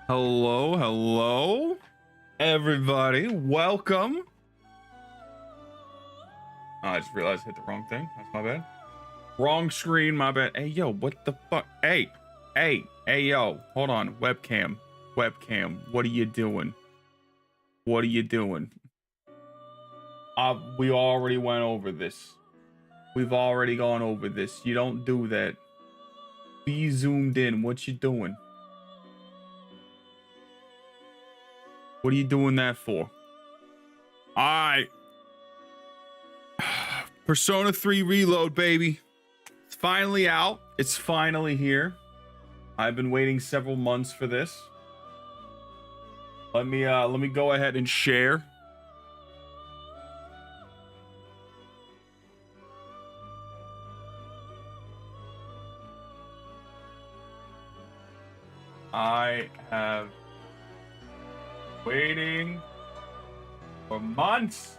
Hello, hello, everybody. Welcome. Oh, I just realized I hit the wrong thing. That's my bad. Wrong screen, my bad. Hey, yo, what the fuck? Hey, yo. Hold on. Webcam. What are you doing? What are you doing? We already went over this. We've already gone over this. You don't do that. Be zoomed in. What you doing? What are you doing that for? Alright. Persona 3 Reload, baby. It's finally out. It's finally here. I've been waiting several months for this. Let me go ahead and share. I have waiting for months.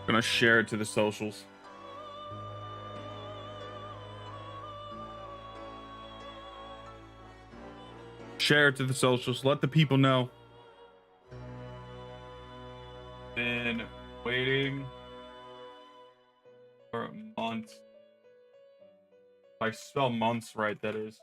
Gonna share it to the socials. Share it to the socials. Let the people know. Been waiting for a month. If I spell months right, that is.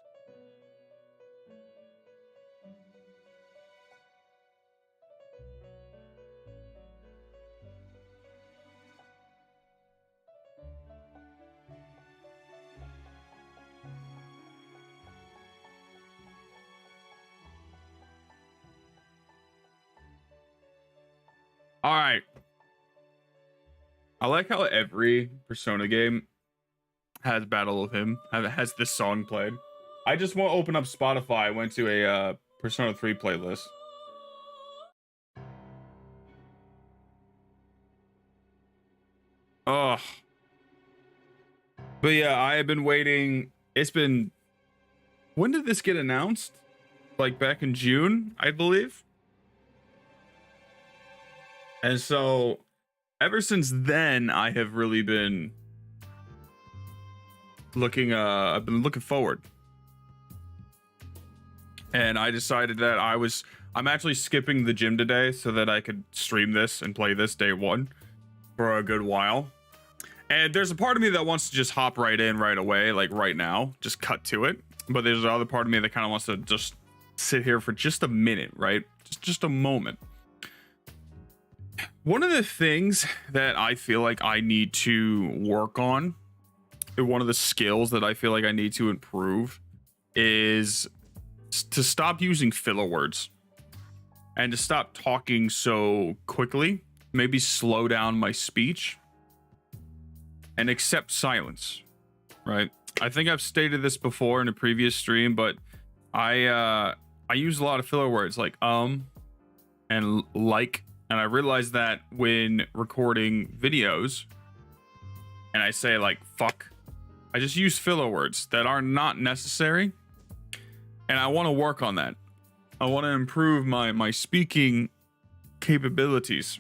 All right. I like how every Persona game has Battle of Him, has this song played. I just won't open up Spotify. I went to a Persona 3 playlist. Oh. But yeah, I have been waiting. It's been... When did this get announced? Like back in June, I believe. And so ever since then, I have really been looking I've been looking forward. And I decided that I'm actually skipping the gym today so that I could stream this and play this day one for a good while. And there's a part of me that wants to just hop right in right away, like right now, just cut to it. But there's the other part of me that kind of wants to just sit here for just a minute, right? Just a moment. One of the things that I feel like I need to work on, one of the skills that I feel like I need to improve, is to stop using filler words and to stop talking so quickly. Maybe slow down my speech and accept silence, right? I think I've stated this before in a previous stream, but I use a lot of filler words like and like. And I realized that when recording videos and I say like fuck, I just use filler words that are not necessary. And I want to work on that. I want to improve my speaking capabilities.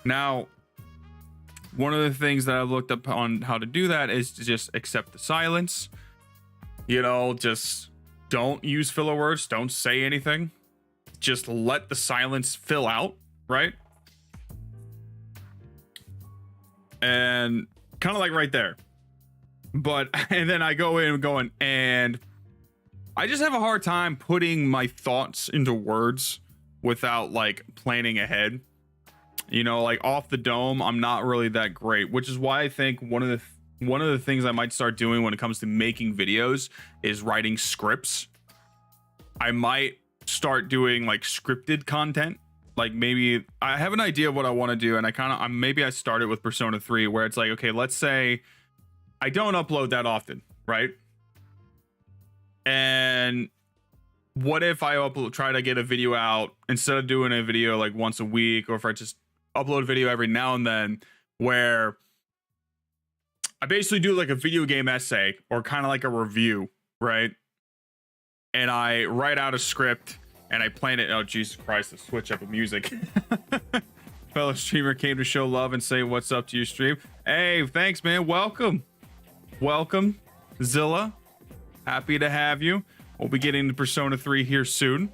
Now, one of the things that I've looked up on how to do that is to just accept the silence. You know, just don't use filler words. Don't say anything. Just let the silence fill out, right? And kind of like right there. But, and then I go in going, and I just have a hard time putting my thoughts into words without like planning ahead. You know, like off the dome, I'm not really that great, which is why I think one of the things I might start doing when it comes to making videos is writing scripts. I might start doing like scripted content. Like maybe I have an idea of what I want to do, and maybe I started with Persona 3 where it's like, okay, let's say I don't upload that often, right? And what if I try to get a video out instead of doing a video like once a week, or if I just upload a video every now and then, where I basically do like a video game essay or kind of like a review, right? And I write out a script and I plan it. Oh, Jesus Christ, the switch up of music. fellow streamer came to show love and say what's up to your stream. Hey, thanks, man. Welcome. Welcome, Zilla. Happy to have you. We'll be getting to Persona 3 here soon.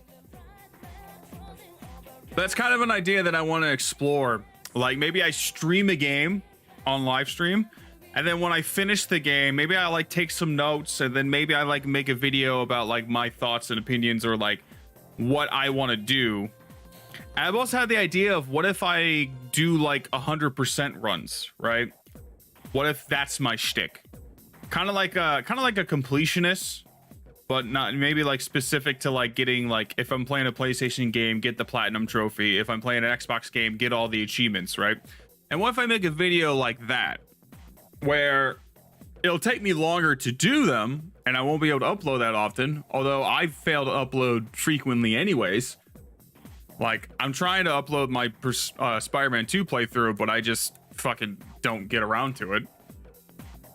That's kind of an idea that I want to explore. Like, maybe I stream a game on live stream, and then when I finish the game, maybe I like take some notes, and then maybe I like make a video about like my thoughts and opinions, or like what I want to do. I've also had the idea of what if I do like 100% runs, right? What if that's my shtick? Kind of like a completionist, but not maybe like specific to like getting like, if I'm playing a PlayStation game, get the platinum trophy. If I'm playing an Xbox game, get all the achievements, right? And what if I make a video like that, where it'll take me longer to do them, and I won't be able to upload that often, although I fail to upload frequently anyways. Like, I'm trying to upload my Spider-Man 2 playthrough, but I just fucking don't get around to it.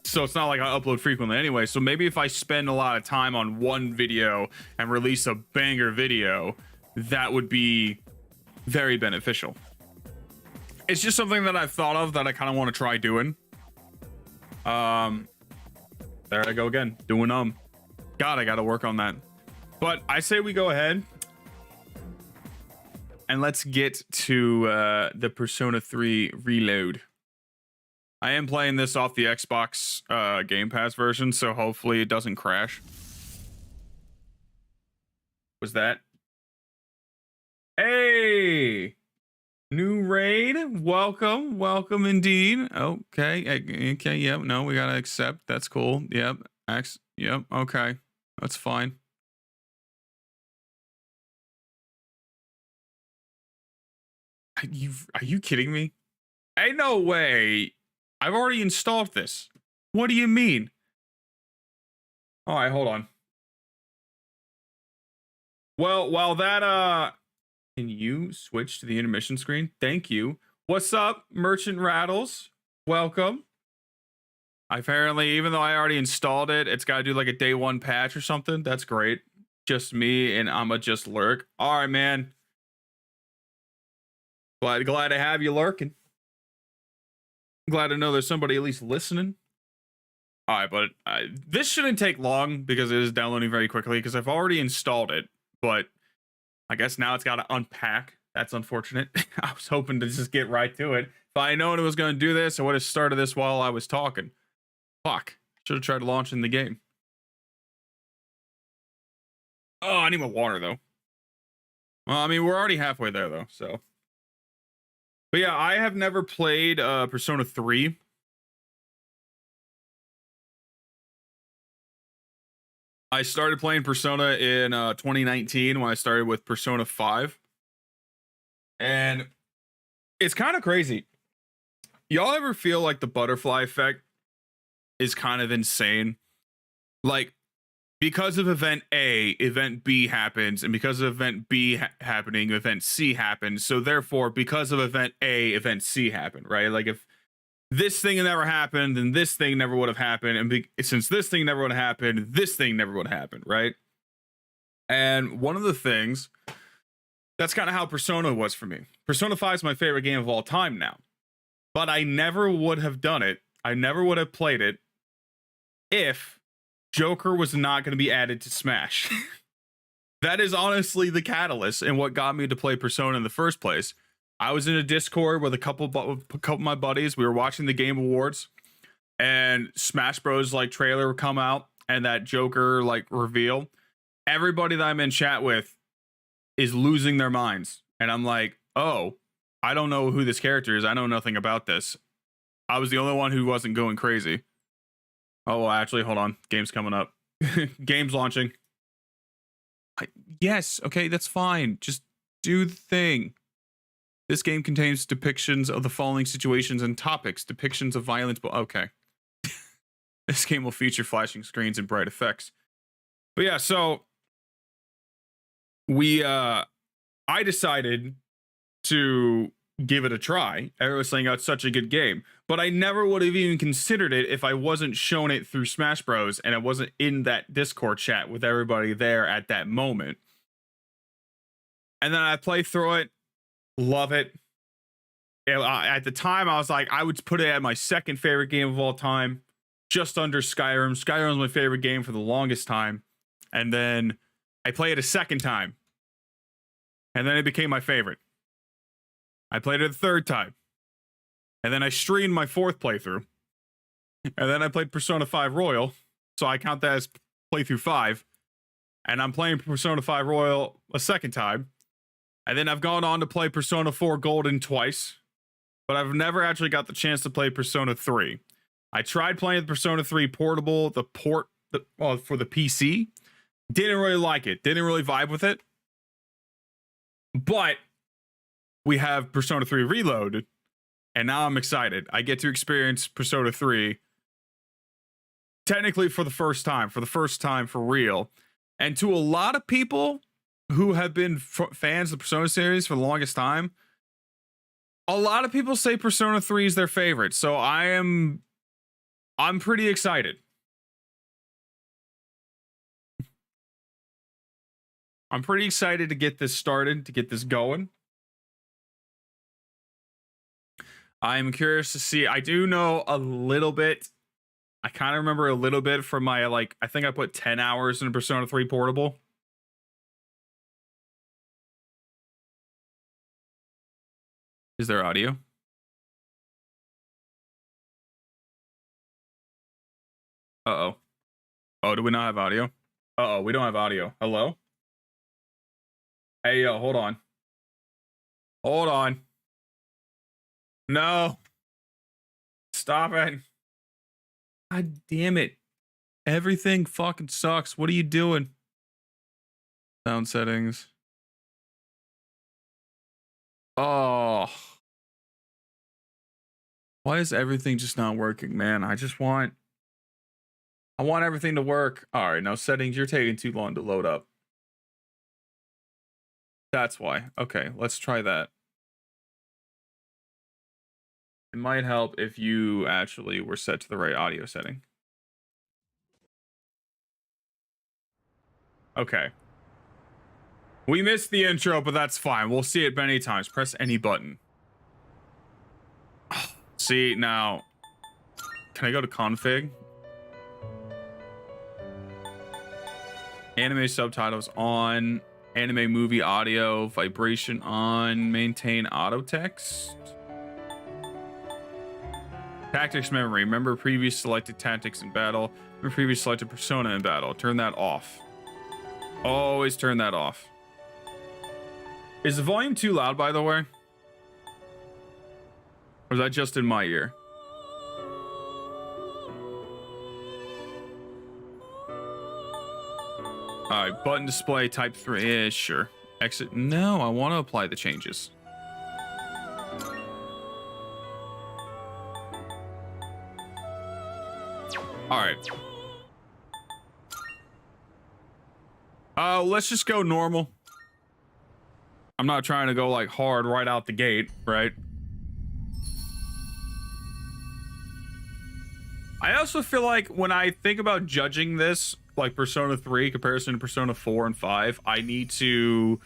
So it's not like I upload frequently anyway. So maybe if I spend a lot of time on one video and release a banger video, that would be very beneficial. It's just something that I've thought of that I kind of want to try doing. There I go again, doing God, I gotta work on that. But I say we go ahead and let's get to the Persona 3 Reload. I am playing this off the Xbox Game Pass version, so hopefully it doesn't crash. Was that? Hey! New raid, welcome, welcome indeed. Okay, okay, yep, no, we gotta accept, that's cool, yep, yep, okay, that's fine. Are you kidding me? Ain't no way. I've already installed this. What do you mean? All right, hold on. Well, while that, can you switch to the intermission screen? Thank you. What's up, Merchant Rattles? Welcome. Apparently, even though I already installed it, it's got to do like a day one patch or something. That's great. Just me and I'ma just lurk. All right, man. Glad to have you lurking. Glad to know there's somebody at least listening. All right, but this shouldn't take long because it is downloading very quickly because I've already installed it, but I guess now it's got to unpack. That's unfortunate. I was hoping to just get right to it. If I had known it was going to do this, I would have started this while I was talking. Fuck. Should have tried launching the game. Oh, I need my water, though. Well, I mean, we're already halfway there, though, so. But yeah, I have never played Persona 3. I started playing Persona in 2019 when I started with Persona 5. And it's kind of crazy. Y'all ever feel like the butterfly effect is kind of insane? Like, because of event A, event B happens, and because of event B happening, event C happens. So therefore, because of event A, event C happened, right? Like if this thing never happened, then this thing never would have happened. And since this thing never would have happened, this thing never would have happened, right? And one of the things, that's kind of how Persona was for me. Persona 5 is my favorite game of all time now. But I never would have done it. I never would have played it if Joker was not going to be added to Smash. That is honestly the catalyst and what got me to play Persona in the first place. I was in a Discord with a couple of my buddies. We were watching the Game Awards, and Smash Bros. Like trailer would come out, and that Joker like reveal. Everybody that I'm in chat with is losing their minds, and I'm like, oh, I don't know who this character is. I know nothing about this. I was the only one who wasn't going crazy. Oh, well, actually, hold on. Game's coming up. Game's launching. Yes, okay, that's fine. Just do the thing. This game contains depictions of the following situations and topics. Depictions of violence. Okay. This game will feature flashing screens and bright effects. But yeah, so I decided to give it a try. Everyone was saying, oh, it's such a good game. But I never would have even considered it if I wasn't shown it through Smash Bros. And I wasn't in that Discord chat with everybody there at that moment. And then I play through it, love it. At the time, I was like, I would put it at my second favorite game of all time, just under Skyrim. Skyrim was my favorite game for the longest time. And then I played it a second time. And then it became my favorite. I played it a third time. And then I streamed my fourth playthrough. And then I played Persona 5 Royal. So I count that as playthrough 5. And I'm playing Persona 5 Royal a second time. And then I've gone on to play Persona 4 Golden twice. But I've never actually got the chance to play Persona 3. I tried playing the Persona 3 Portable, for the PC. Didn't really like it. Didn't really vibe with it. But we have Persona 3 Reloaded. And now I'm excited. I get to experience Persona 3 technically for the first time for real. And to a lot of people who have been fans of the Persona series for the longest time, a lot of people say Persona 3 is their favorite. So I'm pretty excited. I'm pretty excited to get this started, to get this going. I'm curious to see. I do know a little bit. I kind of remember a little bit from my, I think I put 10 hours in Persona 3 Portable. Is there audio? Uh-oh. Oh, do we not have audio? Uh-oh, we don't have audio. Hello? Hey, yo, hold on. Hold on. No. Stop it. God damn it. Everything fucking sucks. What are you doing? Sound settings. Oh. Why is everything just not working, man? I want everything to work. All right, now settings, you're taking too long to load up. That's why. Okay, let's try that. It might help if you actually were set to the right audio setting. Okay. We missed the intro, but that's fine. We'll see it many times. Press any button. See, now, can I go to config? Anime subtitles on, anime movie audio, vibration on, maintain auto text. Tactics memory, remember previous selected tactics in battle, remember previous selected persona in battle. Turn that off. Always turn that off. Is the volume too loud, by the way? Or is that just in my ear? All right, button display type 3. Yeah, sure. Exit. No, I want to apply the changes. All right. Let's just go normal. I'm not trying to go like hard right out the gate, right? I also feel like when I think about judging this, like Persona 3 comparison to Persona 4 and 5, I'll need to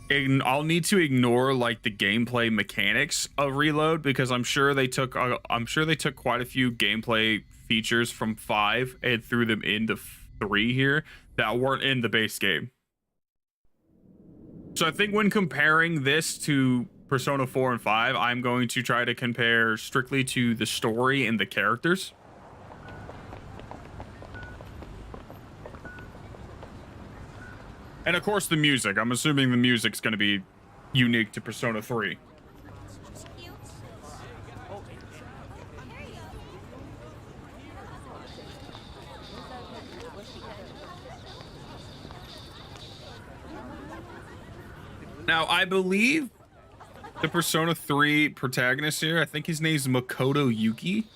ignore like the gameplay mechanics of Reload, because I'm sure they took quite a few gameplay features from 5 and threw them into 3 here that weren't in the base game. So I think when comparing this to Persona 4 and 5, I'm going to try to compare strictly to the story and the characters. And of course the music. I'm assuming the music's going to be unique to Persona 3. Now, I believe the Persona 3 protagonist here, I think his name's Makoto Yuki.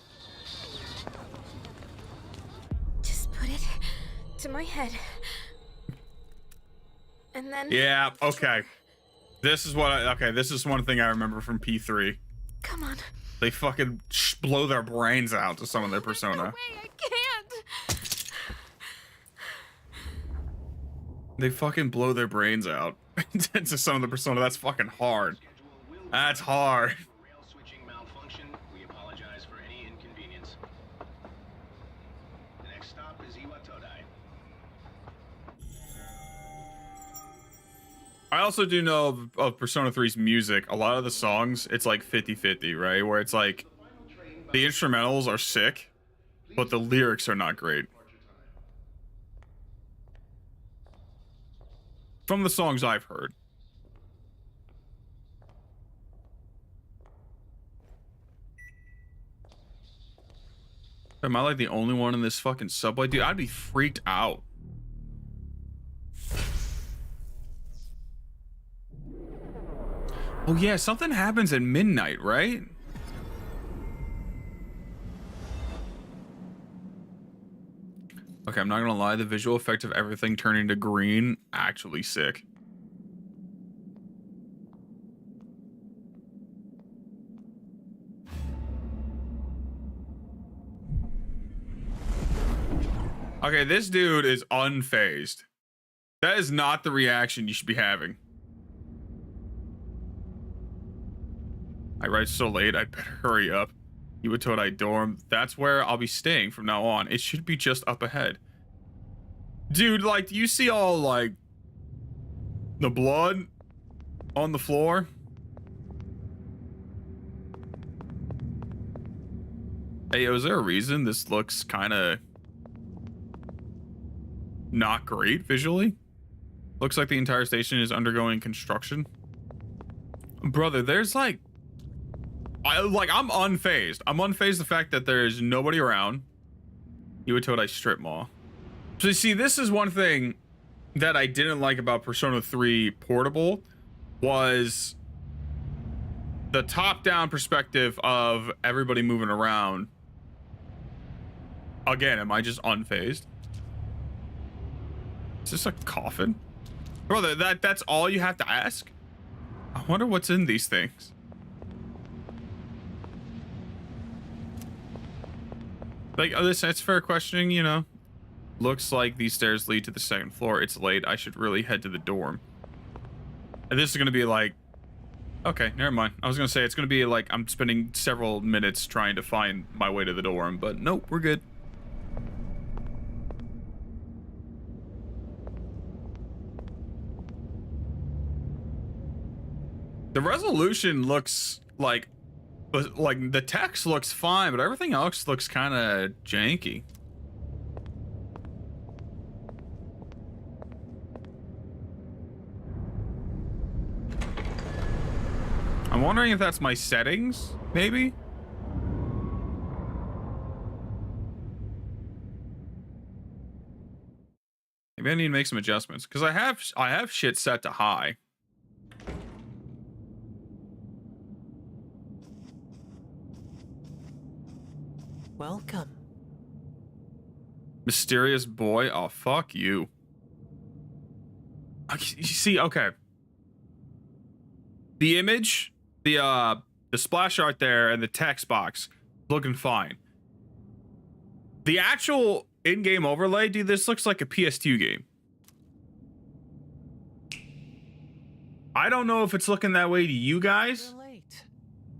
Just put it to my head. And then... Yeah, okay. This is one thing I remember from P3. Come on. They fucking blow their brains out to some of their Persona. No way, I can't. They fucking blow their brains out to some of the Persona. That's fucking hard. That's hard. I also do know of Persona 3's music. A lot of the songs, it's like 50-50, right? Where it's like the instrumentals are sick, but the lyrics are not great. From the songs I've heard. Am I like the only one in this fucking subway? Dude, I'd be freaked out. Oh yeah, something happens at midnight, right? Okay, I'm not gonna lie, the visual effect of everything turning to green, actually sick. Okay, this dude is unfazed. That is not the reaction you should be having. I write so late, I'd better hurry up. Iwatodai dorm. That's where I'll be staying from now on. It should be just up ahead. Dude, like, do you see all, like, the blood on the floor? Hey, is there a reason this looks kind of not great visually? Looks like the entire station is undergoing construction. Brother, there's like... I'm unfazed. I'm unfazed the fact that there's nobody around. Iwatodai Strip Mall. So you see, this is one thing that I didn't like about Persona 3 Portable was the top-down perspective of everybody moving around. Again, am I just unfazed? Is this a coffin? Brother, that's all you have to ask? I wonder what's in these things. Like, oh, that's fair questioning, you know. Looks like these stairs lead to the second floor. It's late. I should really head to the dorm. And this is going to be like... Okay, never mind. I was going to say it's going to be like I'm spending several minutes trying to find my way to the dorm, but nope, we're good. The resolution looks like the text looks fine, but everything else looks kind of janky. I'm wondering if that's my settings, maybe? Maybe I need to make some adjustments because I have shit set to high. Welcome. Mysterious boy. Oh, fuck you. You see, okay. The image, the splash art there and the text box looking fine. The actual in-game overlay, dude, this looks like a PS2 game. I don't know if it's looking that way to you guys. You're late.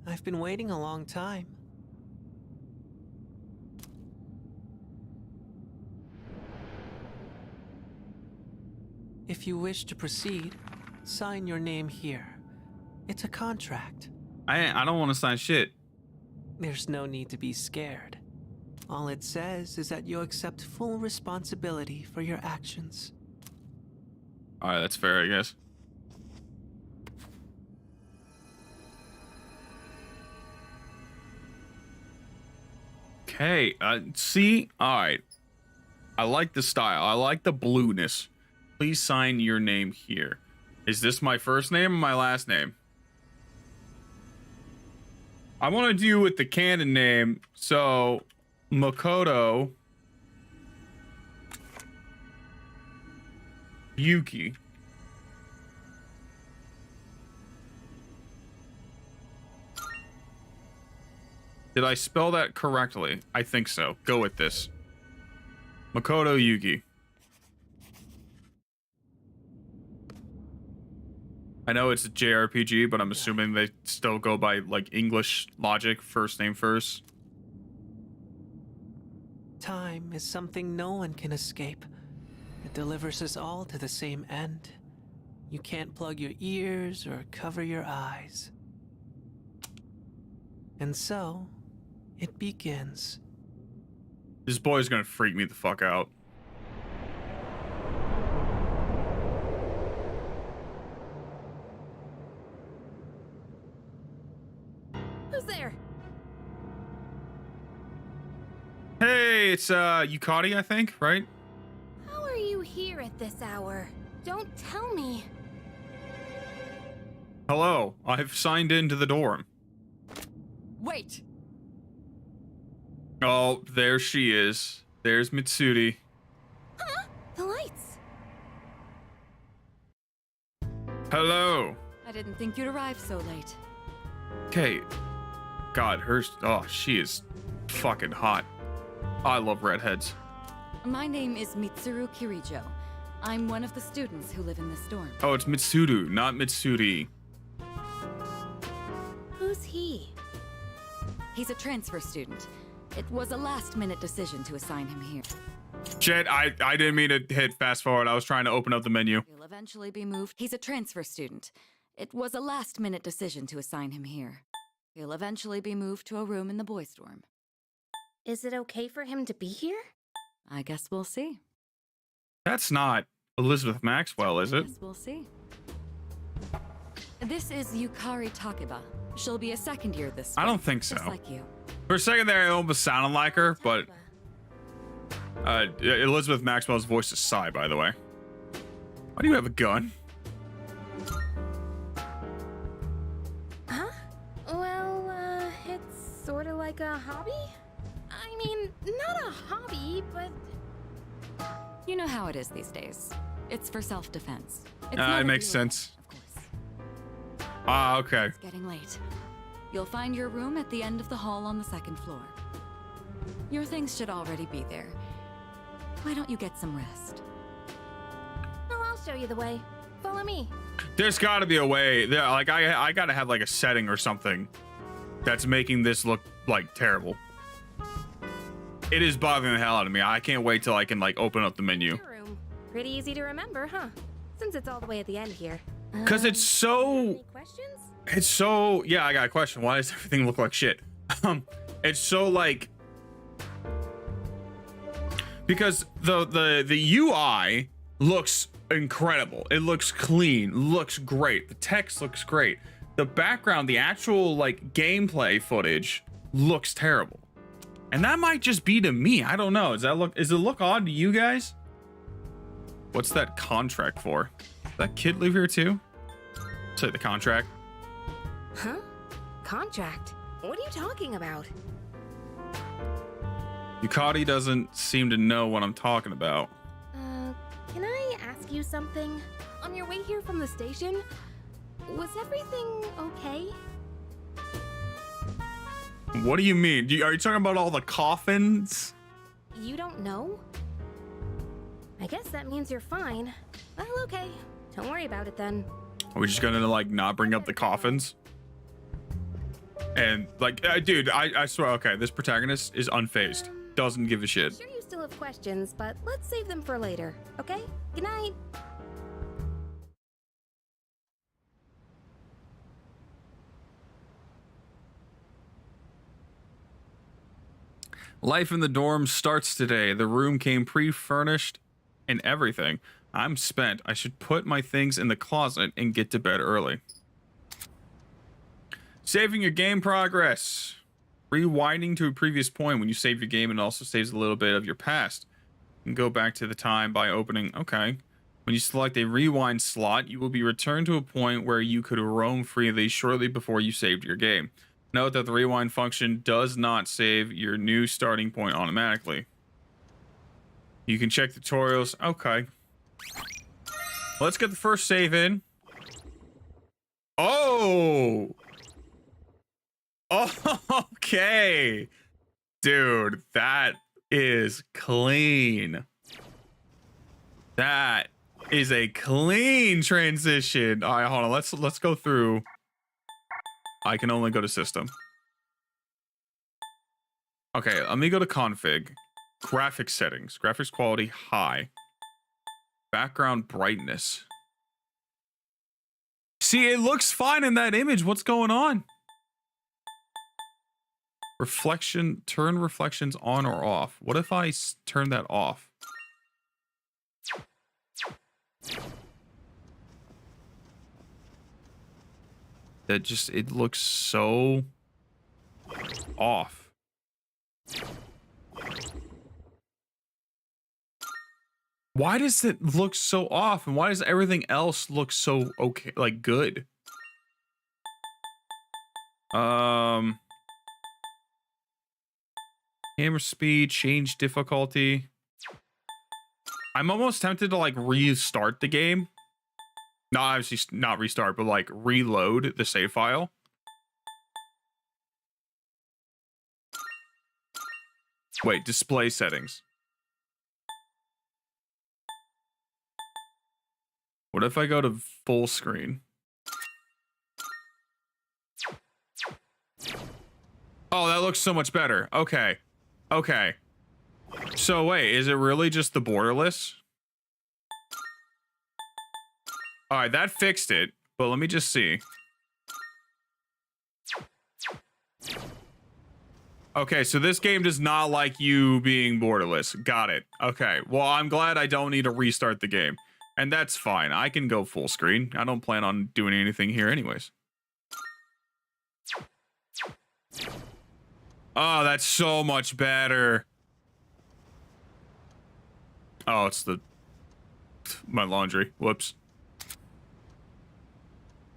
I've been waiting a long time. If you wish to proceed, sign your name here. It's a contract. I don't want to sign shit. There's no need to be scared. All it says is that you accept full responsibility for your actions. All right, that's fair, I guess. Okay, see? All right. I like the style. I like the blueness. Please sign your name here. Is this my first name or my last name? I want to do with the canon name. So, Makoto Yuki. Did I spell that correctly? I think so. Go with this. Makoto Yuki. I know it's a JRPG, but I'm assuming they still go by like English logic, first name first. Time is something no one can escape. It delivers us all to the same end. You can't plug your ears or cover your eyes. And so, it begins. This boy's gonna freak me the fuck out. Who's there? Hey, it's Yukari, I think, right? How are you here at this hour? Don't tell me. Hello, I've signed into the dorm. Wait! Oh, there she is. There's Mitsuri. Huh? The lights. Hello. I didn't think you'd arrive so late. Okay. God, she is fucking hot. I love redheads. My name is Mitsuru Kirijo. I'm one of the students who live in this dorm. Oh, it's Mitsuru, not Mitsuri. Who's he? He's a transfer student. It was a last-minute decision to assign him here. Shit, I didn't mean to hit fast forward. I was trying to open up the menu. He'll eventually be moved. He's a transfer student. It was a last-minute decision to assign him here. He'll eventually be moved to a room in the boys' dorm. Is it okay for him to be here? I guess we'll see. That's not Elizabeth Maxwell, is it? Guess we'll see. This is Yukari Takeba. She'll be a second year this I don't spring, think so. Just like you. For a second there, it almost sounded like her, but Elizabeth Maxwell's voice is Sai, by the way. Why do you have a gun? Huh? Well, it's sort of like a hobby? I mean, not a hobby, but... You know how it is these days. It's for self-defense. It's It not a makes real sense. weapon, of course. Ah, okay. It's getting late. You'll find your room at the end of the hall on the second floor. Your things should already be there. Why don't you get some rest? Oh, I'll show you the way. Follow me. There's got to be a way. There, like I got to have like a setting or something that's making this look like terrible. It is bothering the hell out of me. I can't wait till I can like open up the menu. Your room. Pretty easy to remember, huh? Since it's all the way at the end here. Cause it's so. Any questions? It's so. Yeah, I got a question. Why does everything look like shit? It's so like. Because the UI looks incredible. It looks clean. Looks great. The text looks great. The background, the actual like gameplay footage looks terrible. And that might just be to me. I don't know. Does it look odd to you guys? What's that contract for? Does that kid live here too? Say the contract. Huh? Contract? What are you talking about? Yukari doesn't seem to know what I'm talking about. Can I ask you something? On your way here from the station, was everything okay? What do you mean? Are you talking about all the coffins? You don't know? I guess that means you're fine. Well, okay. Don't worry about it then. Are we just gonna like not bring up the coffins? And like, dude, I swear, okay, this protagonist is unfazed. Doesn't give a shit. I'm sure you still have questions, but let's save them for later, okay? Good night. Life in the dorm starts today. The room came pre-furnished and everything. I'm spent. I should put my things in the closet and get to bed early. Saving your game progress. Rewinding to a previous point when you save your game, and also saves a little bit of your past. You can go back to the time by opening. Okay. When you select a rewind slot, you will be returned to a point where you could roam freely shortly before you saved your game. Note that the rewind function does not save your new starting point automatically. You can check tutorials. Okay. Let's get the first save in. Oh! Oh, okay. Dude, that is clean. That is a clean transition. All right, hold on. Let's go through. I can only go to system. Okay, let me go to config. Graphics settings. Graphics quality high. Background brightness. See, it looks fine in that image. What's going on? Reflection, turn reflections on or off. What if I turn that off? That just, it looks so off. Why does it look so off? And why does everything else look so okay, like good? Camera speed, change difficulty. I'm almost tempted to like restart the game. No, obviously not restart, but like reload the save file. Wait, display settings. What if I go to full screen? Oh, that looks so much better. Okay. Okay. So wait, is it really just the borderless? All right, that fixed it, but let me just see. Okay, so this game does not like you being borderless. Got it. Okay, well, I'm glad I don't need to restart the game. And that's fine. I can go full screen. I don't plan on doing anything here anyways. Oh, that's so much better. Oh, it's my laundry. Whoops.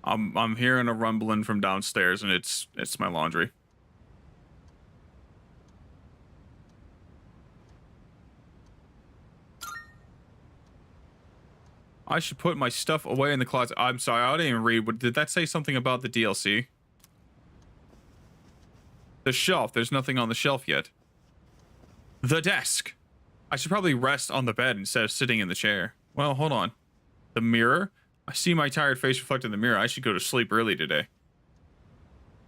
I'm hearing a rumbling from downstairs, and it's my laundry. I should put my stuff away in the closet. I'm sorry, I didn't even read. Did that say something about the DLC? The shelf. There's nothing on the shelf yet. The desk. I should probably rest on the bed instead of sitting in the chair. Well, hold on. The mirror. I see my tired face reflected in the mirror. I should go to sleep early today.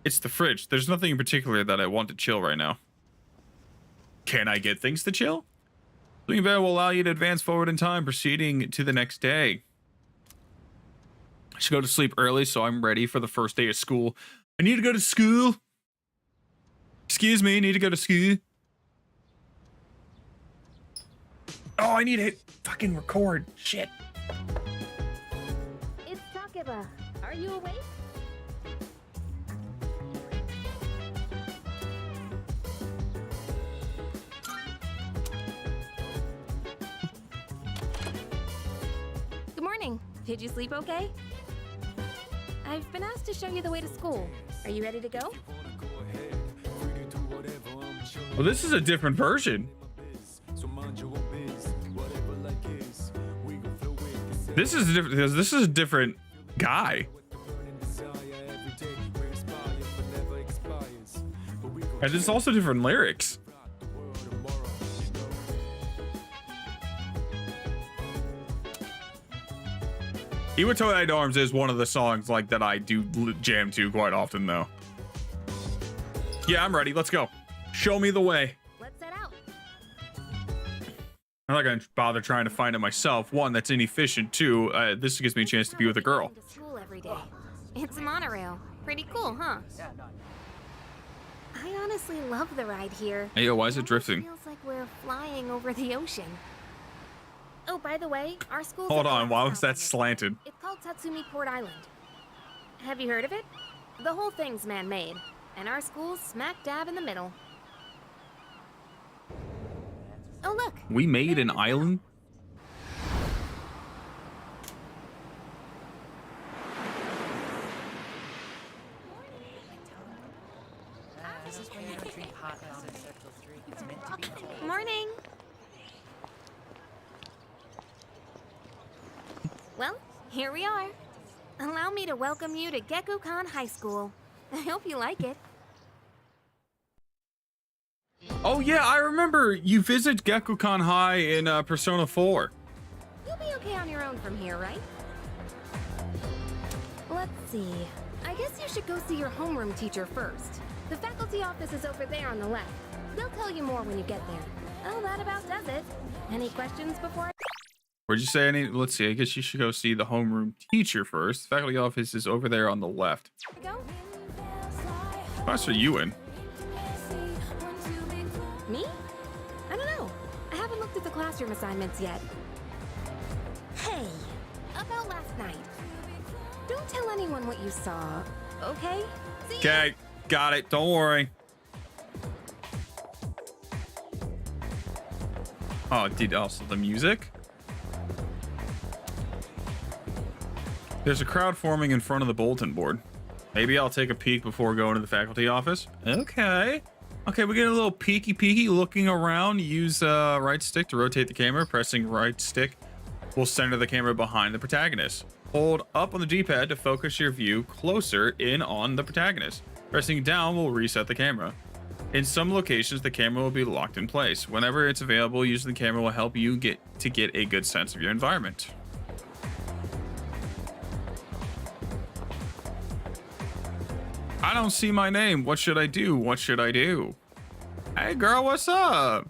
It's the fridge. There's nothing in particular that I want to chill right now. Can I get things to chill? Sleeping bed will allow you to advance forward in time, proceeding to the next day. I should go to sleep early so I'm ready for the first day of school. I need to go to school. Excuse me, need to go to school. Oh, I need to hit fucking record. Shit. It's Takeba. Are you awake? Good morning. Did you sleep okay? I've been asked to show you the way to school. Are you ready to go? Well, this is a different version. This is different because this is a different guy. And it's also different lyrics. Iwatoi Night Arms is one of the songs like that I do jam to quite often though. Yeah, I'm ready. Let's go. Show me the way. Let's set out. I'm not gonna bother trying to find it myself. One, that's inefficient. Two, this gives me a chance to be with a girl. To school every day. It's a monorail. Pretty cool, huh? I honestly love the ride here. Hey, yo, why is it drifting? Feels like we're flying over the ocean. Oh, by the way, our school. Hold on, why was that slanted? It's called Tatsumi Port Island. Have you heard of it? The whole thing's man-made, and our school's smack dab in the middle. Oh, look. We made an island? Morning. Well, here we are. Allow me to welcome you to Gekukan High School. I hope you like it. Oh yeah, I remember you visit Gekukan High in Persona 4. You'll be okay on your own from here, right? Let's see. I guess you should go see your homeroom teacher first. The faculty office is over there on the left. They'll tell you more when you get there. Oh, that about does it. Any questions before I... Where'd you say any? Let's see. I guess you should go see the homeroom teacher first. Faculty office is over there on the left. Go. What class are you in? Me? I don't know. I haven't looked at the classroom assignments yet. Hey, about last night. Don't tell anyone what you saw, okay? See ya. Okay, got it. Don't worry. Oh, did also the music? There's a crowd forming in front of the bulletin board. Maybe I'll take a peek before going to the faculty office. Okay. Okay, we get a little peeky looking around. Use right stick to rotate the camera. Pressing right stick will center the camera behind the protagonist. Hold up on the D-pad to focus your view closer in on the protagonist. Pressing down will reset the camera. In some locations, the camera will be locked in place. Whenever it's available, using the camera will help you get a good sense of your environment. I don't see my name. What should I do? What should I do? Hey girl, what's up?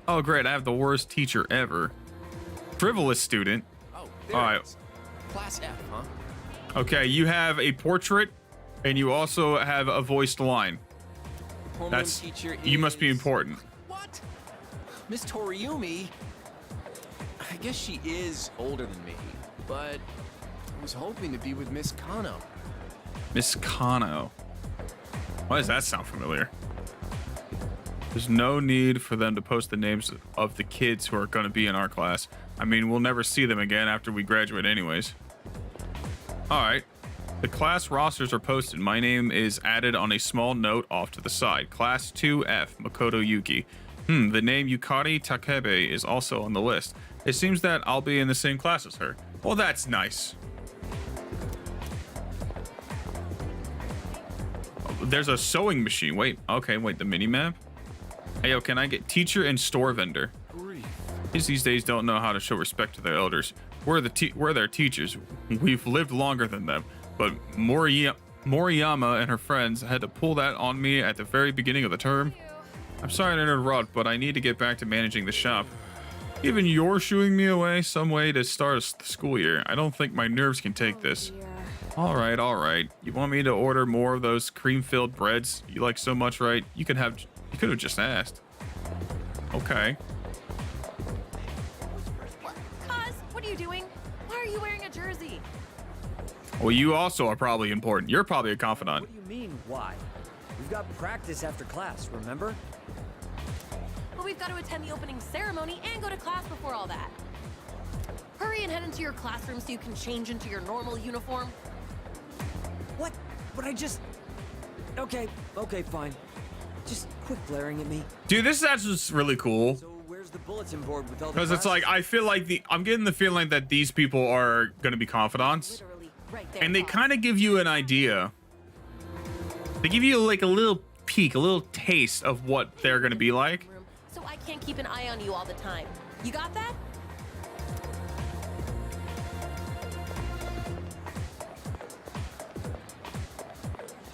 Oh great, I have the worst teacher ever. Frivolous student. Oh, there All it right. is. Class F, huh? Okay, you have a portrait and you also have a voiced line. Homeroom That's teacher you must be is- important. What? Miss Toriumi? I guess she is older than me, but I was hoping to be with Miss Kano. Miss Kano. Why does that sound familiar? There's no need for them to post the names of the kids who are going to be in our class. I mean, we'll never see them again after we graduate anyways. All right. The class rosters are posted. My name is added on a small note off to the side. Class 2F, Makoto Yuki. The name Yukari Takebe is also on the list. It seems that I'll be in the same class as her. Well, that's nice. There's a sewing machine. Wait, the mini map. Hey, yo, can I get teacher and store vendor? Kids these days don't know how to show respect to their elders. We're their teachers. We've lived longer than them. But Moriyama and her friends had to pull that on me at the very beginning of the term. I'm sorry to interrupt, but I need to get back to managing the shop. Even you're shooing me away some way to start the school year. I don't think my nerves can take this. All right. You want me to order more of those cream-filled breads you like so much, right? You could have just asked. Okay. Cuz, what are you doing? Why are you wearing a jersey? Well, you also are probably important. You're probably a confidant. What do you mean, why? We've got practice after class, remember? Well, we've got to attend the opening ceremony and go to class before all that. Hurry and head into your classroom so you can change into your normal uniform. What? But I just... Okay, fine. Just quit glaring at me. Dude, this is actually just really cool. So where's the bulletin board with all the Because it's like, I feel like I'm getting the feeling that these people are going to be confidants. Literally right there. And they boss. kind of give you an idea. They give you like a little peek, a little taste of what they're going to be like. So I can't keep an eye on you all the time. You got that?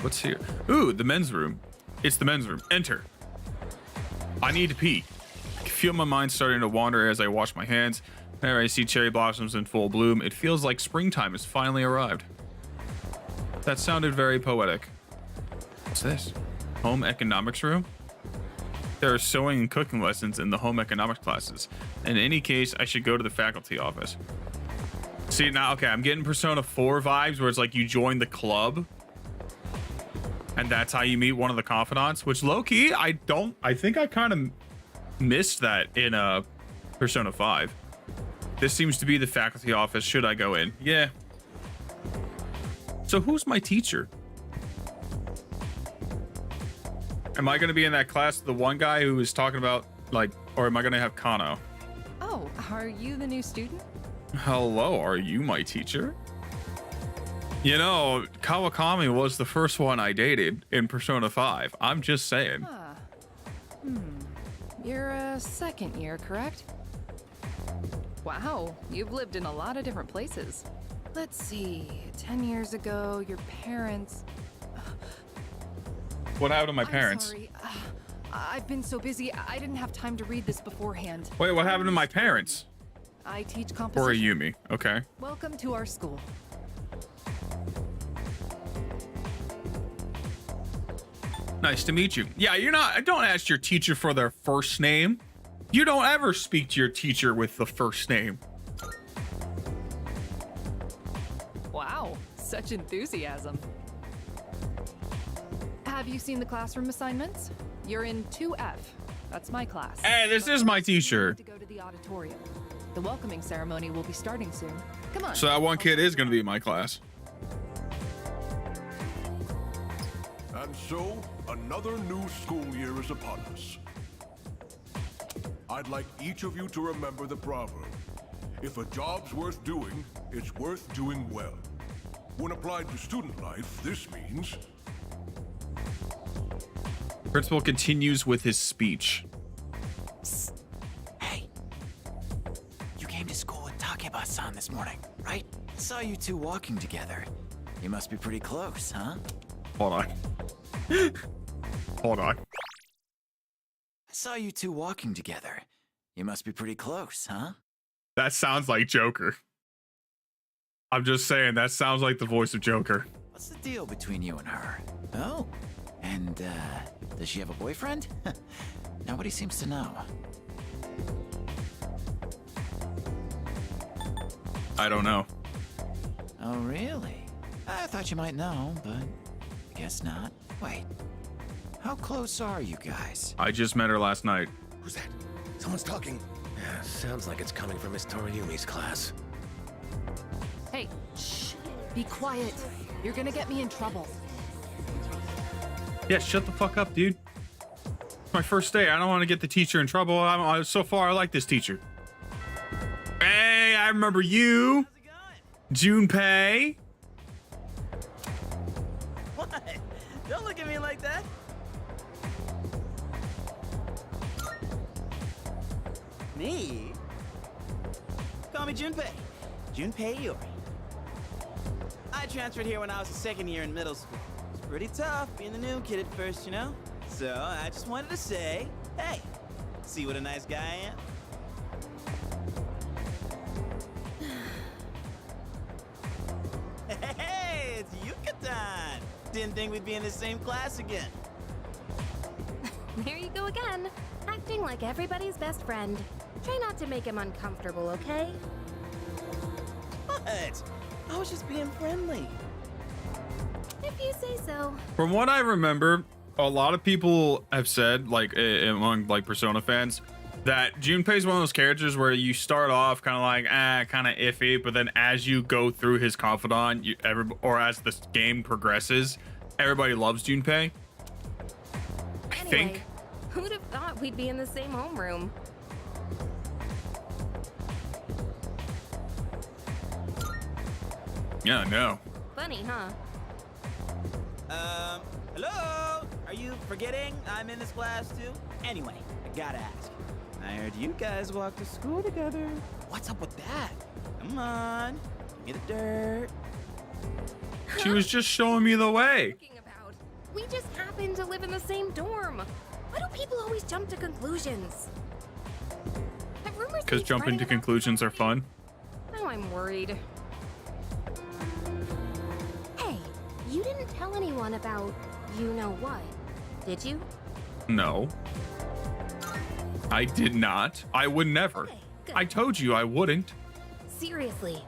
What's here? Ooh, the men's room. It's the men's room. Enter. I need to pee. I can feel my mind starting to wander as I wash my hands. There I see cherry blossoms in full bloom. It feels like springtime has finally arrived. That sounded very poetic. What's this? Home economics room? There are sewing and cooking lessons in the home economics classes. In any case, I should go to the faculty office. See, now, okay, I'm getting Persona 4 vibes where it's like you join the club. And that's how you meet one of the confidants, which low-key, I think I kind of missed that in Persona 5. This seems to be the faculty office. Should I go in? Yeah. So who's my teacher? Am I going to be in that class, the one guy who was talking about, like, or am I going to have Kano? Oh, are you the new student? Hello, are you my teacher? You know, Kawakami was the first one I dated in Persona 5. I'm just saying. You're a second year, correct? Wow, you've lived in a lot of different places. Let's see, 10 years ago, your parents... What happened to my I'm parents? sorry. I've been so busy, I didn't have time to read this beforehand. Wait, what happened to my parents? I teach composition. Yumi. Okay. Welcome to our school. Nice to meet you. Yeah, you're not. Don't ask your teacher for their first name. You don't ever speak to your teacher with the first name. Wow, such enthusiasm. Have you seen the classroom assignments? You're in 2F. That's my class. Hey, this is my teacher. To go to the auditorium. The welcoming ceremony will be starting soon. Come on. So that one kid is going to be in my class. And so, another new school year is upon us. I'd like each of you to remember the proverb. If a job's worth doing, it's worth doing well. When applied to student life, this means... Principal continues with his speech. Hey, you came to school with Takeba-san this morning, right? I saw you two walking together. You must be pretty close, huh? Hold on. Hold on. I saw you two walking together. You must be pretty close, huh? That sounds like Joker. I'm just saying, that sounds like the voice of Joker. What's the deal between you and her? Oh, and, does she have a boyfriend? Nobody seems to know. I don't know. Oh, really? I thought you might know, but I guess not. Wait, how close are you guys? I just met her last night. Who's that? Someone's talking. Yeah, sounds like it's coming from Miss Toriumi's class. Hey, shh. Be quiet. You're gonna get me in trouble. Yeah, shut the fuck up, dude. It's my first day. I don't want to get the teacher in trouble. So far, I like this teacher. Hey, I remember you. Junpei. What? Don't look at me like that. Me? Call me Junpei. Junpei Iori. I transferred here when I was a second year in middle school. It's pretty tough being the new kid at first, you know? So I just wanted to say, hey, see what a nice guy I am? Hey, it's Yuka-tan! Didn't think we'd be in the same class again. There you go again. Acting like everybody's best friend. Try not to make him uncomfortable, okay? What? I was just being friendly. If you say so. From what I remember, a lot of people have said, like among like Persona fans, that Junpei is one of those characters where you start off kind of like kind of iffy, but then as you go through his confidant, or as the game progresses, everybody loves Junpei. I think. Who'd have thought we'd be in the same homeroom? Yeah, no. Funny, huh? Hello? Are you forgetting I'm in this class too? Anyway, I gotta ask. I heard you guys walk to school together. What's up with that? Come on, give me the dirt. She was just showing me the way. About? We just happen to live in the same dorm. Why do people always jump to conclusions? Because jumping to conclusions are fun. Now I'm worried. Hey, you didn't tell anyone about you know what, did you? No. I did not. I would never. Okay, I told you I wouldn't. Seriously,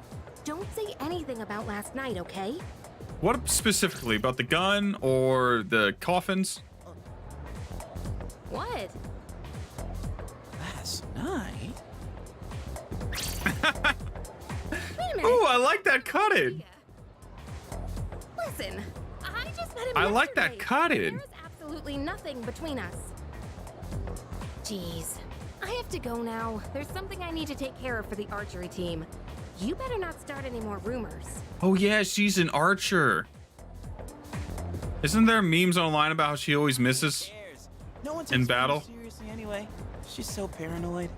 don't say anything about last night, okay? What specifically? About the gun or the coffins? What? Last night? Wait a minute. Ooh, I like that cut-in. Listen, I just met him I like that yesterday. cut-in. There's absolutely nothing between us. Jeez, I have to go now. There's something I need to take care of for the archery team. You better not start any more rumors. Oh yeah, she's an archer. Isn't there memes online about how she always misses No one in takes battle? her seriously anyway. She's so paranoid.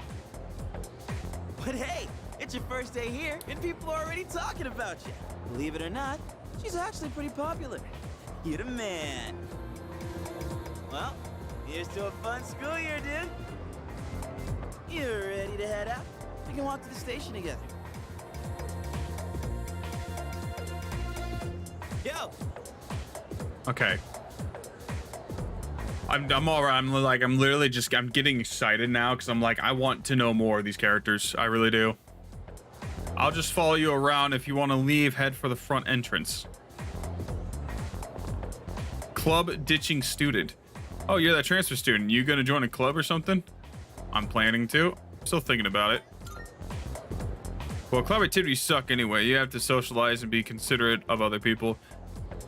But hey, it's your first day here, and people are already talking about you. Believe it or not, she's actually pretty popular. You're the man. Well, here's to a fun school year, dude. You ready to head out? We can walk to the station together. Yo! Okay. I'm all right. I'm literally just, I'm getting excited now because I'm like, I want to know more of these characters. I really do. I'll just follow you around. If you want to leave, head for the front entrance. Club ditching student. Oh, you're that transfer student. You gonna join a club or something? I'm planning to. Still thinking about it. Well, club activities suck anyway. You have to socialize and be considerate of other people.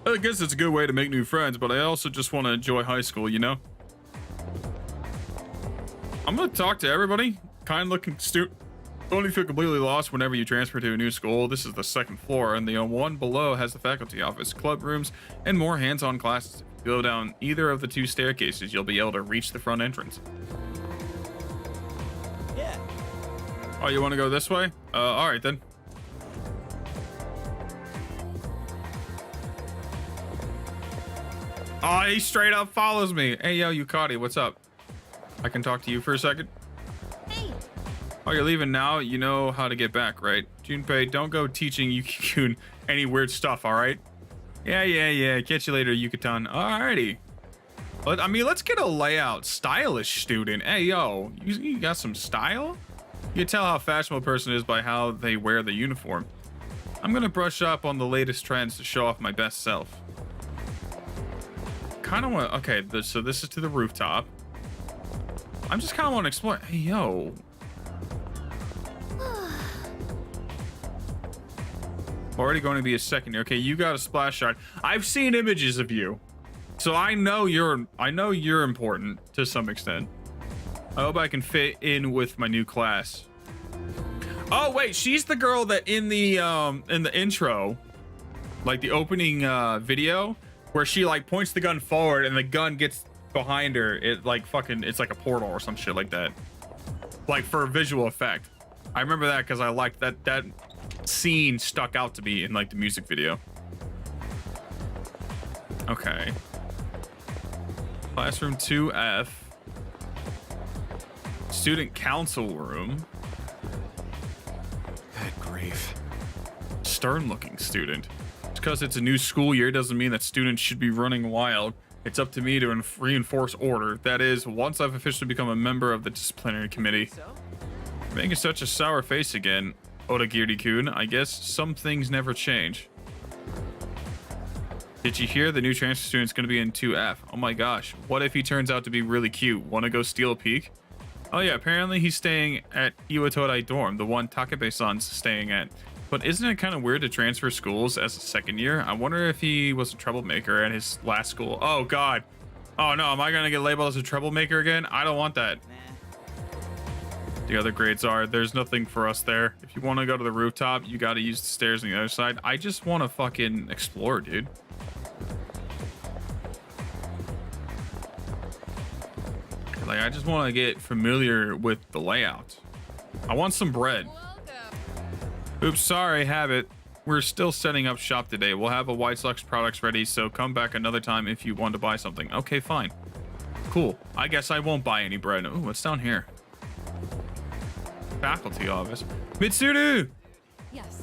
I guess it's a good way to make new friends, but I also just want to enjoy high school, you know? I'm gonna talk to everybody. Kind looking student. Only feel completely lost whenever you transfer to a new school. This is the second floor, and the one below has the faculty office, club rooms, and more hands-on classes. If you go down either of the two staircases, you'll be able to reach the front entrance. Yeah. Oh, you want to go this way? All right then. Oh, he straight up follows me. Hey, yo, Yukari, what's up? I can talk to you for a second. Hey. Oh, you're leaving now? You know how to get back, right? Junpei, don't go teaching Yuki-kun any weird stuff, all right? Yeah. Catch you later, Yuki-tan. Alrighty. I mean, let's get a layout. Stylish student. Hey, yo, you got some style? You can tell how fashionable a person is by how they wear the uniform. I'm gonna brush up on the latest trends to show off my best self. Kind of want, okay, so this is to the rooftop. I'm just kind of want to explore. Hey, yo. Already going to be a second year. Okay, you got a splash shot. I've seen images of you, so I know you're important to some extent. I hope I can fit in with my new class. Oh wait, she's the girl that in the intro, like the opening video, where she like points the gun forward and the gun gets behind her. It like fucking, it's like a portal or some shit like that. Like for a visual effect. I remember that because I liked that scene stuck out to me in like the music video. Okay. Classroom 2F. Student council room. Good grief. Stern looking student. Because it's a new school year doesn't mean that students should be running wild. It's up to me to reinforce order. That is, once I've officially become a member of the disciplinary committee. Making such a sour face again, Odagiri-kun. I guess some things never change. Did you hear the new transfer student's gonna be in 2F? Oh my gosh, what if he turns out to be really cute? Wanna go steal a peek? Oh yeah, apparently he's staying at Iwatodai dorm, the one Takebe-san's staying at. But isn't it kind of weird to transfer schools as a second year? I wonder if he was a troublemaker at his last school. Oh God. Oh no, am I gonna get labeled as a troublemaker again? I don't want that. The other grades are, there's nothing for us there. If you want to go to the rooftop, you got to use the stairs on the other side. I just want to fucking explore, dude. Like, I just want to get familiar with the layout. I want some bread. Oops, sorry, have it. We're still setting up shop today. We'll have a White Sox products ready, so come back another time if you want to buy something. Okay, fine. Cool. I guess I won't buy any bread. Ooh, what's down here? Faculty office. Mitsuru! Yes.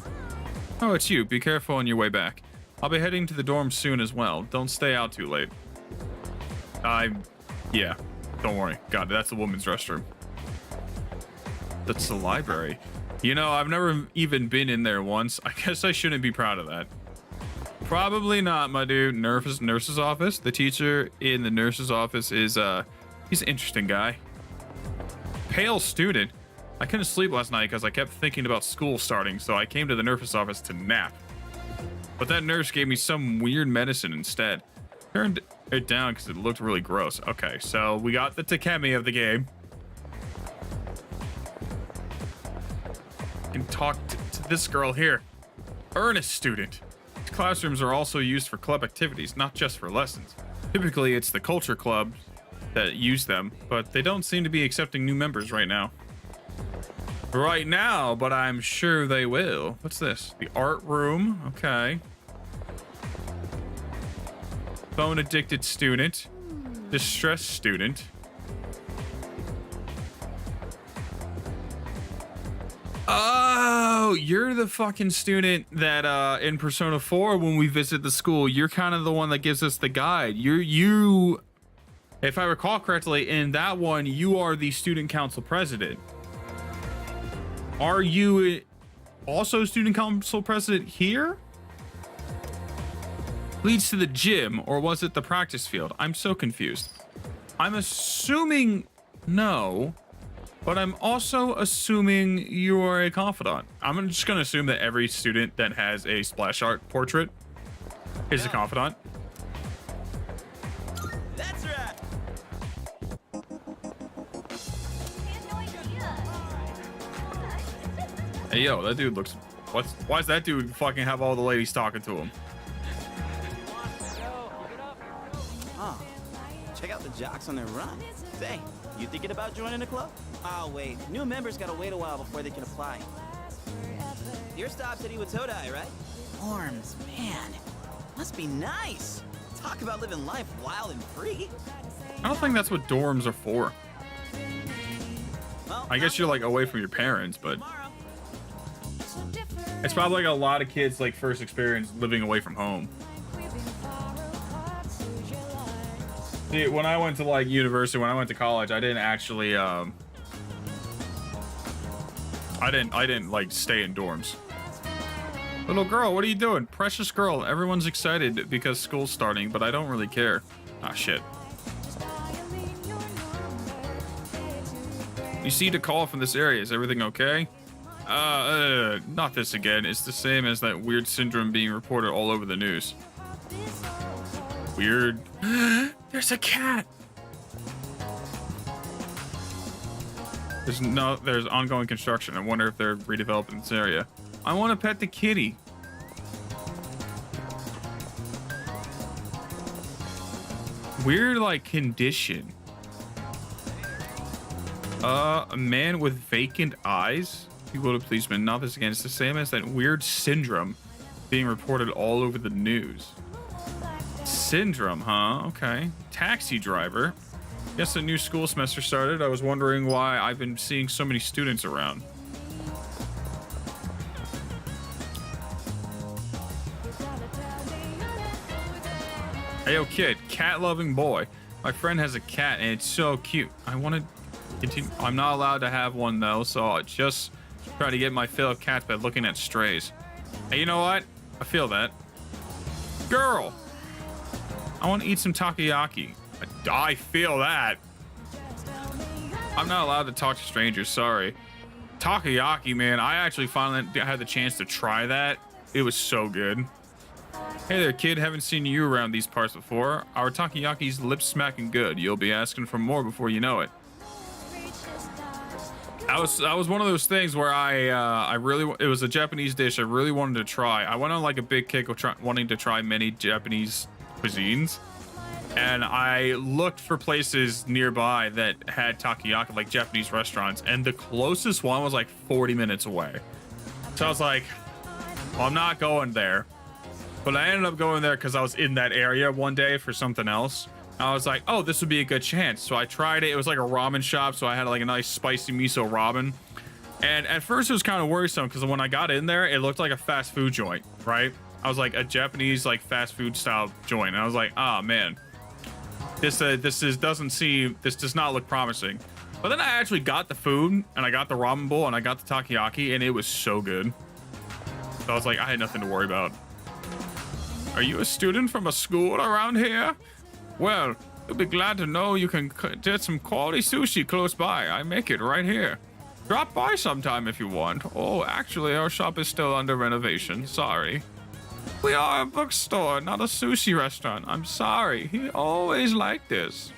Oh, it's you. Be careful on your way back. I'll be heading to the dorm soon as well. Don't stay out too late. Yeah. Don't worry. God, that's the woman's restroom. That's the library. You know, I've never even been in there once. I guess I shouldn't be proud of that. Probably not, my dude. Nurse's office. The teacher in the nurse's office is, he's an interesting guy. Pale student. I couldn't sleep last night because I kept thinking about school starting, so I came to the nurse's office to nap. But that nurse gave me some weird medicine instead. Turned it down because it looked really gross. Okay, so we got the Takemi of the game. I can talk to this girl here. Earnest student. These classrooms are also used for club activities, not just for lessons. Typically, it's the culture clubs that use them, but they don't seem to be accepting new members right now. Right now, but I'm sure they will. What's this? The art room. Okay. Phone addicted student. Distressed student. no, you're the fucking student that in Persona 4 when we visit the school, you're kind of the one that gives us the guide. You if I recall correctly, in that one, you are the student council president. Are you also student council president here? Leads to the gym, or was it the practice field? I'm so confused. I'm assuming no, but I'm also assuming you're a confidant. I'm just gonna assume that every student that has a splash art portrait is a confidant. That's right. Hey yo, that dude looks. Why does that dude fucking have all the ladies talking to him? Oh, check out the jocks on their run. Say, you thinking about joining the club? Oh wait, new members gotta wait a while before they can apply. Your stop's at Iwatodai, right? Worms, man, must be nice. Talk about living life wild and free. I don't think that's what dorms are for. Well, I guess you're like away from your parents, but it's probably like a lot of kids like first experience living away from home. See, when I went to like university, when I went to college, I didn't actually I didn't like stay in dorms. Little girl, what are you doing? Precious girl, everyone's excited because school's starting, but I don't really care. Ah, shit. You see the call from this area. Is everything okay? Not this again. It's the same as that weird syndrome being reported all over the news. Weird. There's a cat. There's ongoing construction. I wonder if they're redeveloping this area. I want to pet the kitty. Weird, like, condition. A man with vacant eyes. You go to policeman. Not this again. It's the same as that weird syndrome being reported all over the news. Syndrome, huh? Okay. Taxi driver. Guess the new school semester started. I was wondering why I've been seeing so many students around. Hey, yo, kid. Cat-loving boy. My friend has a cat, and it's so cute. I want to continue. I'm not allowed to have one, though, so I'll just try to get my fill of cats by looking at strays. Hey, you know what? I feel that. Girl! I want to eat some takoyaki. I feel that. I'm not allowed to talk to strangers, sorry. Takoyaki, man. I actually finally had the chance to try that. It was so good. Hey there, kid. Haven't seen you around these parts before. Our takoyaki's lip-smacking good. You'll be asking for more before you know it. That was one of those things where it was a Japanese dish I really wanted to try. I went on like a big kick of wanting to try many Japanese cuisines, and I looked for places nearby that had takoyaki, like Japanese restaurants, and the closest one was like 40 minutes away. So I was like, well, I'm not going there. But I ended up going there because I was in that area one day for something else. I was like, oh, this would be a good chance. So I tried it. It was like a ramen shop, so I had like a nice spicy miso ramen. And at first it was kind of worrisome because when I got in there, it looked like a fast food joint, right? I was like a Japanese like fast food style joint. And I was like, ah, man, this does not look promising. But then I actually got the food, and I got the ramen bowl, and I got the takoyaki, and it was so good. So I was like, I had nothing to worry about. Are you a student from a school around here? Well, you'll be glad to know you can get some quality sushi close by. I make it right here. Drop by sometime if you want. Oh, actually, our shop is still under renovation. Sorry. We are a bookstore, not a sushi restaurant. I'm sorry. He always liked this.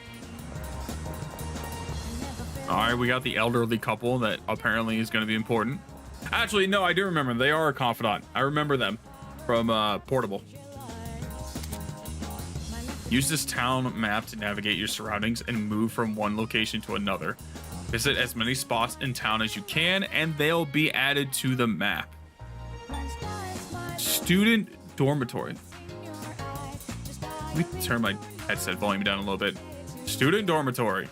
All right, we got the elderly couple that apparently is going to be important. Actually, no, I do remember. They are a confidant. I remember them from Portable. Use this town map to navigate your surroundings and move from one location to another. Visit as many spots in town as you can, and they'll be added to the map. Student dormitory. Let me turn my headset volume down a little bit. Student dormitory.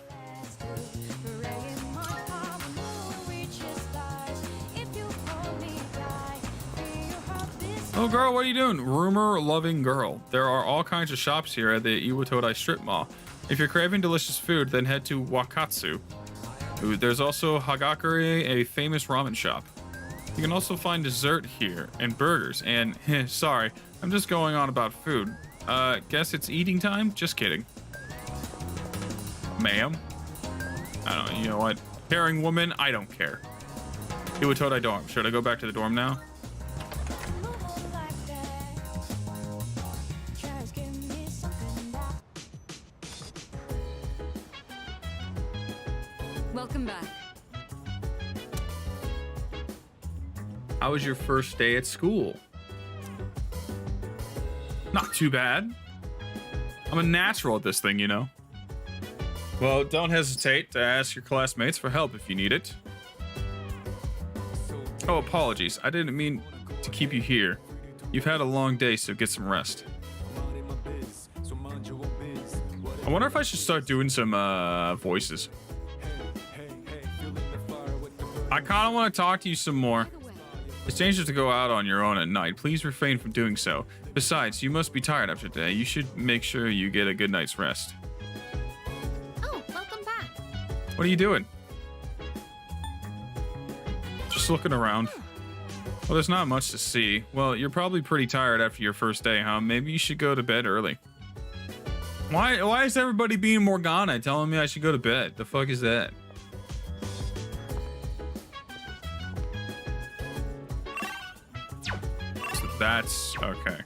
Oh, girl, what are you doing? Rumor-loving girl. There are all kinds of shops here at the Iwatodai Strip Mall. If you're craving delicious food, then head to Wakatsu. Ooh, there's also Hagakure, a famous ramen shop. You can also find dessert here and burgers. And sorry, I'm just going on about food. Guess it's eating time? Just kidding. Ma'am? I don't know. You know what? Caring woman, I don't care. Iwatodai dorm. Should I go back to the dorm now? Welcome back. How was your first day at school? Not too bad. I'm a natural at this thing, you know. Well, don't hesitate to ask your classmates for help if you need it. Oh, apologies. I didn't mean to keep you here. You've had a long day, so get some rest. I wonder if I should start doing some voices. I kind of want to talk to you some more. It's dangerous to go out on your own at night. Please refrain from doing so. Besides, you must be tired after today. You should make sure you get a good night's rest. Oh, welcome back. What are you doing? Just looking around. Well, there's not much to see. Well, you're probably pretty tired after your first day, huh? Maybe you should go to bed early. Why is everybody being Morgana telling me I should go to bed? The fuck is that? That's okay.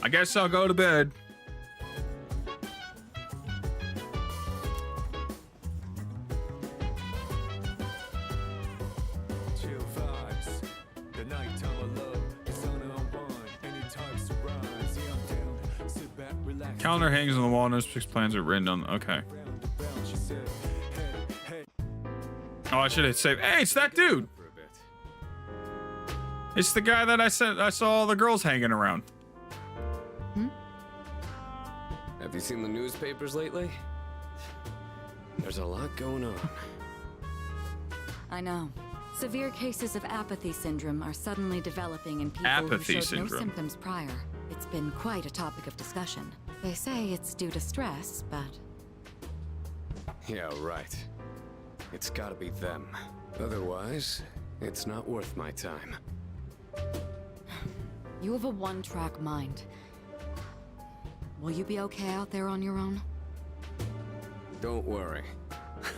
I guess I'll go to bed. Calendar hangs on the wall. No specific plans are written on. Okay. Oh, I should have saved. Hey, it's that dude. It's the guy that I said I saw all the girls hanging around. Have you seen the newspapers lately? There's a lot going on. I know. Severe cases of apathy syndrome are suddenly developing in people who showed no symptoms prior. It's been quite a topic of discussion. They say it's due to stress, but... Yeah, right. It's gotta be them. Otherwise, it's not worth my time. You have a one-track mind. Will you be okay out there on your own? Don't worry.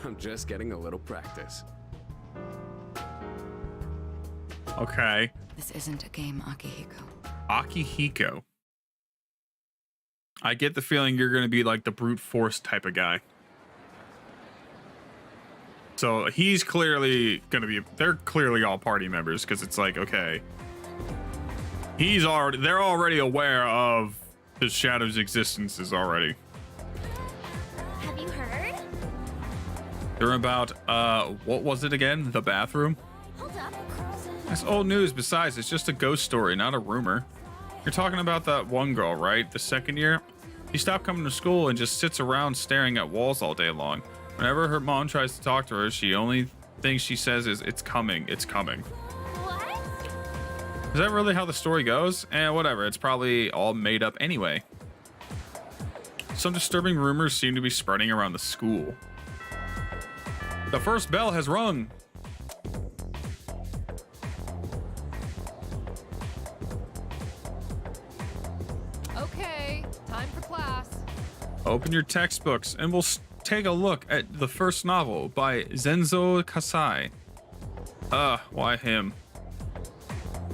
I'm just getting a little practice. Okay. This isn't a game, Akihiko. Akihiko. I get the feeling you're going to be like the brute force type of guy. So he's clearly going to be, they're clearly all party members because it's like, okay. They're already aware of the Shadow's existences already. Have you heard? They're about, what was it again? The bathroom? Hold up. That's old news. Besides, it's just a ghost story, not a rumor. You're talking about that one girl, right? The second year? She stopped coming to school and just sits around staring at walls all day long. Whenever her mom tries to talk to her, she only thing she says is, "It's coming, it's coming." What? Is that really how the story goes? Whatever. It's probably all made up anyway. Some disturbing rumors seem to be spreading around the school. The first bell has rung. Okay, time for class. Open your textbooks and we'll take a look at the first novel by Zenzo Kasai. Why him?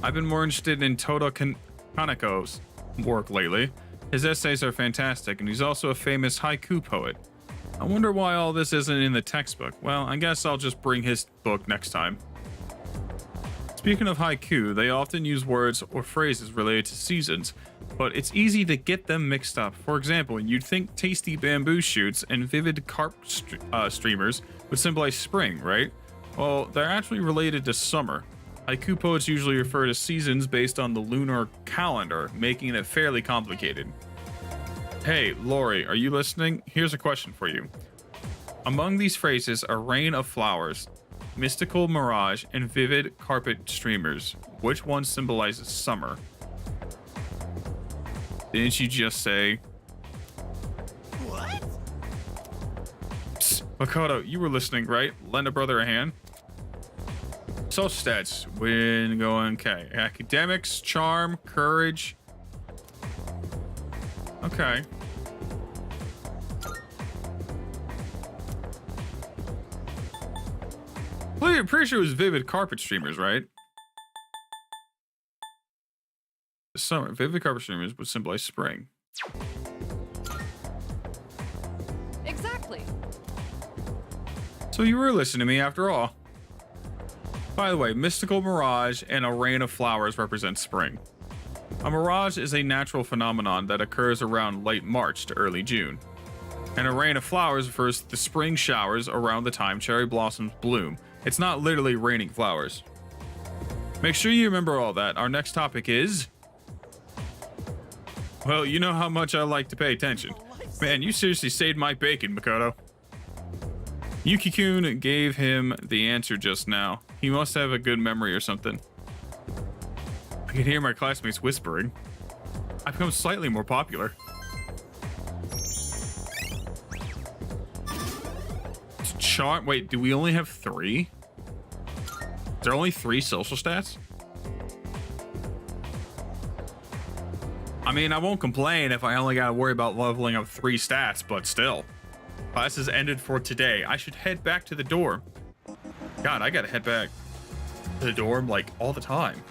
I've been more interested in Todo Kaneko's work lately. His essays are fantastic, and he's also a famous haiku poet. I wonder why all this isn't in the textbook. Well, I guess I'll just bring his book next time. Speaking of haiku, they often use words or phrases related to seasons, but it's easy to get them mixed up. For example, you'd think tasty bamboo shoots and vivid carp streamers would symbolize spring, right? Well, they're actually related to summer. Haiku poets usually refer to seasons based on the lunar calendar, making it fairly complicated. Hey, Lori, are you listening? Here's a question for you. Among these phrases, a rain of flowers. mystical mirage, and vivid carpet streamers. Which one symbolizes summer? Didn't you just say? What? Psst, Makoto, you were listening, right? Lend a brother a hand. Social stats. When going, okay. Academics, charm, courage. Okay. Well, I'm pretty sure it was vivid carpet streamers, right? Summer. Vivid carpet streamers would symbolize spring. Exactly. So you were listening to me after all. By the way, mystical mirage and a rain of flowers represent spring. A mirage is a natural phenomenon that occurs around late March to early June. And a rain of flowers refers to the spring showers around the time cherry blossoms bloom. It's not literally raining flowers. Make sure you remember all that. Our next topic is... Well, you know how much I like to pay attention. Man, you seriously saved my bacon, Makoto. Yuki-kun gave him the answer just now. He must have a good memory or something. I can hear my classmates whispering. I've become slightly more popular. Charm. Wait, do we only have 3? Is there only 3 social stats? I mean, I won't complain if I only gotta worry about leveling up 3 stats, but still. Class has ended for today. I should head back to the dorm. God, I gotta head back to the dorm like all the time.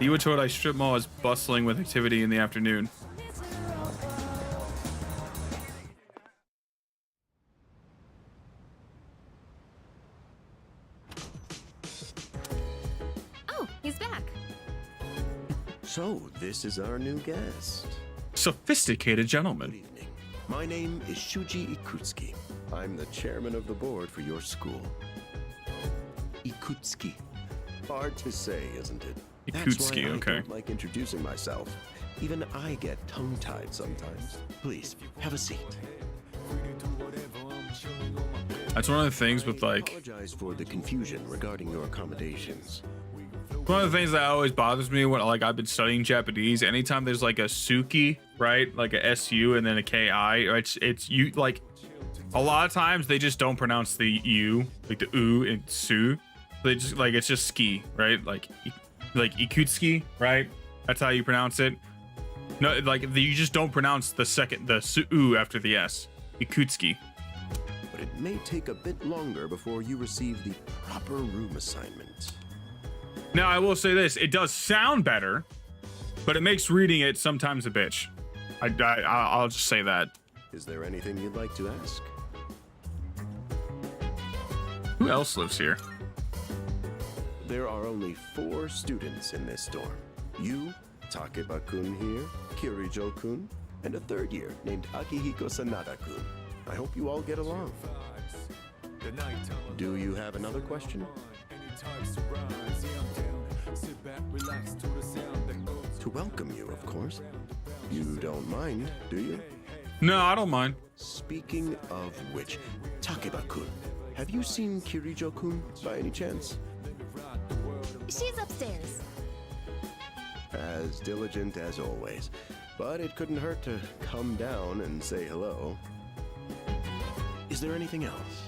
The Iwatodai strip mall is bustling with activity in the afternoon. Oh, he's back. So, this is our new guest. Sophisticated gentleman. Good evening. My name is Shuji Ikutsuki. I'm the chairman of the board for your school. Ikutsuki. Hard to say, isn't it? Ikutsuki, That's why okay. I don't like introducing myself. Even I get tongue-tied sometimes. Please, have a seat. That's one of the things with like... I apologize for the confusion regarding your accommodations. One of the things that always bothers me when like I've been studying Japanese, anytime there's like a Suki, right? Like a SU and then a KI, it's you like a lot of times they just don't pronounce the U, like the U and Su. They just like it's just ski, right? Like Ikutsuki, right? That's how you pronounce it. No, like you just don't pronounce the second the Su after the S. Ikutsuki. But it may take a bit longer before you receive the proper room assignment. Now, I will say this. It does sound better, but it makes reading it sometimes a bitch. I'll just say that. Is there anything you'd like to ask? Who else lives here? There are only 4 students in this dorm. You, Takeba-kun here, Kirijo-kun, and a 3rd year named Akihiko Sanada-kun. I hope you all get along. Do you have another question? To welcome you, of course. You don't mind, do you? No, I don't mind. Speaking of which, Takeba-kun, have you seen Kirijo-kun by any chance? She's upstairs. As diligent as always. But it couldn't hurt to come down and say hello. Is there anything else?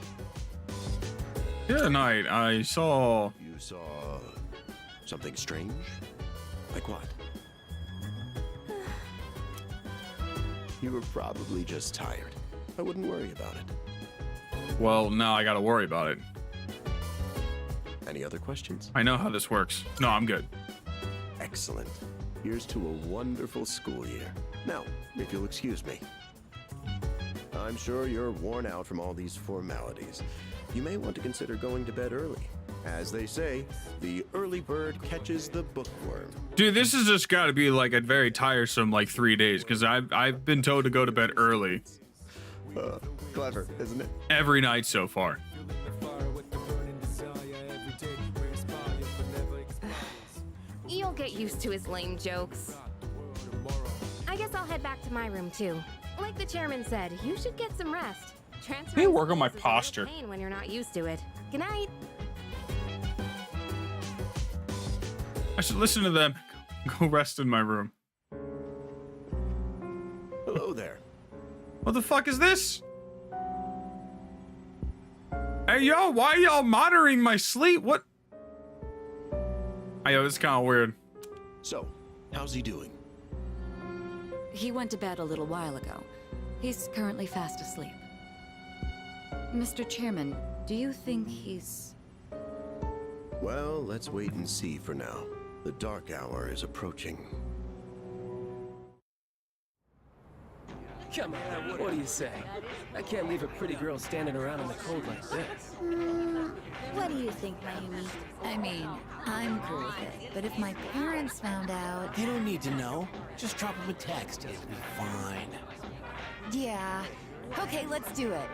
The other night, I saw... You saw... something strange? Like what? You were probably just tired. I wouldn't worry about it. Well, now I gotta worry about it. Any other questions? I know how this works. No, I'm good. Excellent. Here's to a wonderful school year. Now, if you'll excuse me. I'm sure you're worn out from all these formalities. You may want to consider going to bed early. As they say, the early bird catches the bookworm. Dude, this has just got to be like a very tiresome like 3 days because I've been told to go to bed early. Clever, isn't it? Every night so far. You'll get used to his lame jokes. I guess I'll I'll head back to my room too. Like the chairman said, you should get some rest. I need to work on my posture. Pain when you're not used to it. Good night. I should listen to them. Go rest in my room. Hello there. What the fuck is this? Hey, yo, why are y'all monitoring my sleep? What? Hey, yo, this is kind of weird. So, how's he doing? He went to bed a little while ago. He's currently fast asleep. Mr. Chairman, do you think he's... Well, let's wait and see for now. The dark hour is approaching. Come on, what do you say? I can't leave a pretty girl standing around in the cold like this. What do you think, Mayumi? I mean, I'm cool with it, but if my parents found out... They don't need to know. Just drop them a text. It'll be fine. Yeah. Okay, let's do it.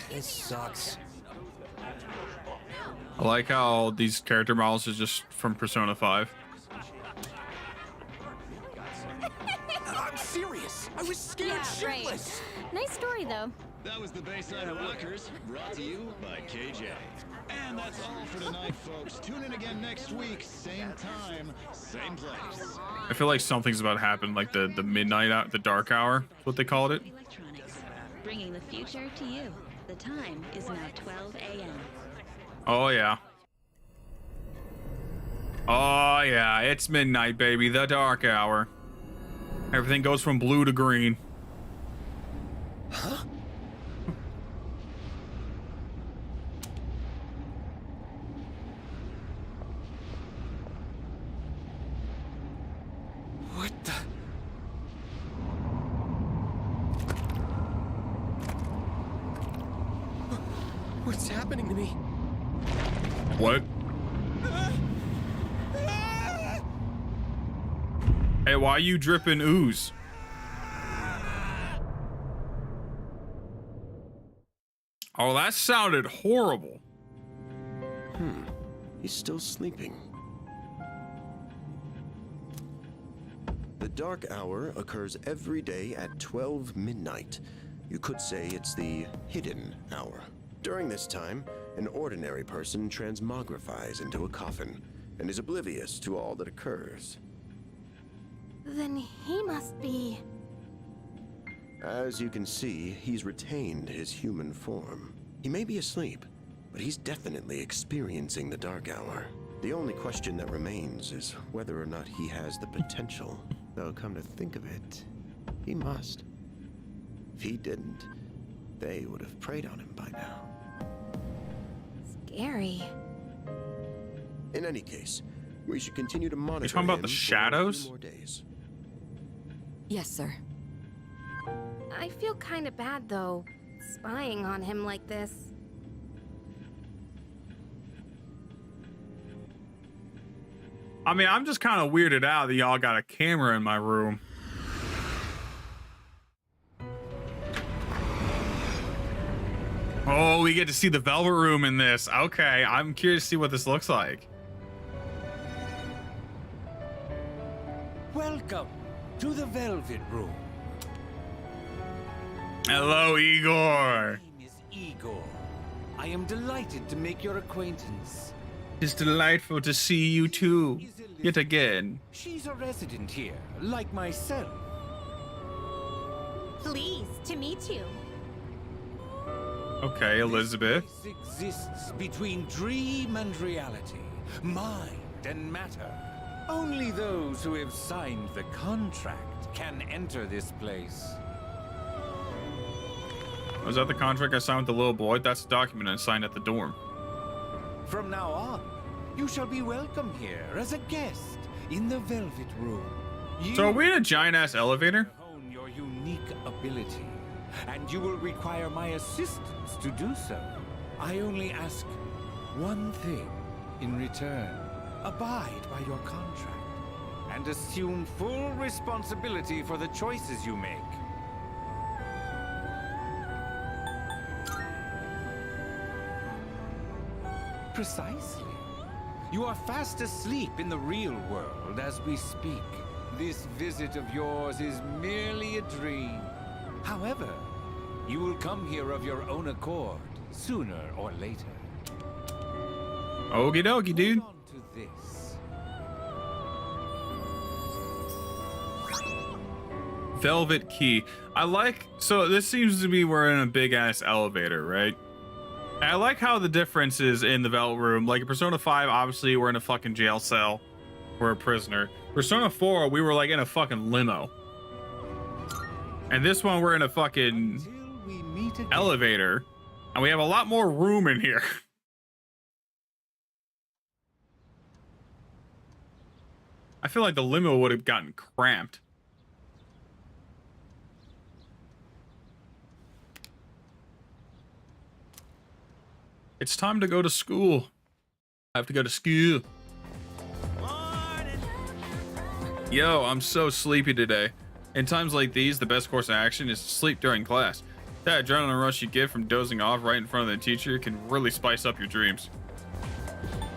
This sucks. I like how these character models are just from Persona 5. I'm serious. I was scared shitless. Nice story, though. That was the Bayside Rockers, brought to you by KJ. And that's all for tonight, folks. Tune in again next week, same time, same place. I feel like something's about to happen, like the midnight out, the dark hour, is what they called it. Bringing the future to you. The time is now 12 a.m. Oh yeah. Oh yeah, it's midnight, baby, the dark hour. Everything goes from blue to green. Huh? What the? What's happening to me? What? Hey, why are you dripping ooze? Oh, that sounded horrible. He's still sleeping. The dark hour occurs every day at 12 midnight. You could say it's the hidden hour. During this time, an ordinary person transmogrifies into a coffin and is oblivious to all that occurs. Then he must be... As you can see, he's retained his human form. He may be asleep, but he's definitely experiencing the dark hour. The only question that remains is whether or not he has the potential. Though, come to think of it, he must. If he didn't, they would have preyed on him by now. Scary. In any case, we should continue to monitor. You talking about the shadows? More days. Yes, sir. I feel kind of bad, though, spying on him like this. I mean, I'm just kind of weirded out that y'all got a camera in my room. Oh, we get to see the Velvet Room in this. Okay, I'm curious to see what this looks like. Welcome to the Velvet Room. Hello, Igor. My name is Igor. I am delighted to make your acquaintance. It's delightful to see you too, yet again. She's a resident here, like myself. Pleased to meet you. Okay, Elizabeth. This exists between dream and reality, mind and matter. Only those who have signed the contract can enter this place. Was that the contract I signed with the little boy? That's the document I signed at the dorm. From now on, you shall be welcome here as a guest in the Velvet Room. So are we in a giant-ass elevator? Hone your unique ability, and you will require my assistance to do so. I only ask one thing in return. Abide by your contract, and assume full responsibility for the choices you make. Precisely. You are fast asleep in the real world as we speak. this visit of yours is merely a dream. However, you will come here of your own accord, sooner or later. Okie dokie, dude. On to this. Velvet key. I like, so this seems to be we're in a big ass elevator, right? And I like how the difference is in the Velvet room. Like in Persona 5, obviously we're in a fucking jail cell. We're a prisoner. Persona 4, we were like in a fucking limo. And this one we're in a fucking elevator. And we have a lot more room in here. I feel like the limo would have gotten cramped. It's time to go to school. I have to go to school. Yo, I'm so sleepy today. In times like these, the best course of action is to sleep during class. That adrenaline rush you get from dozing off right in front of the teacher can really spice up your dreams.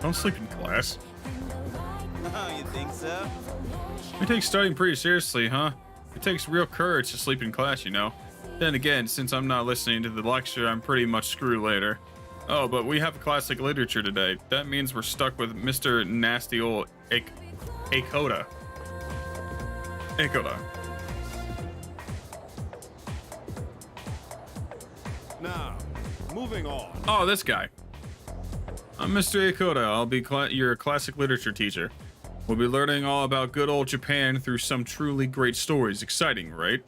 Don't sleep in class. Oh, you think so? We take studying pretty seriously, huh? It takes real courage to sleep in class, you know. Then again, since I'm not listening to the lecture, I'm pretty much screwed later. Oh, but we have classic literature today. That means we're stuck with Mr. Nasty Ol' Akoda. Akoda. Now, moving on. Oh, this guy. I'm Mr. Akoda. I'll be your classic literature teacher. We'll be learning all about good old Japan through some truly great stories. Exciting, right?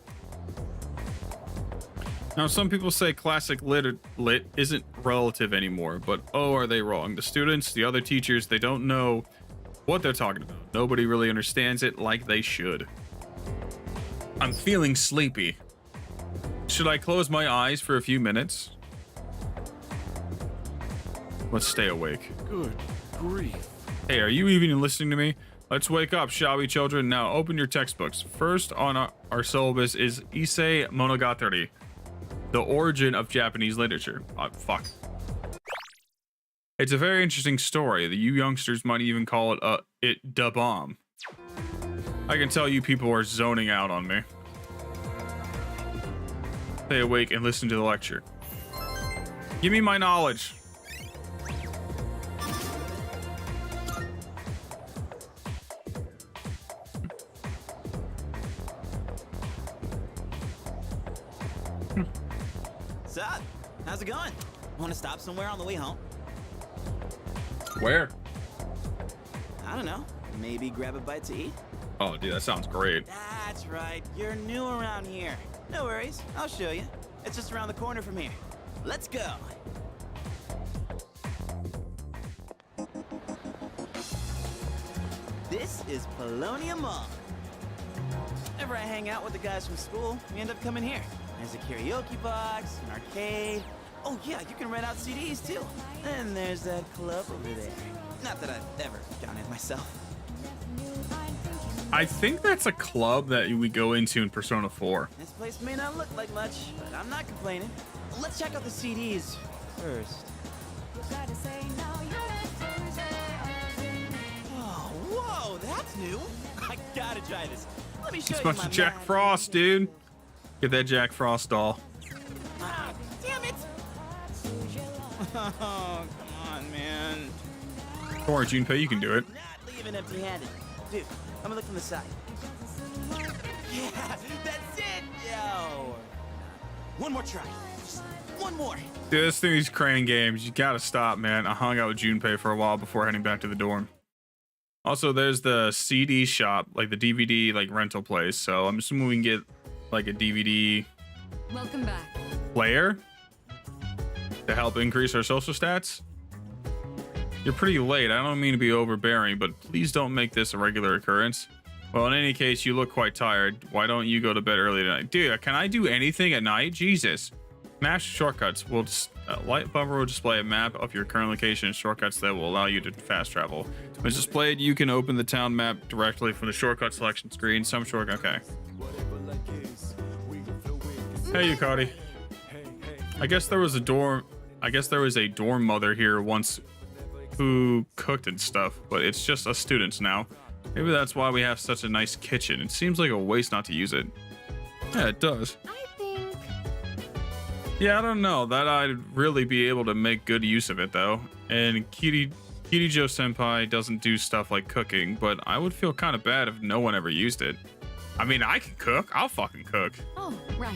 Now, some people say classic lit isn't relative anymore, but oh, are they wrong? The students, the other teachers, they don't know what they're talking about. Nobody really understands it like they should. I'm feeling sleepy. Should I close my eyes for a few minutes? Let's stay awake. Good grief. Hey, are you even listening to me? Let's wake up, shall we, children? Now, open your textbooks. First on our syllabus is Issei Monogatari, the origin of Japanese literature. Fuck. It's a very interesting story. The you youngsters might even call it da bomb. I can tell you people are zoning out on me. Stay awake and listen to the lecture. Give me my knowledge. Sup? How's it going? Want to stop somewhere on the way home? Where? I don't know. Maybe grab a bite to eat? Oh, dude, that sounds great. That's right. You're new around here. No worries. I'll show you. It's just around the corner from here. Let's go. This is Paulownia Mall. Whenever I hang out with the guys from school, we end up coming here. There's a karaoke box, an arcade. Oh yeah, you can rent out CDs too. And there's that club over there. Not that I've ever gone in myself. I think that's a club that we go into in Persona 4. This place may not look like much, but I'm not complaining. Let's check out the CDs first. Oh, whoa, that's new. I gotta try this. Let me show It's a you bunch my of Jack map. Frost, dude. Get that Jack Frost doll. Ah, damn it! Oh, come on, man. Don't worry, Junpei, you can do it. Not leaving empty-handed. Dude, I'm gonna look from the side. Yeah, that's it, yo. One more try. Just one more. Dude, this thing, these crane games, you gotta stop, man. I hung out with Junpei for a while before heading back to the dorm. Also, there's the CD shop, like the DVD like rental place. So I'm assuming we can get like a DVD Welcome back. player to help increase our social stats. You're pretty late. I don't mean to be overbearing, but please don't make this a regular occurrence. Well, in any case, you look quite tired. Why don't you go to bed early tonight? Dude, can I do anything at night? Jesus. Map shortcuts will light bumper will display a map of your current location and shortcuts that will allow you to fast travel. When it's displayed, you can open the town map directly from the shortcut selection screen. Some shortcut. Okay. Hey, Yukari. I guess there was a dorm mother here once who cooked and stuff, but it's just us students now. Maybe that's why we have such a nice kitchen. It seems like a waste not to use it. Yeah, it does. I think... Yeah, I don't know. That I'd really be able to make good use of it, though. And Kirijo Senpai doesn't do stuff like cooking, but I would feel kind of bad if no one ever used it. I mean, I can cook. I'll fucking cook. Oh, right.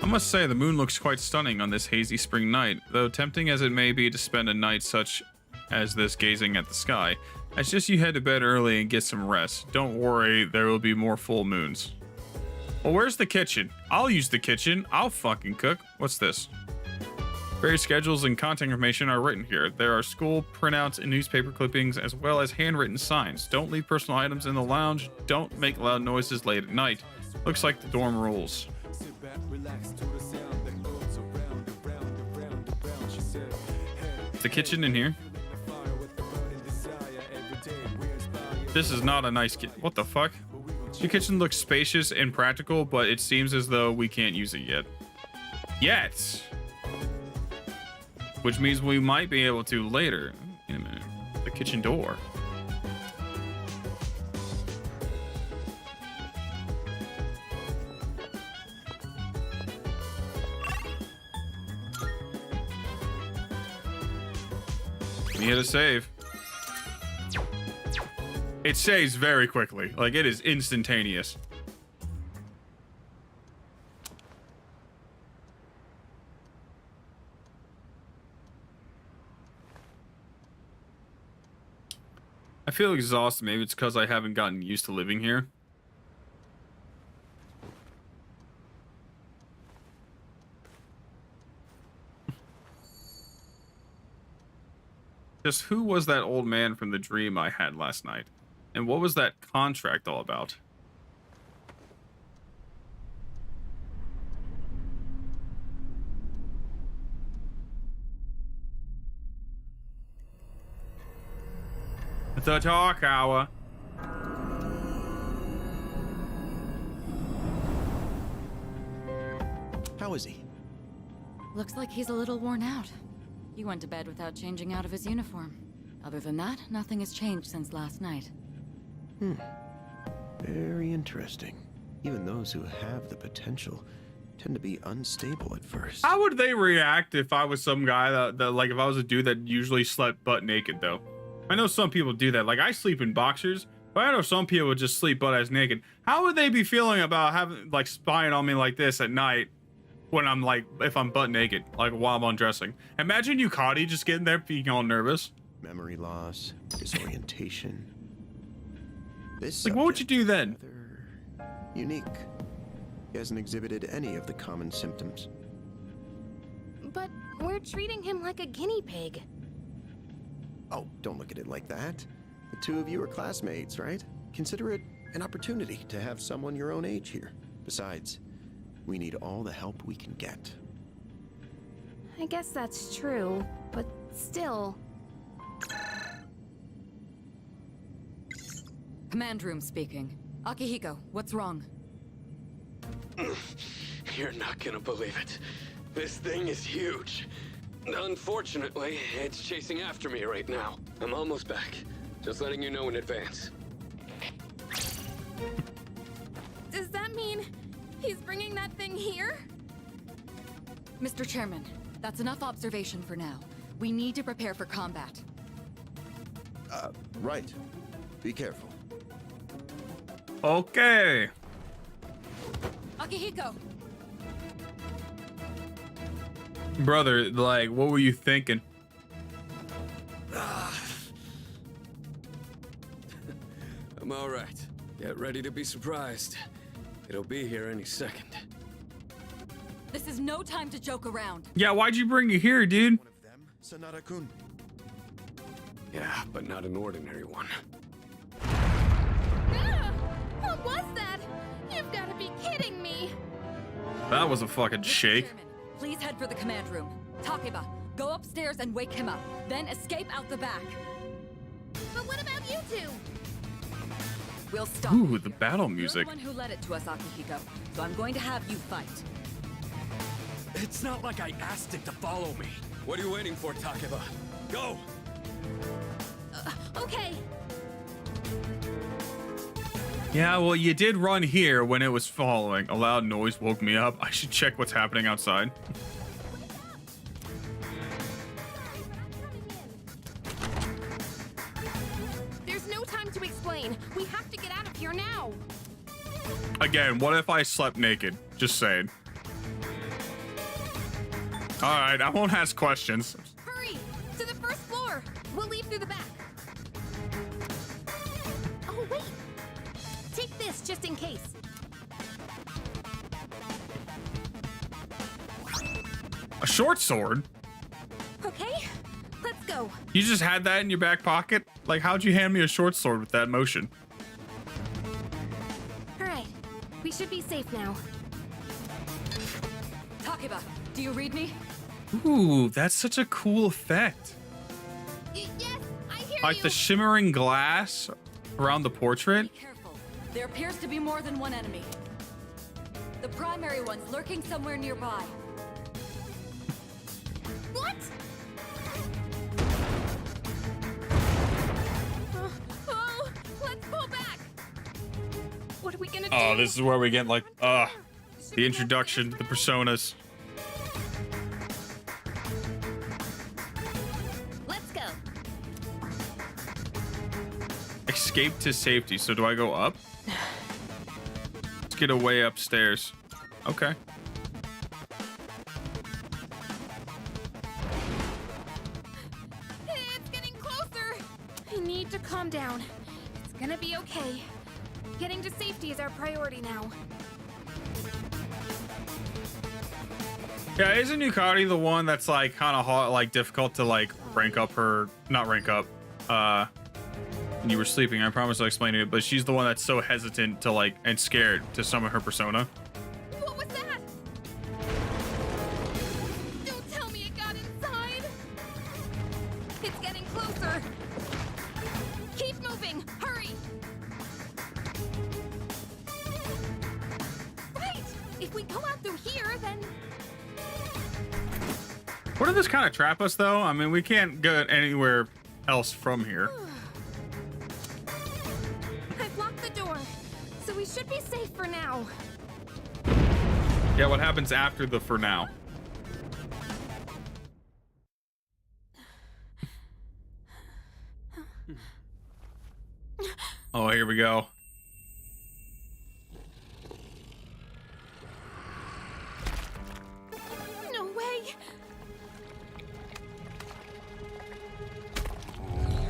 I must say, the moon looks quite stunning on this hazy spring night, though tempting as it may be to spend a night such as this gazing at the sky. I suggest you head to bed early and get some rest. Don't worry, there will be more full moons. Well, where's the kitchen? I'll use the kitchen. I'll fucking cook. What's this? Various schedules and contact information are written here. There are school printouts and newspaper clippings, as well as handwritten signs. Don't leave personal items in the lounge. Don't make loud noises late at night. Looks like the dorm rules. Is the kitchen in here? This is not a nice kitchen. What the fuck? Your kitchen looks spacious and practical, but it seems as though we can't use it yet. Yet! Which means we might be able to later. Wait a minute. The kitchen door. We hit a save. It saves very quickly. Like, it is instantaneous. I feel exhausted. Maybe it's because I haven't gotten used to living here. Just who was that old man from the dream I had last night? And what was that contract all about? The talk hour. How is he? Looks like he's a little worn out. He went to bed without changing out of his uniform. Other than that, nothing has changed since last night. Very interesting. Even those who have the potential tend to be unstable at first. How would they react if I was some guy that like, if I was a dude that usually slept butt naked, though? I know some people do that. Like, I sleep in boxers, but I know some people would just sleep butt-ass naked. How would they be feeling about having, like, spying on me like this at night when I'm, like, if I'm butt naked, like, while I'm undressing? Imagine Yukari just getting there being all nervous. Memory loss, disorientation. This like, what would you do then? Unique. He hasn't exhibited any of the common symptoms. But we're treating him like a guinea pig. Oh, don't look at it like that. The two of you are classmates, right? Consider it an opportunity to have someone your own age here. Besides, we need all the help we can get. I guess that's true, but still... Command room speaking. Akihiko, what's wrong? You're not gonna believe it. This thing is huge. Unfortunately, it's chasing after me right now. I'm almost back. Just letting you know in advance. Does that mean he's bringing that thing here? Mr. Chairman, that's enough observation for now. We need to prepare for combat. Right. Be careful. Okay. Akihiko! Brother, like, what were you thinking? I'm all right. Get ready to be surprised. It'll be here any second. This is no time to joke around. Yeah, why'd you bring it here, dude? Sanada-kun. Yeah, but not an ordinary one. What was that? You've got to be kidding me. That was a fucking shake. Chairman, please head for the command room. Takeba, go upstairs and wake him up. Then escape out the back. But what about you two? We'll stop. Ooh, the battle music. You're the one who led it to us, Akihiko. So I'm going to have you fight. It's not like I asked it to follow me. What are you waiting for, Takeba? Go! Okay. Yeah, well, you did run here when it was falling. A loud noise woke me up. I should check what's happening outside. There's no time to explain. We have to get out of here now. Again, what if I slept naked? Just saying. All right, I won't ask questions. Hurry! To the first floor! We'll leave through the back. Oh, wait! Take this just in case. A short sword? Okay, let's go. You just had that in your back pocket? Like, how'd you hand me a short sword with that motion? All right, we should be safe now. Takeba, do you read me? Ooh, that's such a cool effect. Yes, I hear Like you. the shimmering glass around the portrait. Careful. There appears to be more than one enemy. The primary one's lurking somewhere nearby. What? Oh, let's pull back. What are we gonna do? Oh, this is where we get like, the introduction to the personas. Let's go. Escape to safety. So do I go up? Let's get away upstairs. Okay. It's getting closer. I need to calm down. It's gonna be okay. Getting to safety is our priority now. Yeah, isn't Yukari the one that's like kind of hard, like difficult to like rank up her, not rank up, when you were sleeping? I promise I'll explain it, but she's the one that's so hesitant to like, and scared to summon her persona. What was that? Don't tell me it got inside. It's getting closer. Keep moving. Hurry. Right. If we go out through here, then Wouldn't this kind of trap us though? I mean, we can't go anywhere else from here. I've locked the door, so we should be safe for now. Yeah, what happens after the for now? Oh, here we go. No way.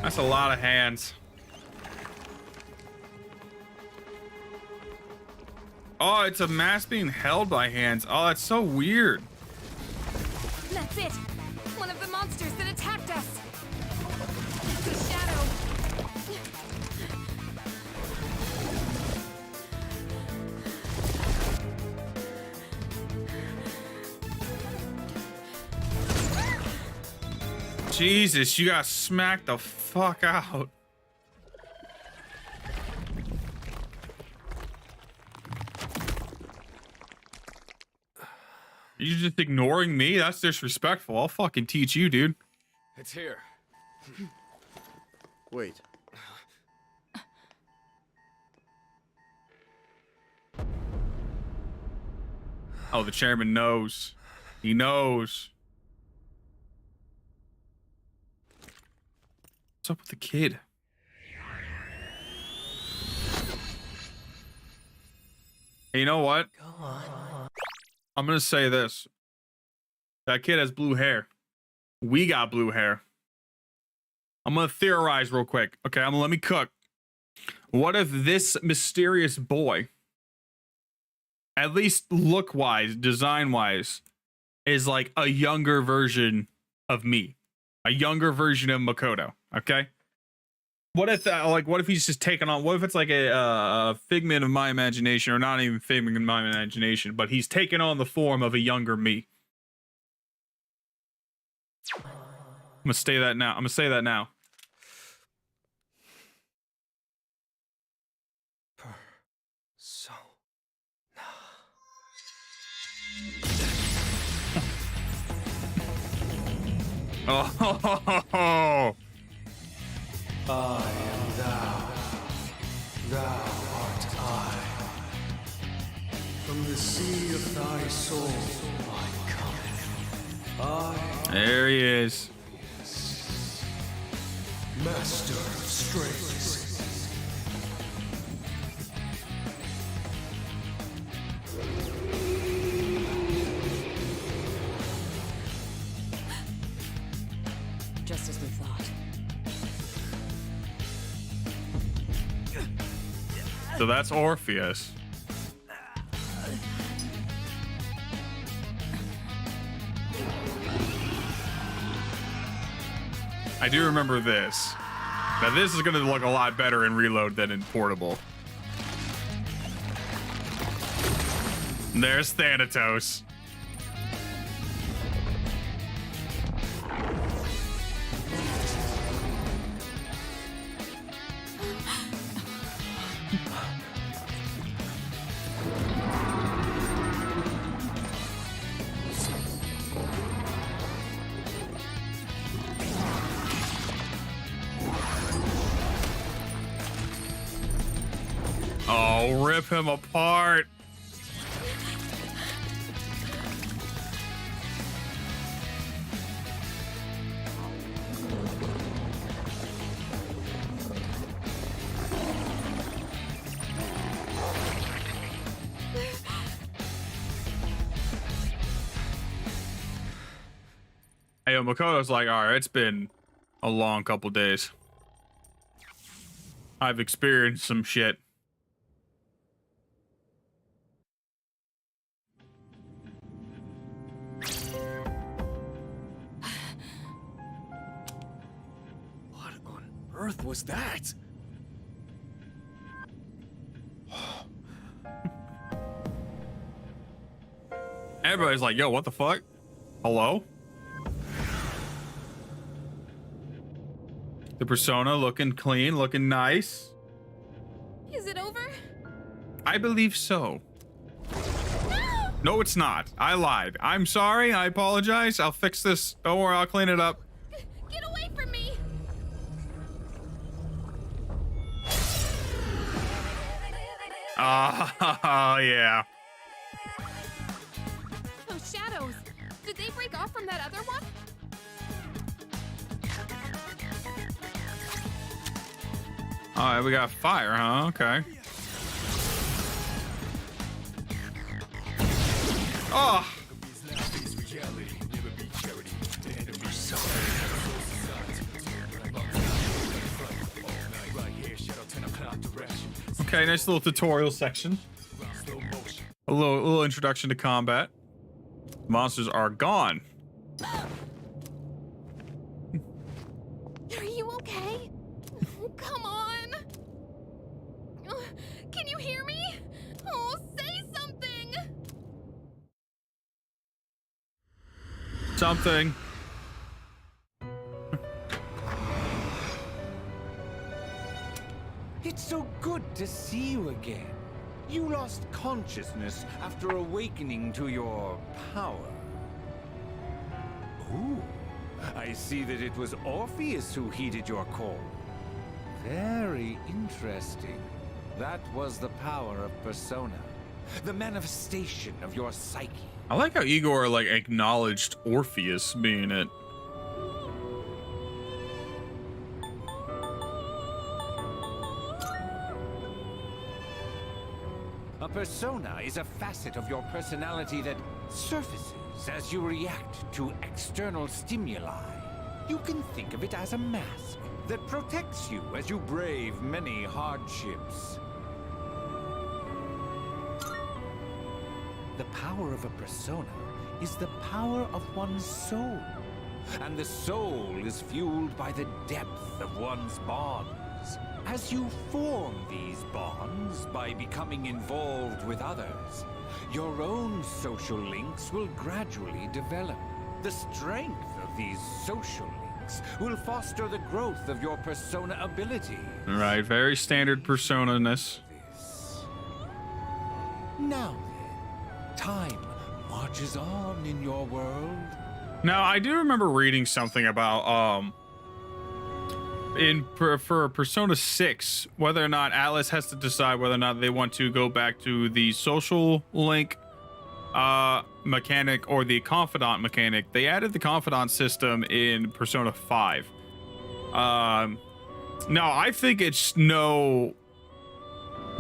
That's a lot of hands. Oh, it's a mask being held by hands. Oh, that's so weird. That's it. One of the monsters that attacked us. It's a shadow. Jesus, you got smacked the fuck out. You just ignoring me? That's disrespectful. I'll fucking teach you, dude. It's here. Wait. Oh, the chairman knows. He knows. What's up with the kid? Hey, you know what? Go on. I'm gonna say this. That kid has blue hair. We got blue hair. I'm gonna theorize real quick. Okay, let me cook. What if this mysterious boy, at least look-wise, design-wise, is like a younger version of me? A younger version of Makoto, okay? What if what if he's just taken on, what if it's like a figment of my imagination, or not even figment of my imagination, but he's taken on the form of a younger me? I'm gonna say that now. Oh, I am thou. Thou art From the sea of thy soul, There he is. Master of strings. Just as we thought. So that's Orpheus. I do remember this. Now this is going to look a lot better in Reload than in Portable. And there's Thanatos. Oh, rip him apart. Hey, Makoto's like, all right, it's been a long couple days. I've experienced some shit. What on earth was that? Everybody's like, yo, what the fuck? Hello? The persona looking clean, looking nice. Is it over? I believe so. No, it's not. I lied. I'm sorry. I apologize. I'll fix this. Don't worry. I'll clean it up. Get away from me! Oh, yeah. Those shadows. Did they break off from that other one? All right, we got fire, huh? Okay. Oh. Okay, nice little tutorial section. A little introduction to combat. Monsters are gone. Are you okay? Come on. Can you hear me? Oh, say something. Something. It's so good to see you again. You lost consciousness after awakening to your power. Ooh, I see that it was Orpheus who heeded your call. Very interesting. That was the power of Persona, the manifestation of your psyche. I like how Igor like acknowledged Orpheus being it. A persona is a facet of your personality that surfaces as you react to external stimuli. You can think of it as a mask that protects you as you brave many hardships. The power of a persona is the power of one's soul. And the soul is fueled by the depth of one's bonds. As you form these bonds by becoming involved with others, your own social links will gradually develop. The strength of these social links will foster the growth of your persona ability. Right, very standard persona-ness. Now then, time marches on in your world. Now, I do remember reading something about for Persona 6, whether or not Atlas has to decide whether or not they want to go back to the social link mechanic or the confidant mechanic. They added the confidant system in Persona 5. Now I think it's no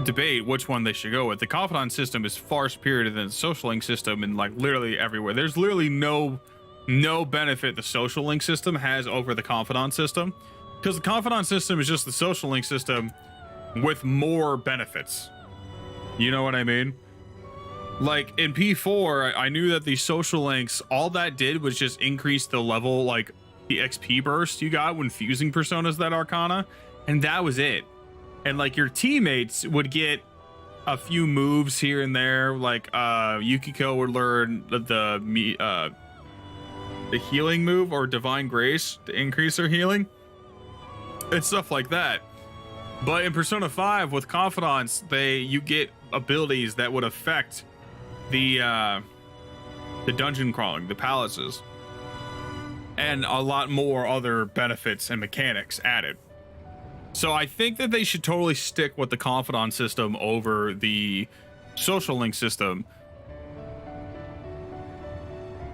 debate which one they should go with. The confidant system is far superior than the social link system in like literally everywhere. There's literally no benefit the social link system has over the confidant system, because the confidant system is just the social link system with more benefits. You know what I mean? Like in P4, I knew that the social links, all that did was just increase the level, like the XP burst you got when fusing personas that Arcana, and that was it. And like your teammates would get a few moves here and there, like Yukiko would learn the healing move or Divine Grace to increase her healing and stuff like that. But in Persona 5 with confidants, you get abilities that would affect the dungeon crawling, the palaces, and a lot more other benefits and mechanics added. So I think that they should totally stick with the confidant system over the social link system.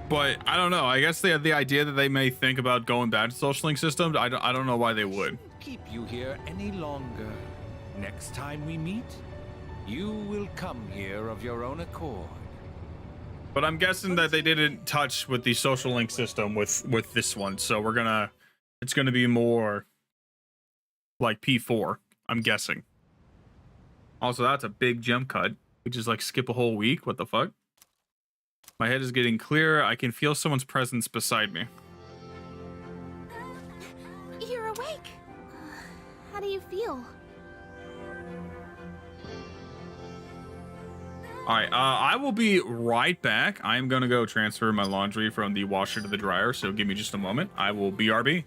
But I don't know. I guess they had the idea that they may think about going back to social link systems. I don't know why they would. Keep you here any longer. Next time we meet, you will come here of your own accord. But I'm guessing that they didn't touch with the social link system with this one. So it's gonna be more like P4, I'm guessing. Also, that's a big jump cut. We just like skip a whole week. What the fuck? My head is getting clearer. I can feel someone's presence beside me. You're awake. How do you feel? All right, I will be right back. I am gonna go transfer my laundry from the washer to the dryer, so give me just a moment. I will BRB.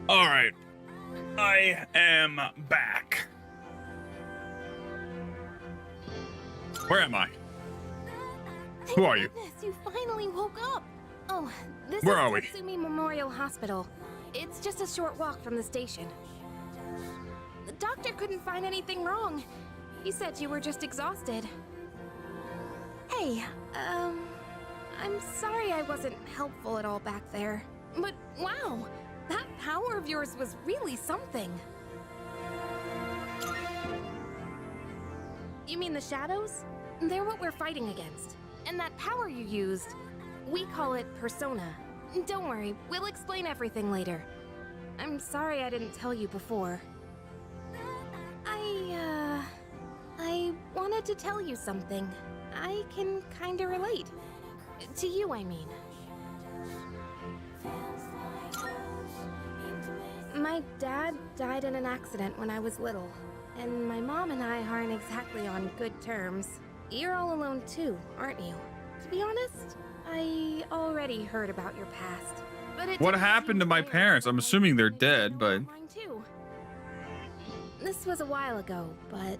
All right. I am back. Where am I? Who are you? Goodness, you finally woke up. Oh, this Where is are we? Tatsumi Memorial Hospital. It's just a short walk from the station. The doctor couldn't find anything wrong. He said you were just exhausted. Hey, I'm sorry I wasn't helpful at all back there. But wow, that power of yours was really something. You mean the shadows? They're what we're fighting against. And that power you used, we call it Persona. Don't worry, we'll explain everything later. I'm sorry I didn't tell you before. I wanted to tell you something. I can kinda relate. To you, I mean. My dad died in an accident when I was little, and my mom and I aren't exactly on good terms. You're all alone too, aren't you? To be honest, I already heard about your past. But What happened to my parents? I'm assuming they're dead, but... Mine too. This was a while ago, but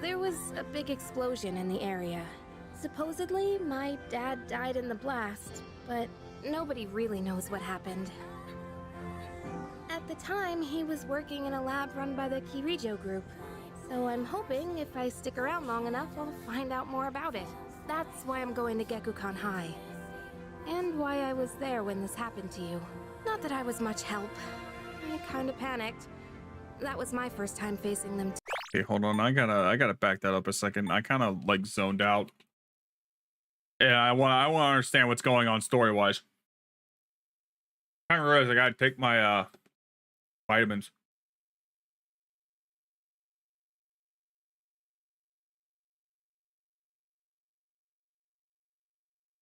there was a big explosion in the area. Supposedly, my dad died in the blast, but nobody really knows what happened. At the time, he was working in a lab run by the Kirijo group. So I'm hoping if I stick around long enough, I'll find out more about it. That's why I'm going to Gekukan High. And why I was there when this happened to you. Not that I was much help. I kinda panicked. That was my first time facing them. Okay, hold on. I gotta back that up a second. I kind of like zoned out. Yeah, I want to understand what's going on story wise. I didn't realize I gotta take my vitamins.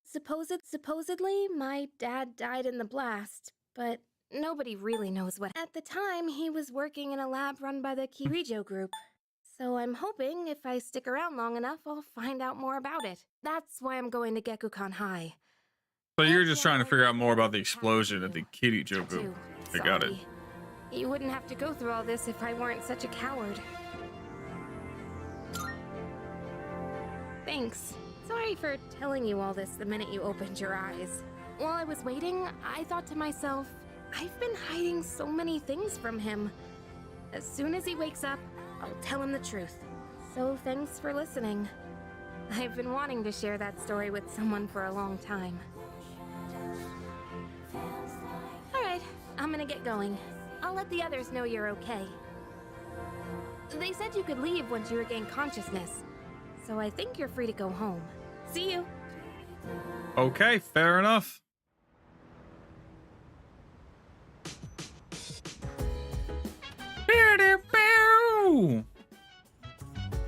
Supposedly, my dad died in the blast, but nobody really knows what. At the time, he was working in a lab run by the Kirijo group. So I'm hoping if I stick around long enough, I'll find out more about it. That's why I'm going to Gekukan High. So you're just trying to figure out more about the explosion at the Kirijo group. I got it. You wouldn't have to go through all this if I weren't such a coward. Thanks. Sorry for telling you all this the minute you opened your eyes. While I was waiting, I thought to myself, I've been hiding so many things from him. As soon as he wakes up, I'll tell him the truth. So thanks for listening. I've been wanting to share that story with someone for a long time. Alright, I'm gonna get going. I'll let the others know you're okay. They said you could leave once you regain consciousness, so I think you're free to go home. See you. Okay, fair enough.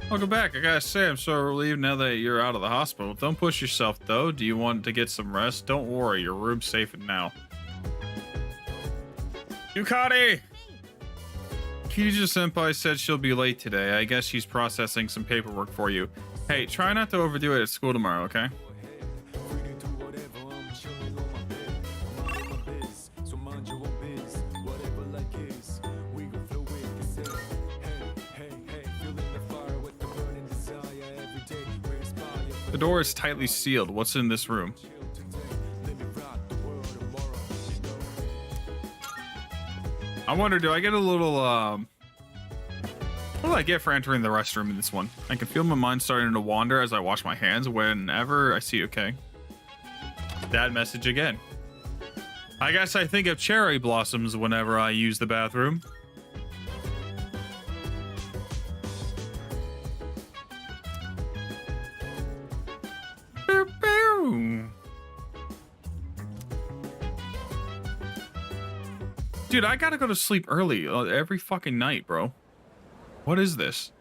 Welcome back. I gotta say, I'm so relieved now that you're out of the hospital. Don't push yourself, though. Do you want to get some rest? Don't worry, your room's safe now. Yukari! Kirijo-senpai said she'll be late today. I guess she's processing some paperwork for you. Hey, try not to overdo it at school tomorrow, okay? The door is tightly sealed. What's in this room? I wonder, do I get a little, what do I get for entering the restroom in this one? I can feel my mind starting to wander as I wash my hands whenever I see, okay. That message again. I guess I think of cherry blossoms whenever I use the bathroom. Dude, I gotta go to sleep early every fucking night, bro. What is this?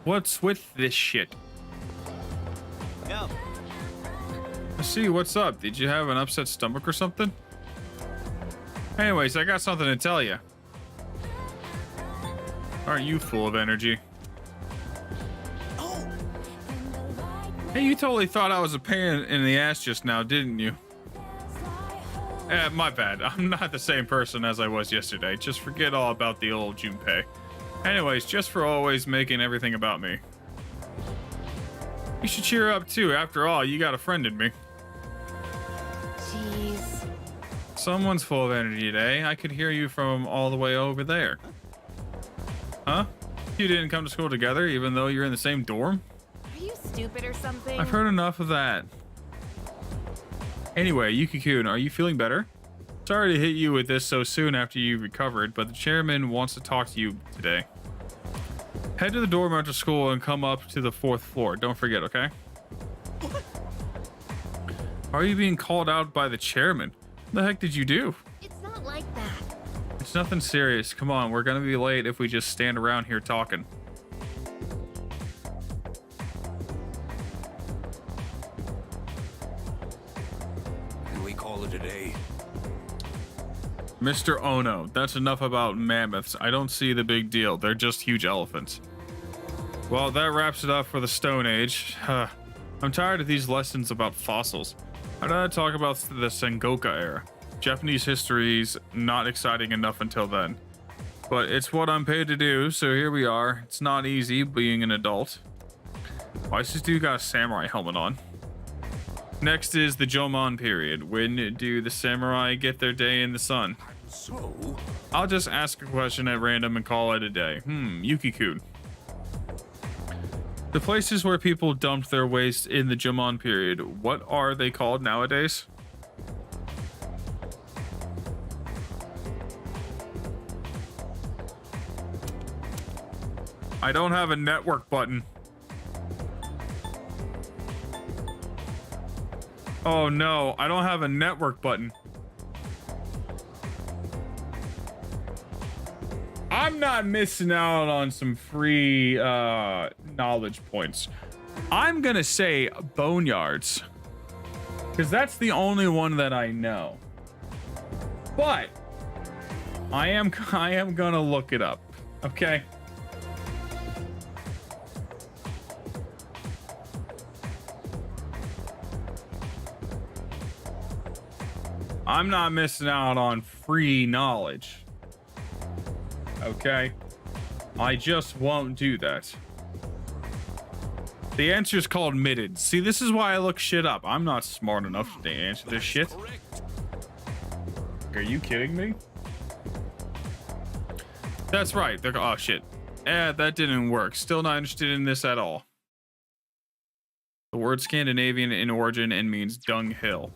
What's with this shit? Yo. Let's see, what's up? Did you have an upset stomach or something? Anyways, I got something to tell you. Aren't you full of energy? Hey, you totally thought I was a pain in the ass just now, didn't you? My bad. I'm not the same person as I was yesterday. Just forget all about the old Junpei. Anyways, just for always making everything about me. You should cheer up too. After all, you got a friend in me. Jeez. Someone's full of energy today. I could hear you from all the way over there. Huh? You didn't come to school together even though you're in the same dorm? Are you stupid or something? I've heard enough of that. Anyway, Yuki-kun, are you feeling better? Sorry to hit you with this so soon after you recovered, but the chairman wants to talk to you today. Head to the dorm after school and come up to the 4th floor. Don't forget, okay? Are you being called out by the chairman? What the heck did you do? It's not like that. It's nothing serious. Come on, we're gonna be late if we just stand around here talking. Can we call it a day? Mr. Ono, that's enough about mammoths. I don't see the big deal. They're just huge elephants. Well, that wraps it up for the Stone Age. I'm tired of these lessons about fossils. I'd rather talk about the Sengoku era. Japanese history's not exciting enough until then. But it's what I'm paid to do, so here we are. It's not easy being an adult. Why does this dude got a samurai helmet on? Next is the Jomon period. When do the samurai get their day in the sun? So? I'll just ask a question at random and call it a day. Yuki-kun. The places where people dumped their waste in the Jomon period, what are they called nowadays? I don't have a network button. Oh no, I don't have a network button. I'm not missing out on some free knowledge points. I'm gonna say boneyards, because that's the only one that I know. But I am gonna look it up. Okay. I'm not missing out on free knowledge. Okay? I just won't do that. The answer is called mitted. See, this is why I look shit up. I'm not smart enough to answer this shit. Are you kidding me? That's right. Oh, shit. That didn't work. Still not interested in this at all. The word Scandinavian in origin and means dunghill.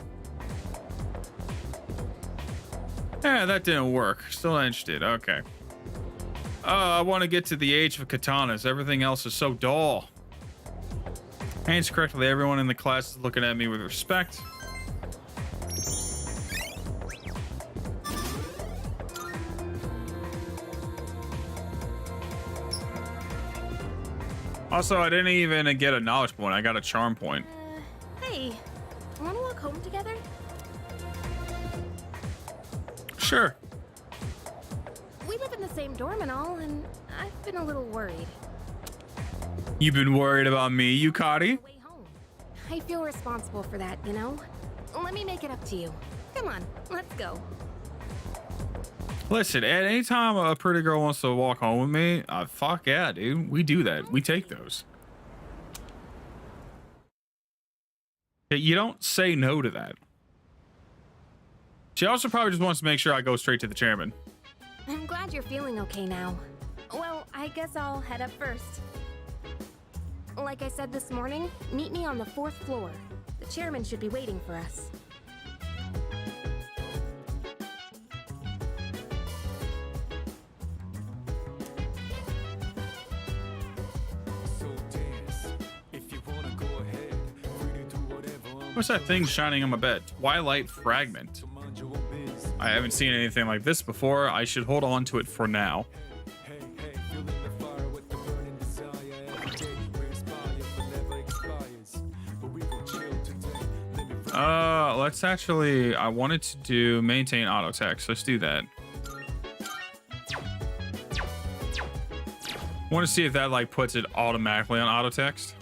That didn't work. Still not interested. Okay. I want to get to the age of katanas. Everything else is so dull. Answer correctly. Everyone in the class is looking at me with respect. Also, I didn't even get a knowledge point. I got a charm point. Hey, wanna walk home together? Sure. We live in the same dorm and all, and I've been a little worried. You've been worried about me, Yukari? I feel responsible for that, you know? Let me make it up to you. Come on, let's go. Listen, at any time a pretty girl wants to walk home with me, fuck yeah, dude. We do that. We take those. You don't say no to that. She also probably just wants to make sure I go straight to the chairman. I'm glad you're feeling okay now. Well, I guess I'll head up first. Like I said this morning, meet me on the 4th floor. The chairman should be waiting for us. What's that thing shining on my bed? Twilight Fragment. I haven't seen anything like this before. I should hold on to it for now. Let's actually, I wanted to do maintain auto text. Let's do that. Want to see if that like puts it automatically on auto text.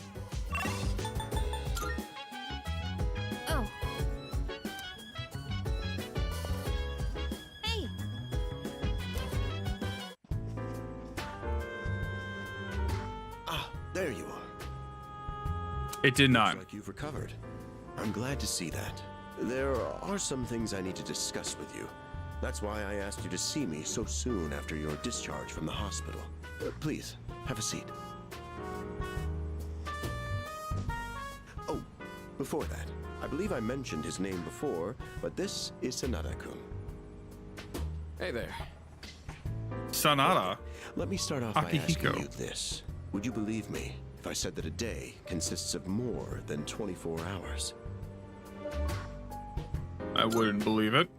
There you are. It did not. Looks like you've recovered. I'm glad to see that. There are some things I need to discuss with you. That's why I asked you to see me so soon after your discharge from the hospital. Please, have a seat. Oh, before that, I believe I mentioned his name before, but this is Sanada-kun. Hey there. Sanada? Let me start off by asking Akihiko. you this. Would you believe me if I said that a day consists of more than 24 hours? I wouldn't believe it.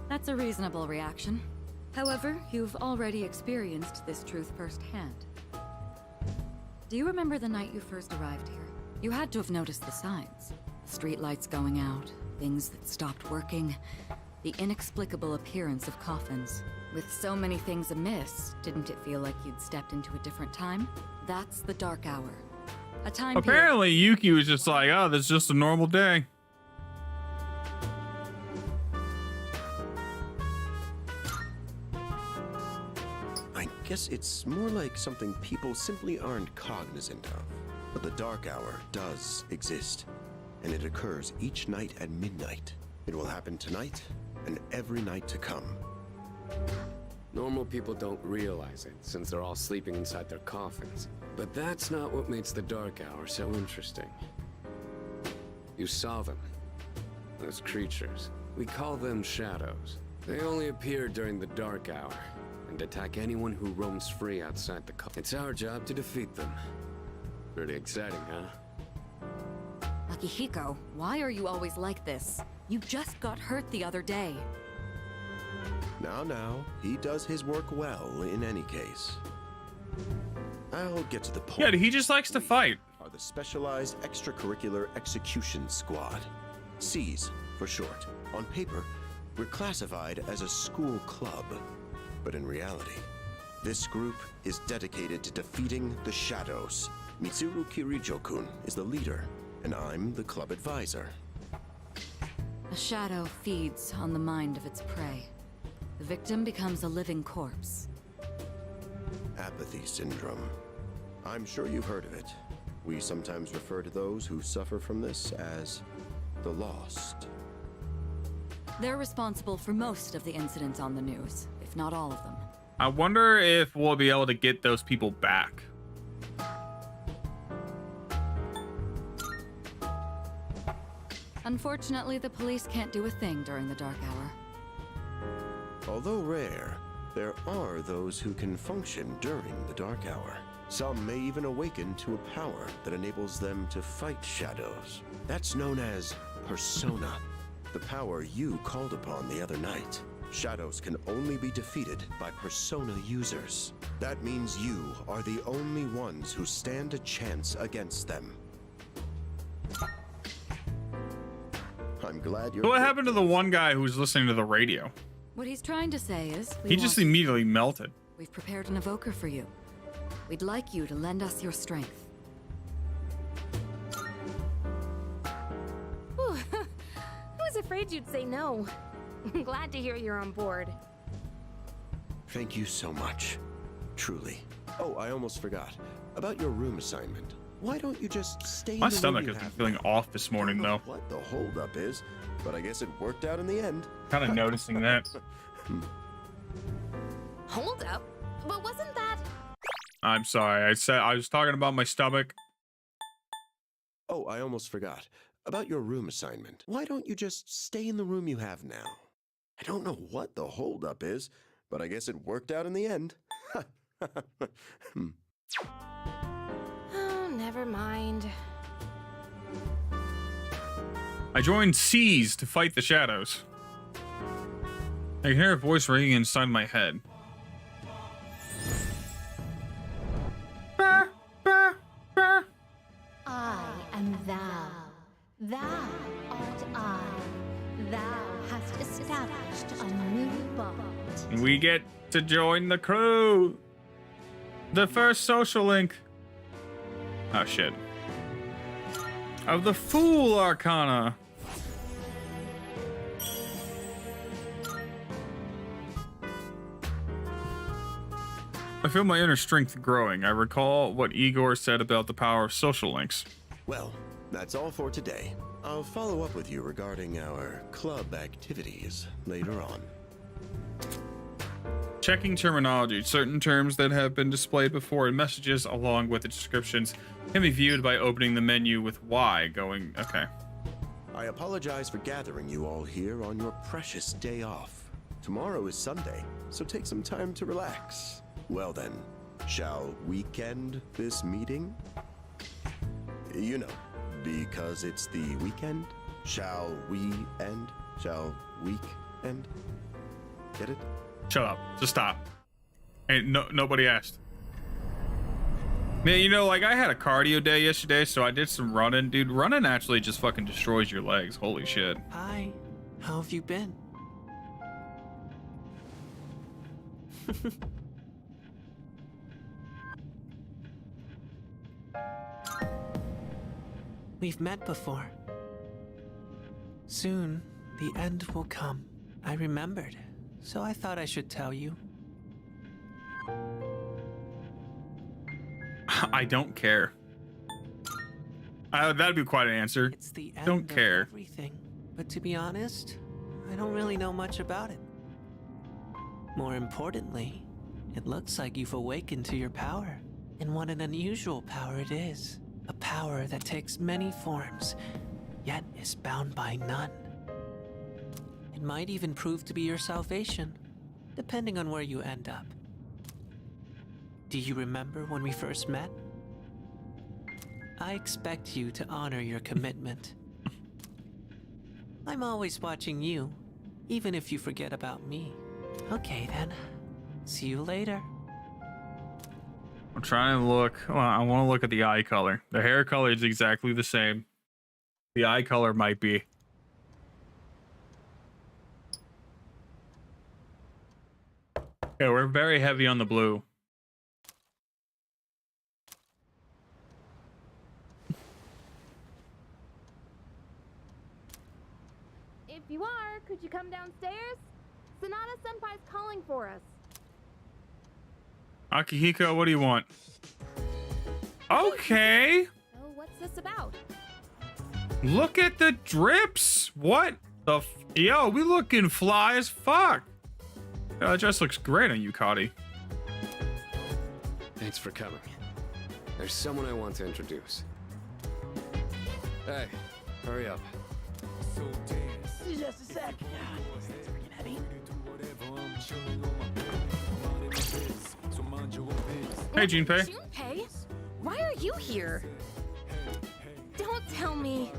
That's a reasonable reaction. However, you've already experienced this truth firsthand. Do you remember the night you first arrived here? You had to have noticed the signs. Streetlights going out, things that stopped working, the inexplicable appearance of coffins. With so many things amiss, didn't it feel like you'd stepped into a different time? That's the Dark Hour. A time Apparently, Yuki was just like, oh, this is just a normal day. I guess it's more like something people simply aren't cognizant of. But the Dark Hour does exist, and it occurs each night at midnight. It will happen tonight and every night to come. Normal people don't realize it, since they're all sleeping inside their coffins. But that's not what makes the Dark Hour so interesting. You saw them. Those creatures. We call them shadows. They only appear during the Dark Hour, and attack anyone who roams free outside the coffin. It's our job to defeat them. Pretty exciting, huh? Akihiko, why are you always like this? You just got hurt the other day. Now, he does his work well in any case. I'll get to the point. Yeah, he just likes to fight. Are the Specialized Extracurricular Execution Squad. SEAS for short. On paper, we're classified as a school club. But in reality, this group is dedicated to defeating the Shadows. Mitsuru Kirijo-kun is the leader, and I'm the club advisor. A shadow feeds on the mind of its prey. The victim becomes a living corpse. Apathy syndrome. I'm sure you've heard of it. We sometimes refer to those who suffer from this as the lost. They're responsible for most of the incidents on the news, if not all of them. I wonder if we'll be able to get those people back. Unfortunately, the police can't do a thing during the Dark Hour. Although rare, there are those who can function during the Dark Hour. Some may even awaken to a power that enables them to fight shadows. That's known as Persona, the power you called upon the other night. Shadows can only be defeated by Persona users. That means you are the only ones who stand a chance against them. I'm glad you're... So what happened to the one guy who was listening to the radio? What he's trying to say is... He just immediately melted. We've prepared an evoker for you. We'd like you to lend us your strength. Whew. I was afraid you'd say no. I'm glad to hear you're on board. Thank you so much. Truly. Oh, I almost forgot. About your room assignment. Why don't you just stay in the My room stomach you has been have feeling now? off this morning, I don't know though. what the holdup is, but I guess it worked out in the end. Kind of noticing that. Hold up. But wasn't that... I'm sorry. I was talking about my stomach. Oh, I almost forgot. About your room assignment. Why don't you just stay in the room you have now? I don't know what the holdup is, but I guess it worked out in the end. Oh, never mind. I joined SEAS to fight the shadows. I can hear a voice ringing inside my head. I am thou. Thou art I. Thou hast established a new bond. We get to join the crew. The first social link. Oh shit. Of the Fool Arcana. I feel my inner strength growing. I recall what Igor said about the power of social links. Well, that's all for today. I'll follow up with you regarding our club activities later on. Checking terminology. Certain terms that have been displayed before in messages along with the descriptions can be viewed by opening the menu with Y going, okay. I apologize for gathering you all here on your precious day off. Tomorrow is Sunday, so take some time to relax. Well then, shall weekend this meeting? You know, because it's the weekend. Shall we end? Shall week end? Get it? Shut up. Just stop. Ain't nobody asked. Man, you know, like I had a cardio day yesterday, so I did some running. Dude, running actually just fucking destroys your legs. Holy shit. Hi. How have you been? We've met before. Soon, the end will come. I remembered, so I thought I should tell you. I don't care. That'd be quite an answer. It's the end Don't care. of everything, but to be honest, I don't really know much about it. More importantly, it looks like you've awakened to your power. And what an unusual power it is. A power that takes many forms, yet is bound by none. It might even prove to be your salvation, depending on where you end up. Do you remember when we first met? I expect you to honor your commitment. I'm always watching you, even if you forget about me. Okay then, see you later. I'm trying to look. Well, I want to look at the eye color. The hair color is exactly the same. The eye color might be. Yeah, we're very heavy on the blue. If you are, could you come downstairs? Sonata Senpai's calling for us. Akihiko, what do you want? Okay. So what's this about? Look at the drips. What the yo, we looking fly as fuck. That dress looks great on you, Cody. Thanks for coming. There's someone I want to introduce. Hey, hurry up. Just a sec. Freaking heavy. Hey, Junpei. Junpei? Why are you here? Don't tell me.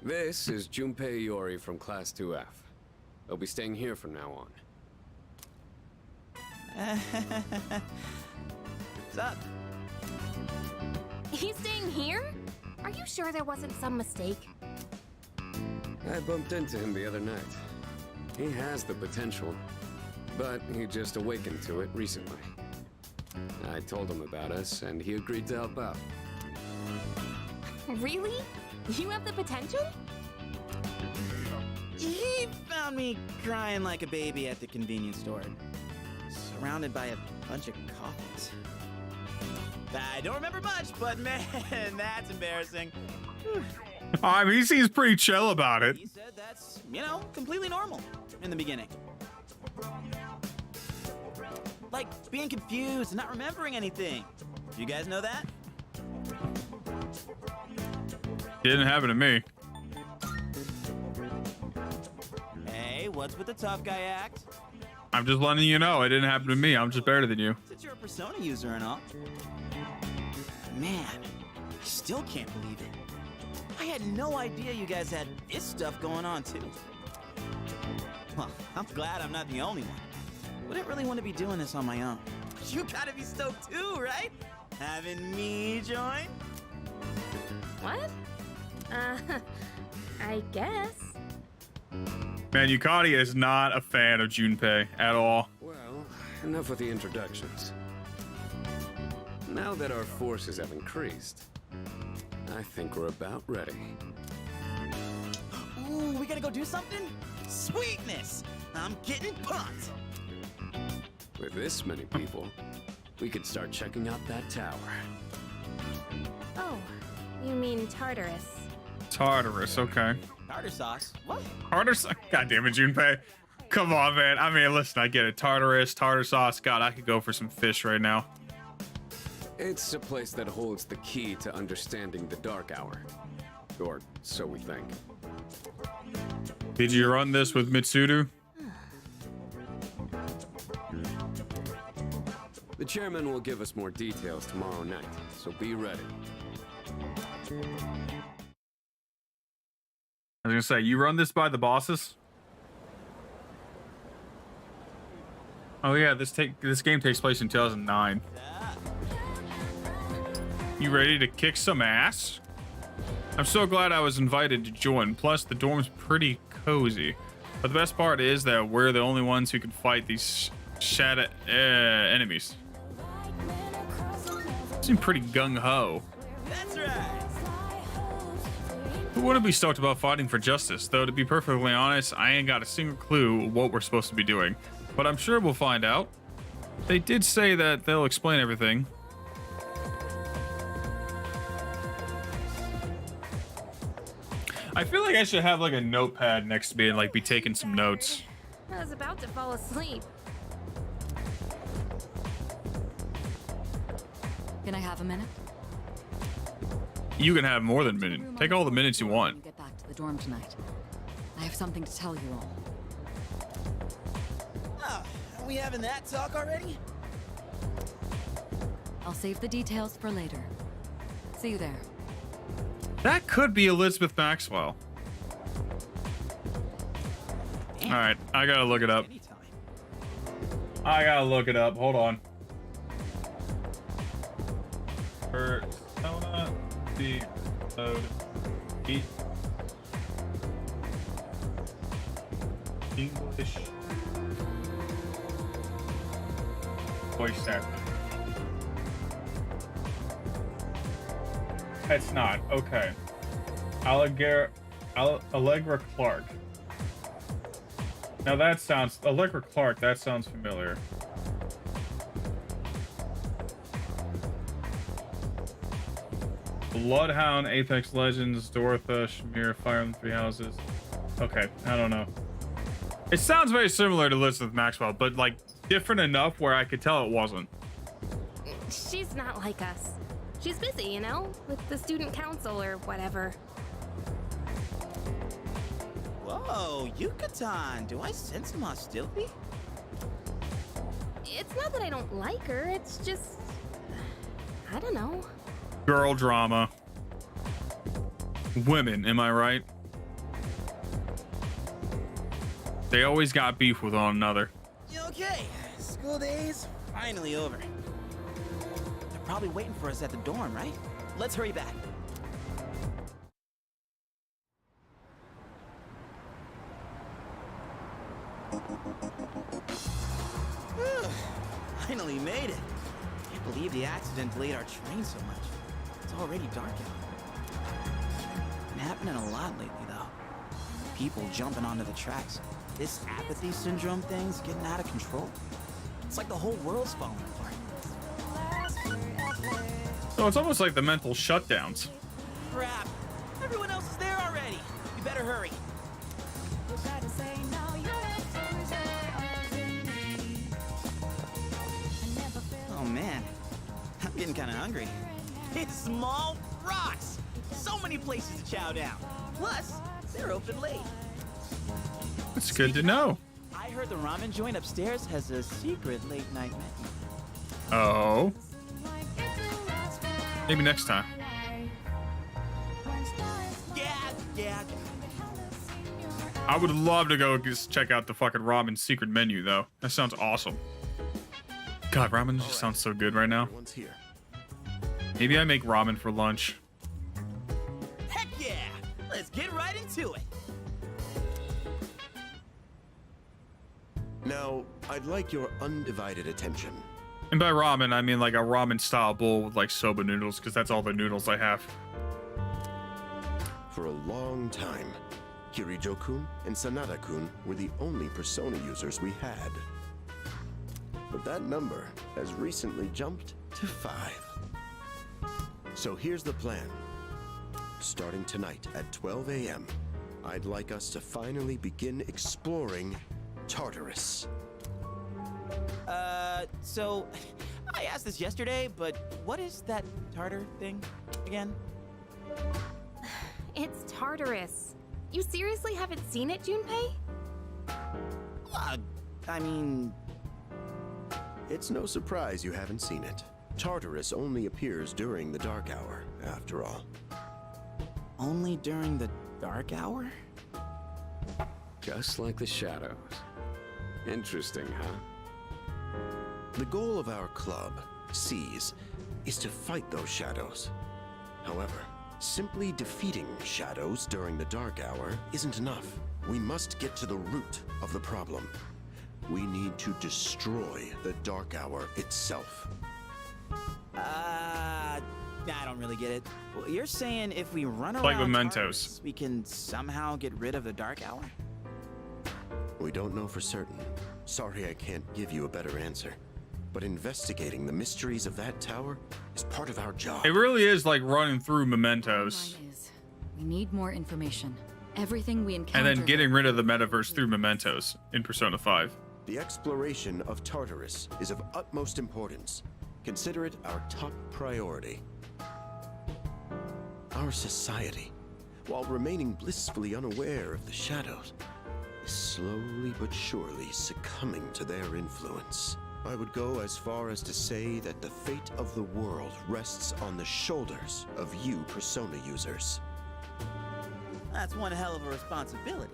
This is Junpei Iori from Class 2F. They'll be staying here from now on. What's up? He's staying here? Are you sure there wasn't some mistake? I bumped into him the other night. He has the potential, but he just awakened to it recently. I told him about us, and he agreed to help out. Really? You have the potential? He found me crying like a baby at the convenience store, surrounded by a bunch of coffins. I don't remember much, but man, that's embarrassing. I mean, he seems pretty chill about it. He said that's, you know, completely normal in the beginning. Like being confused and not remembering anything. You guys know that? Didn't happen to me. Hey, what's with the tough guy act? I'm just letting you know it didn't happen to me. I'm just better than you. Since you're a Persona user and all. Man, I still can't believe it. I had no idea you guys had this stuff going on too. Well, I'm glad I'm not the only one. Wouldn't really want to be doing this on my own. You gotta be stoked too, right? Having me join? What? I guess. Man, Yukari is not a fan of Junpei at all. Well, enough with the introductions. Now that our forces have increased, I think we're about ready. Ooh, we gotta go do something? Sweetness! I'm getting pumped! With this many people, we could start checking out that tower. Oh, you mean Tartarus. Tartarus, okay. Tartar sauce? What? Tartar sauce? God damn it, Junpei. Come on, man. I mean, listen, I get it. Tartarus, tartar sauce. God, I could go for some fish right now. It's a place that holds the key to understanding the Dark Hour. Or so we think. Did you run this with Mitsudo? The chairman will give us more details tomorrow night, so be ready. I was gonna say, you run this by the bosses? Oh yeah, this game takes place in 2009. You ready to kick some ass? I'm so glad I was invited to join. Plus, the dorm's pretty cozy. But the best part is that we're the only ones who can fight these shadow enemies. Seem pretty gung-ho. That's right. Who wouldn't be stoked about fighting for justice? Though, to be perfectly honest, I ain't got a single clue what we're supposed to be doing. But I'm sure we'll find out. They did say that they'll explain everything. I feel like I should have like a notepad next to me and like be taking some notes. I was about to fall asleep. Can I have a minute? You can have more than a minute. Take all the minutes you want. Get back to the dorm tonight. I have something to tell you all. Oh, are we having that talk already? I'll save the details for later. See you there. That could be Elizabeth Maxwell. All right, I gotta look it up. I gotta look it up. Hold on. Persona the load eat English voice actor. It's not. Okay. Allegra Clark. Now that sounds... Allegra Clark, that sounds familiar. Bloodhound, Apex Legends, Dorotha, Shamir, Fire in the Three Houses. Okay, I don't know. It sounds very similar to Elizabeth Maxwell, but like different enough where I could tell it wasn't. She's not like us. She's busy, you know, with the student council or whatever. Whoa, Yucatan, do I sense some hostility? It's not that I don't like her, it's just... I don't know. Girl drama. Women, am I right? They always got beef with one another. Okay, school days finally over. They're probably waiting for us at the dorm, right? Let's hurry back. Finally made it. Can't believe the accident delayed our train so much. It's already dark out. Been happening a lot lately, though. People jumping onto the tracks. This apathy syndrome thing's getting out of control. It's like the whole world's falling apart. So it's almost like the mental shutdowns. Crap! Everyone else is there already. You better hurry. Oh man, I'm getting kind of hungry. It's Small Rocks. So many places to chow down. Plus, they're open late. It's good to know. I heard the ramen joint upstairs has a secret late night menu. Oh. Maybe next time. Yeah. I would love to go just check out the fucking ramen secret menu, though. That sounds awesome. God, ramen just sounds so good right now. Maybe I make ramen for lunch. Heck yeah! Let's get right into it. Now, I'd like your undivided attention. And by ramen, I mean like a ramen style bowl with like soba noodles, because that's all the noodles I have. For a long time, Kirijo-kun and Sanada-kun were the only Persona users we had. but that number has recently jumped to 5. So here's the plan. Starting tonight at 12 a.m., I'd like us to finally begin exploring Tartarus. So I asked this yesterday, but what is that Tartar thing again? It's Tartarus. You seriously haven't seen it, Junpei? I mean... It's no surprise you haven't seen it. Tartarus only appears during the dark hour, after all. Only during the dark hour? Just like the shadows. Interesting, huh? The goal of our club, Seize, is to fight those shadows. However, simply defeating shadows during the dark hour isn't enough. We must get to the root of the problem. We need to destroy the dark hour itself. I don't really get it. Well, you're saying if we run around like Mementos, Tartarus, we can somehow get rid of the dark hour? We don't know for certain. Sorry I can't give you a better answer. But investigating the mysteries of that tower is part of our job. It really is like running through Mementos. We need more information. Everything we encounter. And then getting rid of the metaverse through Mementos in Persona 5. The exploration of Tartarus is of utmost importance. Consider it our top priority. Our society, while remaining blissfully unaware of the shadows, is slowly but surely succumbing to their influence. I would go as far as to say that the fate of the world rests on the shoulders of you Persona users. That's one hell of a responsibility.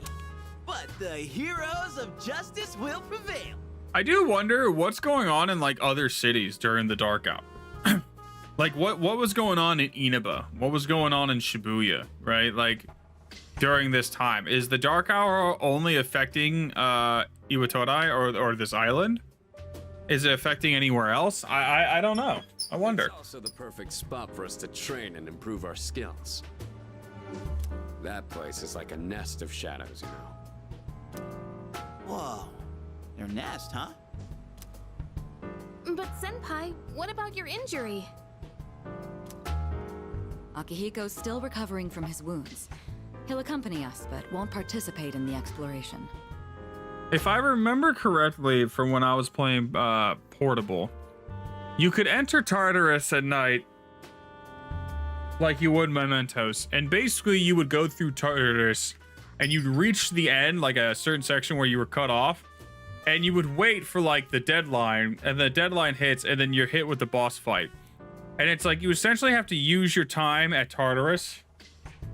But the heroes of justice will prevail. I do wonder what's going on in like other cities during the dark hour. Like what was going on in Inaba? What was going on in Shibuya, right? Like during this time. Is the dark hour only affecting Iwatodai or this island? Is it affecting anywhere else? I don't know. I wonder. It's also the perfect spot for us to train and improve our skills. That place is like a nest of shadows, you know. Whoa. Their nest, huh? But Senpai, what about your injury? Akihiko's still recovering from his wounds. He'll accompany us, but won't participate in the exploration. If I remember correctly from when I was playing Portable, you could enter Tartarus at night like you would Mementos, and basically you would go through Tartarus and you'd reach the end, like a certain section where you were cut off, and you would wait for like the deadline, and the deadline hits, and then you're hit with the boss fight. And it's like you essentially have to use your time at Tartarus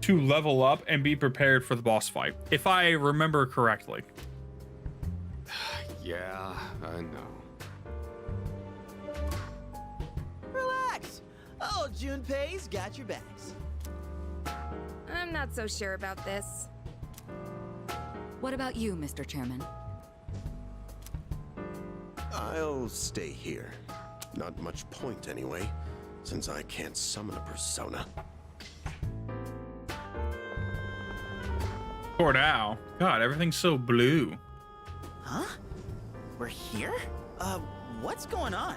to level up and be prepared for the boss fight, if I remember correctly. Yeah, I know. Relax. Oh, Junpei's got your backs. I'm not so sure about this. What about you, Mr. Chairman? I'll stay here. Not much point anyway, since I can't summon a persona. Poor Owl. God, everything's so blue. Huh? We're here? What's going on?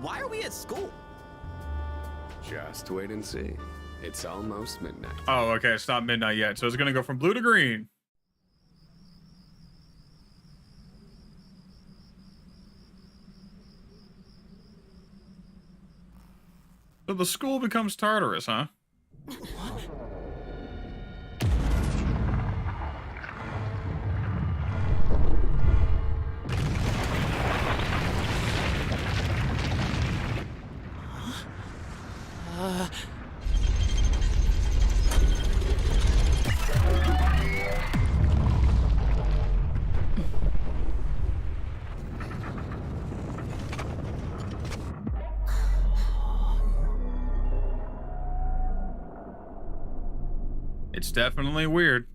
Why are we at school? Just wait and see. It's almost midnight. Oh, okay, it's not midnight yet, so it's gonna go from blue to green. So the school becomes Tartarus, huh? It's definitely weird.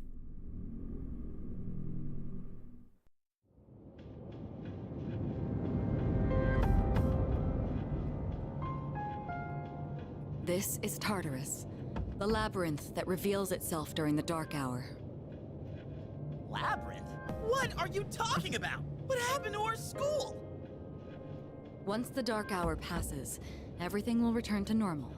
This is Tartarus, the labyrinth that reveals itself during the dark hour. Labyrinth? What are you talking about? What happened to our school? Once the dark hour passes, everything will return to normal.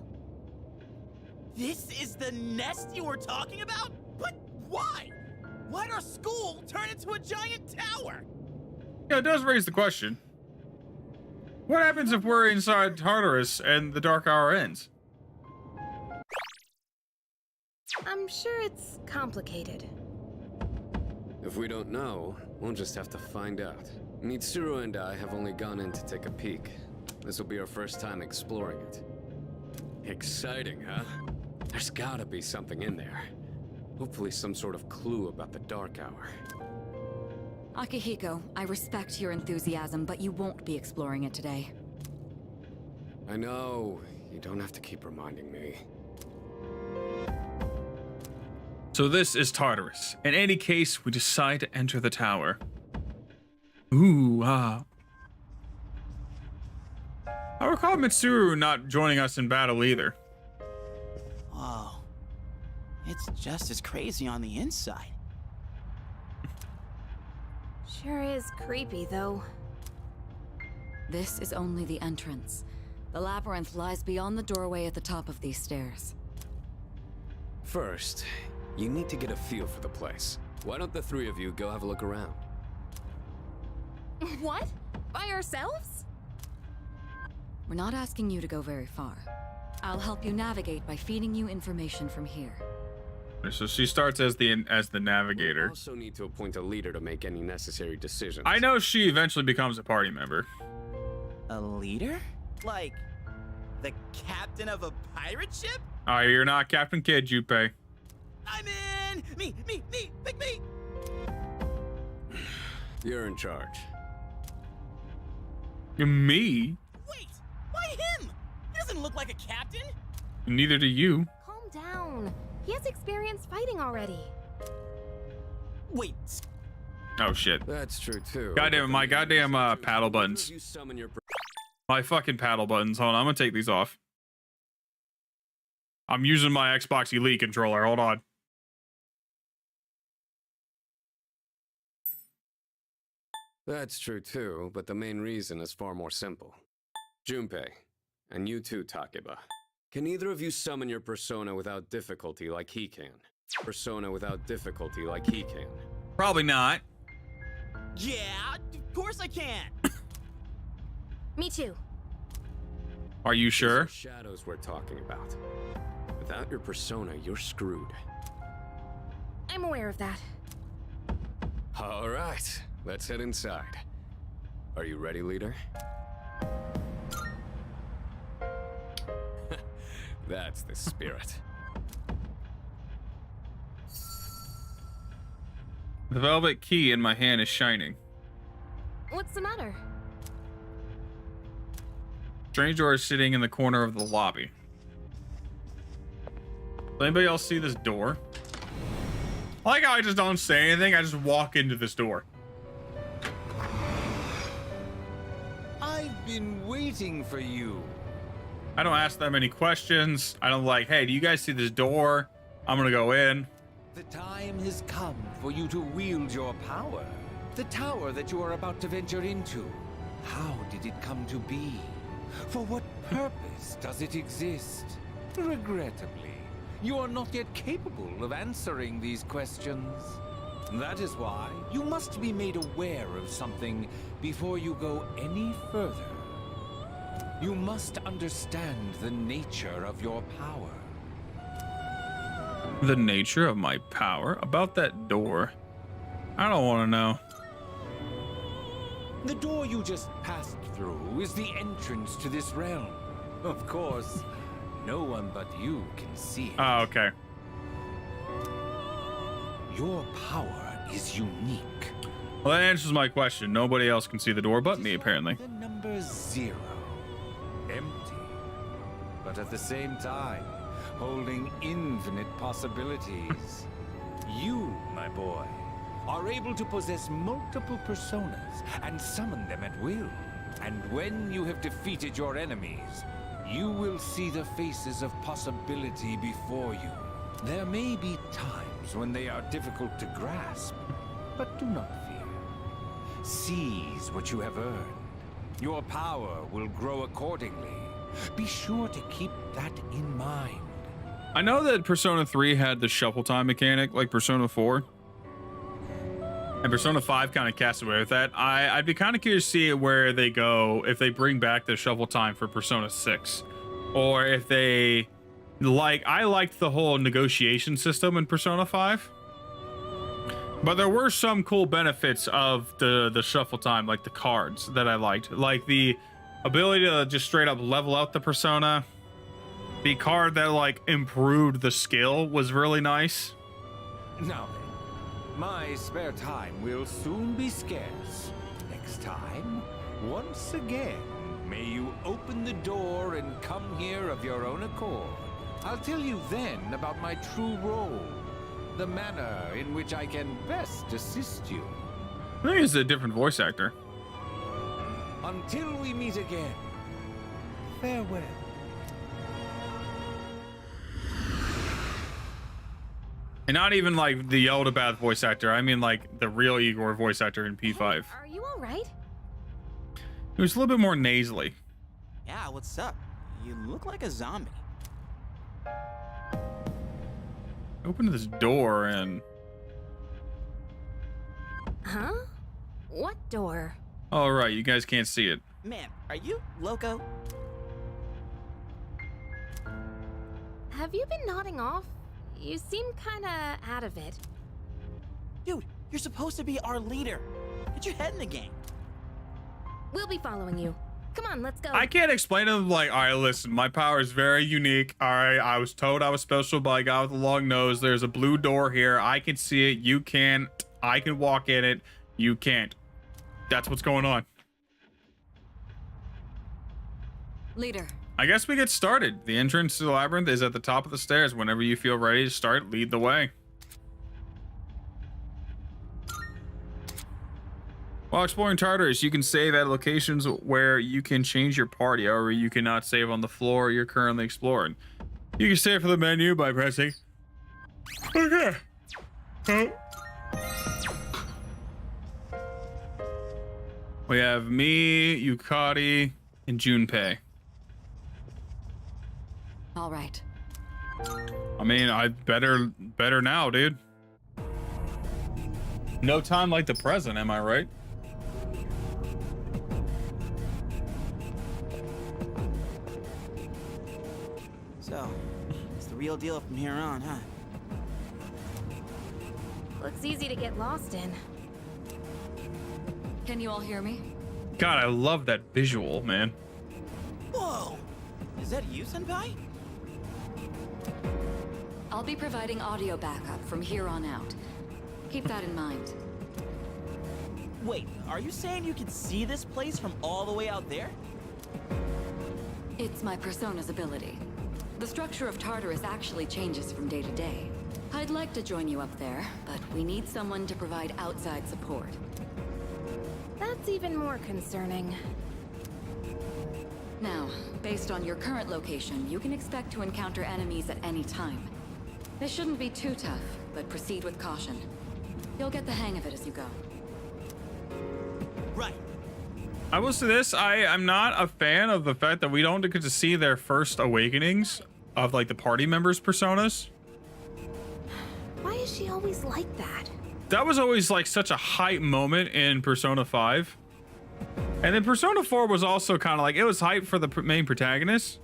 This is the nest you were talking about? But why? Why'd our school turn into a giant tower? Yeah, it does raise the question. What happens if we're inside Tartarus and the dark hour ends? I'm sure it's complicated. If we don't know, we'll just have to find out. Mitsuru and I have only gone in to take a peek. This will be our first time exploring it. Exciting, huh? There's gotta be something in there. Hopefully some sort of clue about the Dark Hour. Akihiko, I respect your enthusiasm, but you won't be exploring it today. I know. You don't have to keep reminding me. So this is Tartarus. In any case, we decide to enter the tower. Ooh, ah. I recall Mitsuru not joining us in battle either. Whoa. It's just as crazy on the inside. Sure is creepy, though. This is only the entrance. The labyrinth lies beyond the doorway at the top of these stairs. First, you need to get a feel for the place. Why don't the three of you go have a look around? What? By ourselves? We're not asking you to go very far. I'll help you navigate by feeding you information from here. So she starts as the navigator. We also need to appoint a leader to make any necessary decisions. I know she eventually becomes a party member. A leader? Like, the captain of a pirate ship? Alright, you're not Captain Kid, Junpei. I'm in! Me! Pick me! You're in charge. Me? Wait! Why him? He doesn't look like a captain! Neither do you. Calm down. He has experience fighting already. Wait. Oh shit. That's true too. Goddamn, my goddamn paddle buttons. My fucking paddle buttons. Hold on, I'm gonna take these off. I'm using my Xbox Elite controller. Hold on. That's true too, but the main reason is far more simple. Junpei, and you too, Takeba. Can either of you summon your persona without difficulty like he can? Persona without difficulty like he can. Probably not. Yeah, of course I can! Me too. Are you sure? These are shadows we're talking about. Without your persona, you're screwed. I'm aware of that. All right, let's head inside. Are you ready, leader? That's the spirit. The velvet key in my hand is shining. What's the matter? Strange door is sitting in the corner of the lobby. Does anybody else see this door? I like how I just don't say anything, I just walk into this door. I've been waiting for you. I don't ask them any questions. I don't like, hey, do you guys see this door? I'm gonna go in. The time has come for you to wield your power. The tower that you are about to venture into. How did it come to be? For what purpose does it exist? Regrettably, you are not yet capable of answering these questions. That is why you must be made aware of something before you go any further. You must understand the nature of your power. The nature of my power? About that door? I don't want to know. The door you just passed through is the entrance to this realm. Of course, no one but you can see it. Oh, okay. Your power is unique. Well, that answers my question. Nobody else can see the door but me, apparently. The number 0. Empty. But at the same time, holding infinite possibilities. You, my boy, are able to possess multiple personas and summon them at will. And when you have defeated your enemies, you will see the faces of possibility before you. There may be times when they are difficult to grasp, but do not fear. Seize what you have earned. Your power will grow accordingly. Be sure to keep that in mind. I know that Persona 3 had the shuffle time mechanic like Persona 4. And Persona 5 kind of cast away with that. I'd be kind of curious to see where they go if they bring back the shuffle time for Persona 6. Or if they... I liked the whole negotiation system in Persona 5. But there were some cool benefits of the shuffle time, like the cards that I liked. Like the ability to just straight up level out the persona. The card that like improved the skill was really nice. Now then, my spare time will soon be scarce. Next time, once again, may you open the door and come here of your own accord. I'll tell you then about my true role, the manner in which I can best assist you. I think it's a different voice actor. Until we meet again, farewell. And not even like the Eldabath voice actor. I mean like the real Igor voice actor in P5. Are you all right? It was a little bit more nasally. Yeah, what's up? You look like a zombie. Open this door and... Huh? What door? All right, you guys can't see it. Man, are you loco? Have you been nodding off? You seem kinda out of it. Dude, you're supposed to be our leader. Get your head in the game. We'll be following you. Come on, let's go. I can't explain to them like, all right, listen, my power is very unique. All right, I was told I was special by a guy with a long nose. There's a blue door here. I can see it. You can't. I can walk in it. You can't. That's what's going on. Leader. I guess we get started. The entrance to the labyrinth is at the top of the stairs. Whenever you feel ready to start, lead the way. While exploring Tartarus, you can save at locations where you can change your party. However, you cannot save on the floor you're currently exploring. You can save for the menu by pressing. Okay. Oh. We have me, Yukari, and Junpei. All right. I mean, I better now, dude. No time like the present, am I right? So, it's the real deal from here on, huh? Looks easy to get lost in. Can you all hear me? God, I love that visual, man. Whoa! Is that you, Senpai? I'll be providing audio backup from here on out. Keep that in mind. Wait, are you saying you can see this place from all the way out there? It's my persona's ability. The structure of Tartarus actually changes from day to day. I'd like to join you up there, but we need someone to provide outside support. That's even more concerning. Now, based on your current location, you can expect to encounter enemies at any time. This shouldn't be too tough, but proceed with caution. You'll get the hang of it as you go. Right. I will say this, I'm not a fan of the fact that we don't get to see their first awakenings of like the party members' personas. Why is she always like that? That was always like such a hype moment in Persona 5. And then Persona 4 was also kind of like, it was hype for the main protagonist,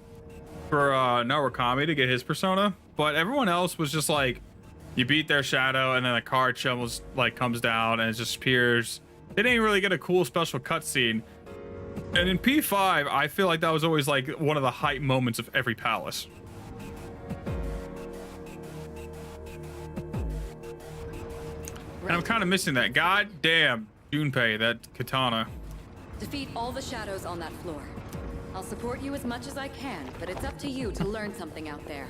for Narukami to get his persona, but everyone else was just like, you beat their shadow and then a card comes down and it just appears. They didn't really get a cool special cutscene. And in P5, I feel like that was always like one of the hype moments of every palace. And I'm kind of missing that. God damn, Junpei, that katana. Defeat all the shadows on that floor. I'll support you as much as I can, but it's up to you to learn something out there.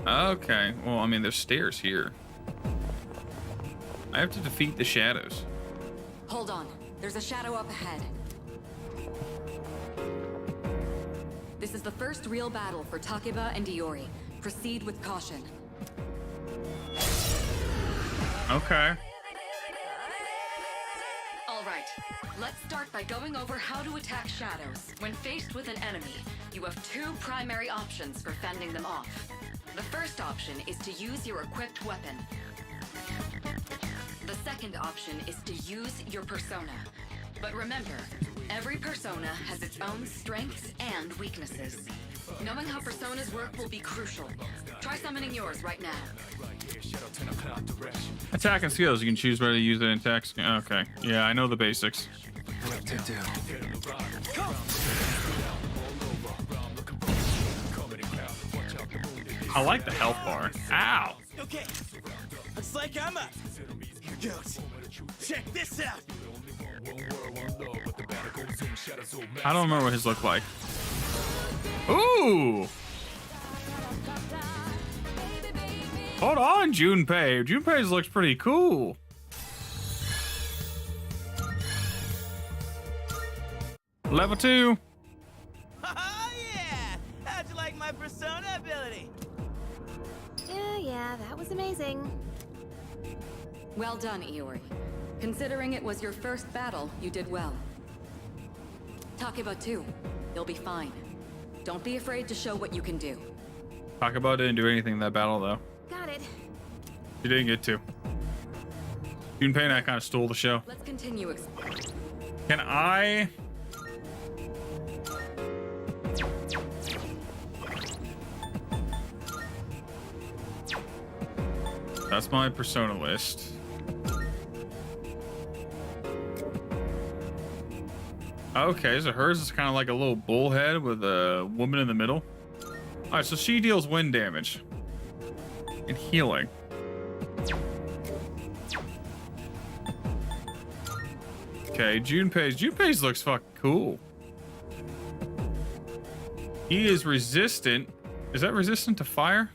Okay, well, I mean, there's stairs here. I have to defeat the shadows. Hold on, there's a shadow up ahead. This is the first real battle for Takeba and Iori. Proceed with caution. Okay. All right, Let's start by going over how to attack shadows. When faced with an enemy, you have two primary options for fending them off. The first option is to use your equipped weapon. The second option is to use your persona. But remember, every persona has its own strengths and weaknesses. Knowing how personas work will be crucial. Try summoning yours right now. Attack and skills. You can choose whether to use it in attack. Okay. Yeah, I know the basics. What to do? I like the health bar. Ow. Okay, looks like I'm up. Here goes. Check this out. I don't remember what his looked like. Ooh. Hold on, Junpei. Junpei's looks pretty cool. Level 2. Oh yeah! How'd you like my persona ability? Yeah, that was amazing. Well done, Iori. Considering it was your first battle, you did well. Takeba too. You'll be fine. Don't be afraid to show what you can do. Takeba didn't do anything in that battle, though. Got it. He didn't get to. Junpei and I kind of stole the show. Let's continue. Can I... That's my persona list. Okay, so hers is kind of like a little bullhead with a woman in the middle. All right, so she deals wind damage and healing. Okay, Junpei's looks fucking cool. He is resistant. Is that resistant to fire?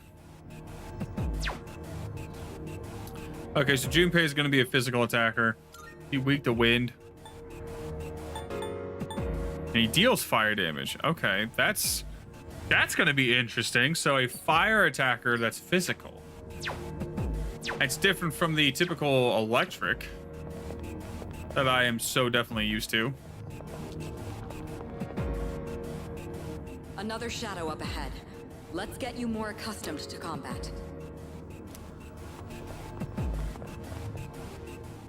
Okay, so Junpei is going to be a physical attacker. He weak to wind. And he deals fire damage. Okay, that's going to be interesting. So a fire attacker that's physical. It's different from the typical electric that I am so definitely used to. Another shadow up ahead. Let's get you more accustomed to combat.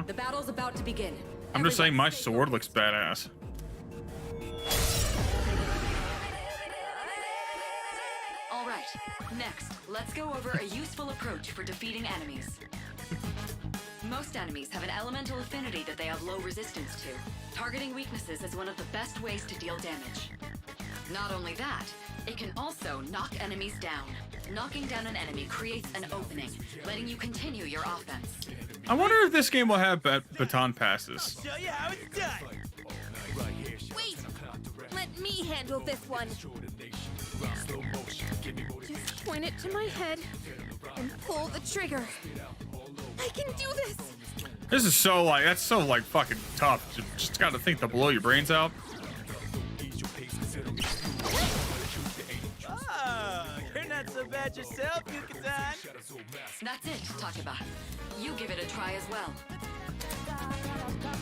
The battle's about to begin. I'm just saying my sword looks badass. All right, next, let's go over a useful approach for defeating enemies. Most enemies have an elemental affinity that they have low resistance to. Targeting weaknesses is one of the best ways to deal damage. Not only that, it can also knock enemies down. Knocking down an enemy creates an opening, letting you continue your offense. I wonder if this game will have baton passes. Show you how it's done. Wait! Let me handle this one. Just point it to my head and pull the trigger. I can do this! This is so like, that's so like fucking tough. Just gotta think to blow your brains out. Oh, you're not so bad yourself, Yuka-san. That's it, Takeba. You give it a try as well.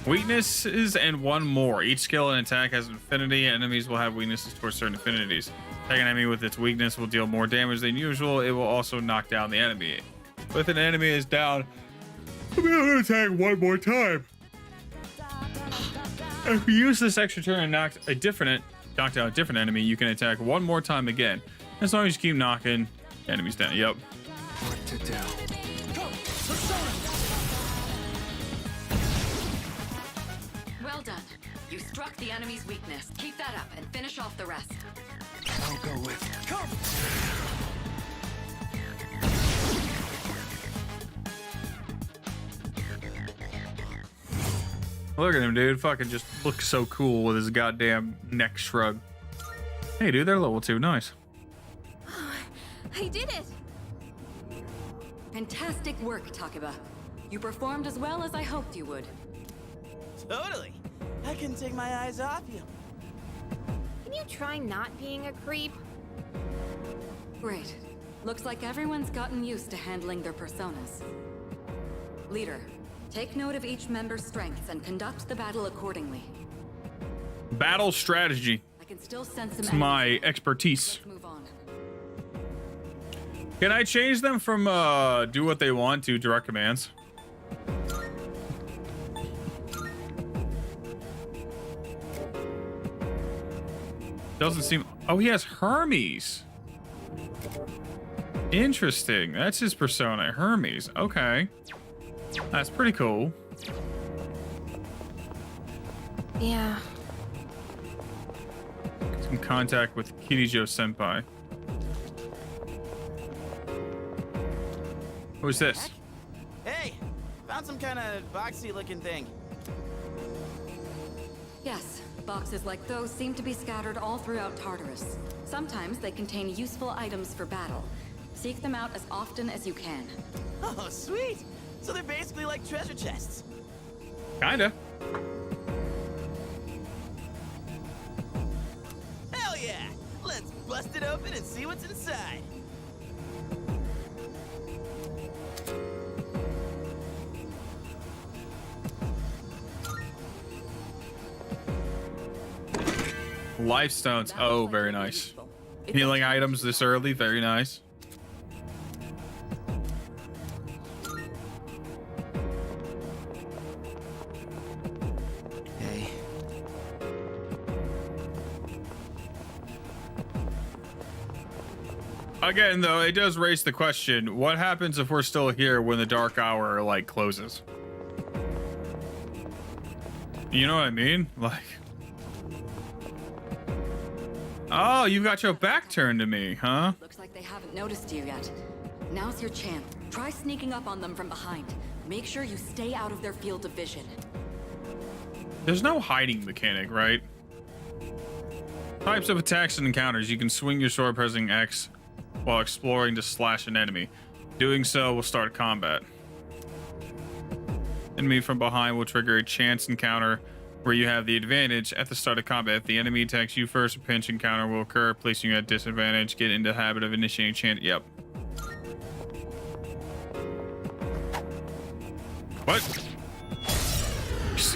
Weaknesses and one more. Each skill and attack has an affinity. Enemies will have weaknesses towards certain affinities. Attacking an enemy with its weakness will deal more damage than usual. It will also knock down the enemy. If an enemy is down, I'll be able to attack one more time. If you use this extra turn and knock down a different enemy, you can attack one more time again. As long as you keep knocking enemies down. Yep. What to do? Well done. You struck the enemy's weakness. Keep that up and finish off the rest. I'll go with it. Come! Look at him, dude. Fucking just looks so cool with his goddamn neck shrug. Hey, dude, they're level 2. Nice. I did it! Fantastic work, Takeba. You performed as well as I hoped you would. Totally. I couldn't take my eyes off you. Can you try not being a creep? Great. Looks like everyone's gotten used to handling their personas. Leader, Take note of each member's strengths and conduct the battle accordingly. Battle strategy. I can still sense some It's my expertise. Let's move on. Can I change them from do what they want to direct commands? Doesn't seem... Oh, he has Hermes. Interesting. That's his persona, Hermes. Okay. That's pretty cool. Yeah. Some contact with Kirijo Senpai. Who's this? Hey, found some kind of boxy looking thing. Yes, boxes like those seem to be scattered all throughout Tartarus. Sometimes they contain useful items for battle. Seek them out as often as you can. Oh, sweet! So they're basically like treasure chests. Kinda. Hell yeah! Let's bust it open and see what's inside. Life stones. Oh, very nice. Healing items this early. Very nice. Hey. Again, though, it does raise the question: what happens if we're still here when the dark hour like closes? You know what I mean? Like, oh, you got your back turned to me, huh? Looks like they haven't noticed you yet. Now's your chance. Try sneaking up on them from behind. Make sure you stay out of their field of vision. There's no hiding mechanic, right? Types of attacks and encounters. You can swing your sword pressing X while exploring to slash an enemy. Doing so will start combat. Enemy from behind will trigger a chance encounter where you have the advantage at the start of combat. If the enemy attacks you first, a pinch encounter will occur, placing you at disadvantage. Get into the habit of initiating chance. Yep. What?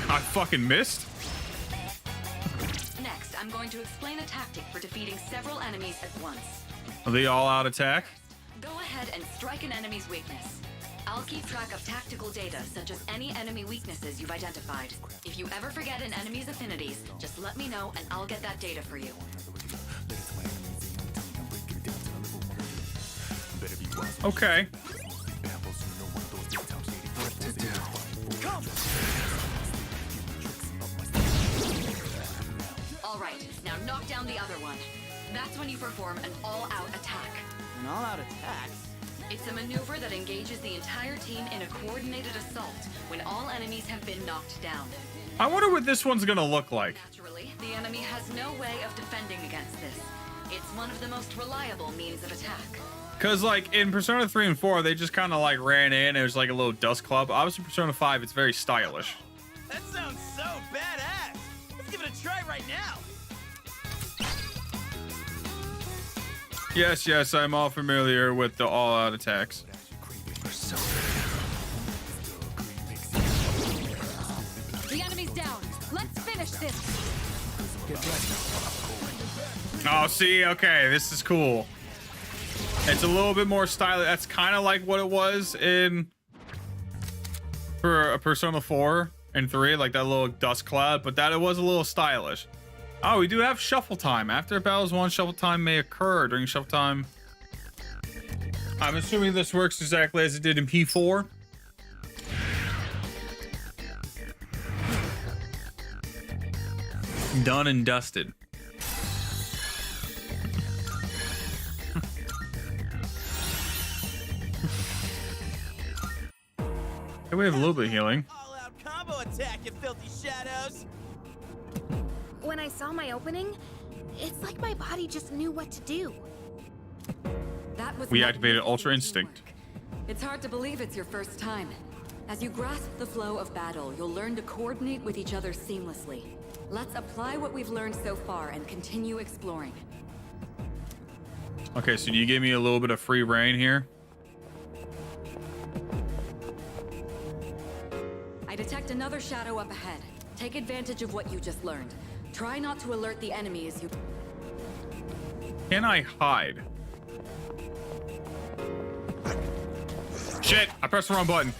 I fucking missed? Next, I'm going to explain a tactic for defeating several enemies at once. Are they all out attack? Go ahead and strike an enemy's weakness. I'll keep track of tactical data, such as any enemy weaknesses you've identified. If you ever forget an enemy's affinities, just let me know and I'll get that data for you. Okay. What to do? All right, now knock down the other one. That's when you perform an all-out attack. An all-out attack? It's a maneuver that engages the entire team in a coordinated assault when all enemies have been knocked down. I wonder what this one's gonna look like. Naturally, the enemy has no way of defending against this. It's one of the most reliable means of attack. Cause like in Persona 3 and 4, they just kind of like ran in. It was like a little dust club. Obviously, Persona 5, it's very stylish. That sounds so badass! Let's give it a try right now! Yes, yes, I'm all familiar with the all-out attacks. The enemy's down. Let's finish this. Oh, see, okay, this is cool. It's a little bit more stylish. That's kind of like what it was in for a Persona 4 and 3, like that little dust cloud, but that it was a little stylish. Oh, we do have shuffle time. After battles one, shuffle time may occur. During shuffle time, I'm assuming this works exactly as it did in P4. Done and dusted. Okay, we have a little bit of healing. All-out combo attack, you filthy shadows! When I saw my opening, it's like my body just knew what to do. That was We activated Ultra Instinct. It's hard to believe it's your first time. As you grasp the flow of battle, you'll learn to coordinate with each other seamlessly. Let's apply what we've learned so far and continue exploring. Okay, so you gave me a little bit of free reign here. another shadow up ahead. Take advantage of what you just learned. Try not to alert the enemy as you... Can I hide? Shit, I pressed the wrong button.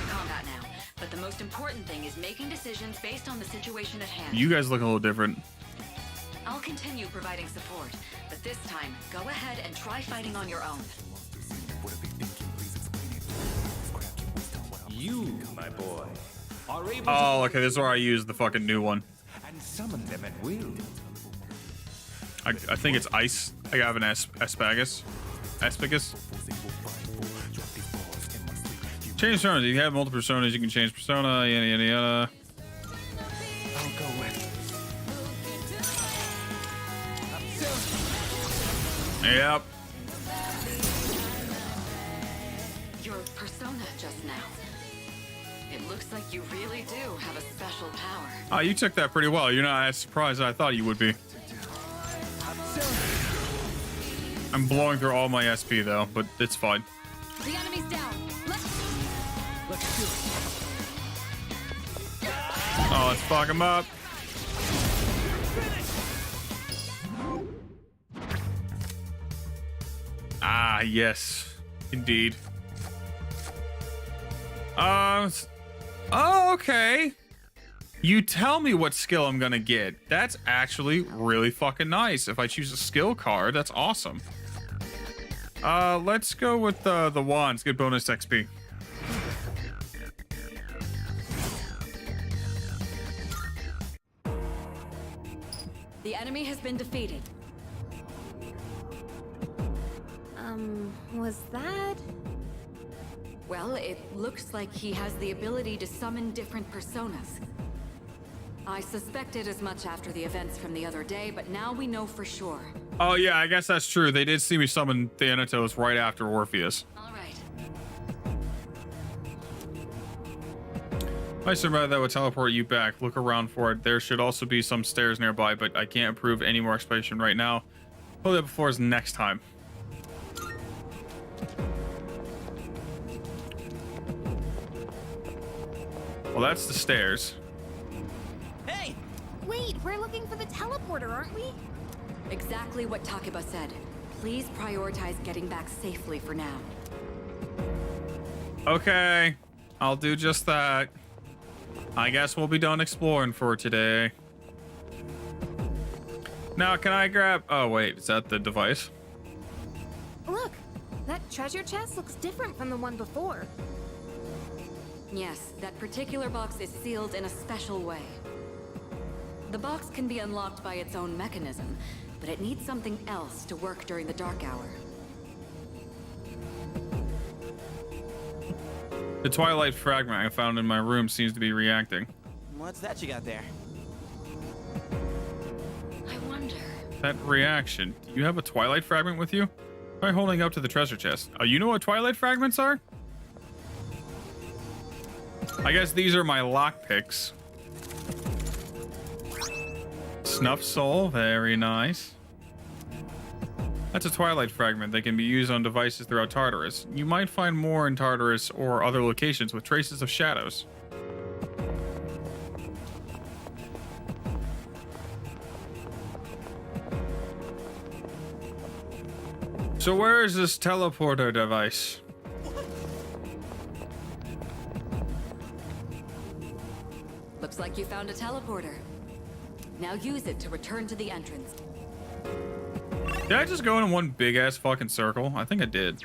Combat now, but the most important thing is making decisions based on the situation at hand. You guys look a little different. I'll continue providing support, but this time, go ahead and try fighting on your own. You, my boy, are able Oh, okay, this is where I use the fucking new one. and summon them at will. I think it's ice. I have an Asphagus. Change personas. If you have multiple personas, you can change persona, yada yada yada. I'll go with. Yep. Your persona just now. It looks like you really do have a special power. Oh, you took that pretty well. You're not as surprised as I thought you would be. I'm blowing through all my SP though, but it's fine. The enemy's down. Let's do it. Oh, let's fuck him up. Ah, yes, indeed. Oh, okay. You tell me what skill I'm gonna get. That's actually really fucking nice. If I choose a skill card, that's awesome. Let's go with the wands. Get bonus XP. The enemy has been defeated. Was that? Well, it looks like he has the ability to summon different personas. I suspected as much after the events from the other day, but now we know for sure. Oh yeah, I guess that's true. They did see me summon Thanatos right after Orpheus. All right. I survived that would teleport you back. Look around for it. There should also be some stairs nearby, but I can't approve any more explanation right now. Hold that before us next time. Well, that's the stairs. Hey! Wait, we're looking for the teleporter, aren't we? Exactly what Takeba said. Please prioritize getting back safely for now. Okay, I'll do just that. I guess we'll be done exploring for today. Now, can I grab... Oh, wait, is that the device? Look, that treasure chest looks different from the one before. Yes, that particular box is sealed in a special way. The box can be unlocked by its own mechanism, but it needs something else to work during the dark hour. The Twilight fragment I found in my room seems to be reacting. What's that you got there? I wonder... That reaction. Do you have a Twilight fragment with you? Try holding up to the treasure chest. Oh, you know what Twilight fragments are? I guess these are my lockpicks. Snuff Soul, very nice. That's a Twilight fragment that can be used on devices throughout Tartarus. You might find more in Tartarus or other locations with traces of shadows. So where is this teleporter device? Looks like you found a teleporter. Now use it to return to the entrance. Did I just go in one big ass fucking circle? I think I did.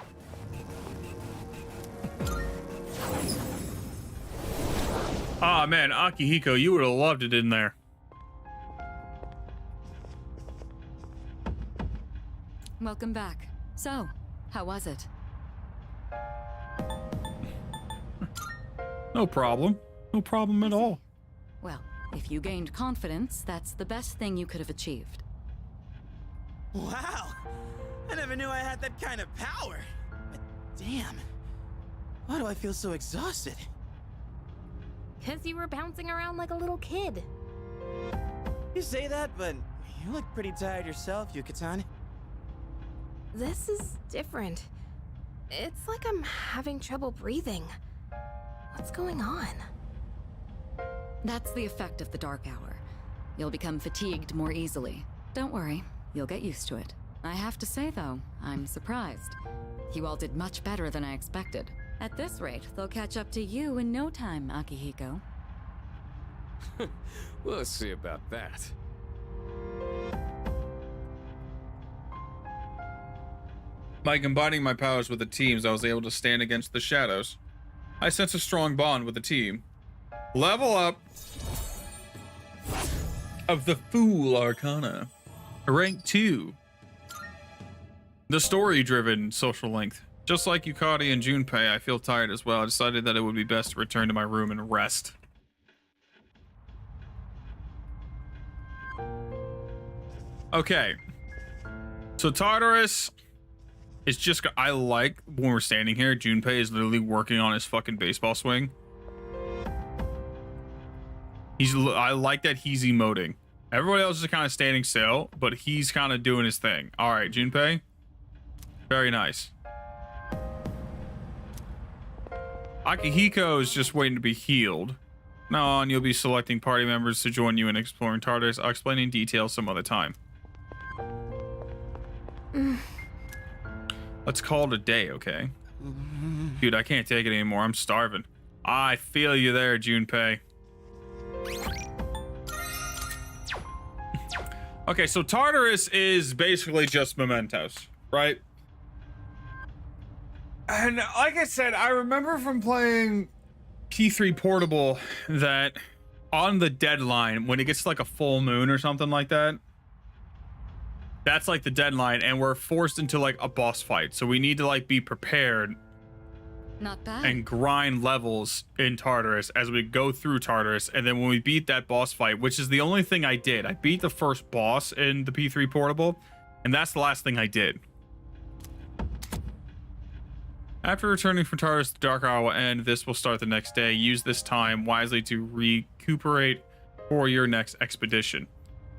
Ah man, Akihiko, you would have loved it in there. Welcome back. So, how was it? No problem. No problem at all. Well, if you gained confidence, that's the best thing you could have achieved. Wow! I never knew I had that kind of power. But damn, why do I feel so exhausted? 'Cause you were bouncing around like a little kid. You say that, but you look pretty tired yourself, Yuka-tan. This is different. It's like I'm having trouble breathing. What's going on? That's the effect of the dark hour. You'll become fatigued more easily. Don't worry, you'll get used to it. I have to say, though, I'm surprised. You all did much better than I expected. At this rate, they'll catch up to you in no time, Akihiko. We'll see about that. By combining my powers with the teams, I was able to stand against the shadows. I sense a strong bond with the team. Level up of the Fool Arcana. Rank 2. The story-driven social length. Just like Yukari and Junpei, I feel tired as well. I decided that it would be best to return to my room and rest. Okay. So Tartarus is just... I like when we're standing here, Junpei is literally working on his fucking baseball swing. I like that he's emoting. Everybody else is kind of standing still, but he's kind of doing his thing. All right, Junpei. Very nice. Akihiko is just waiting to be healed. Now on, you'll be selecting party members to join you in exploring Tartarus. I'll explain in detail some other time. Let's call it a day, okay? Dude, I can't take it anymore. I'm starving. I feel you there, Junpei. Okay, so Tartarus is basically just mementos, right? And like I said, I remember from playing P3 Portable that on the deadline, when it gets to like a full moon or something like that, that's like the deadline, and we're forced into like a boss fight. So we need to like be prepared. Not bad. And grind levels in Tartarus as we go through Tartarus. And then when we beat that boss fight, which is the only thing I did, I beat the first boss in the P3 Portable, and that's the last thing I did. After returning from Tartarus, the dark hour will end. This will start the next day. Use this time wisely to recuperate for your next expedition.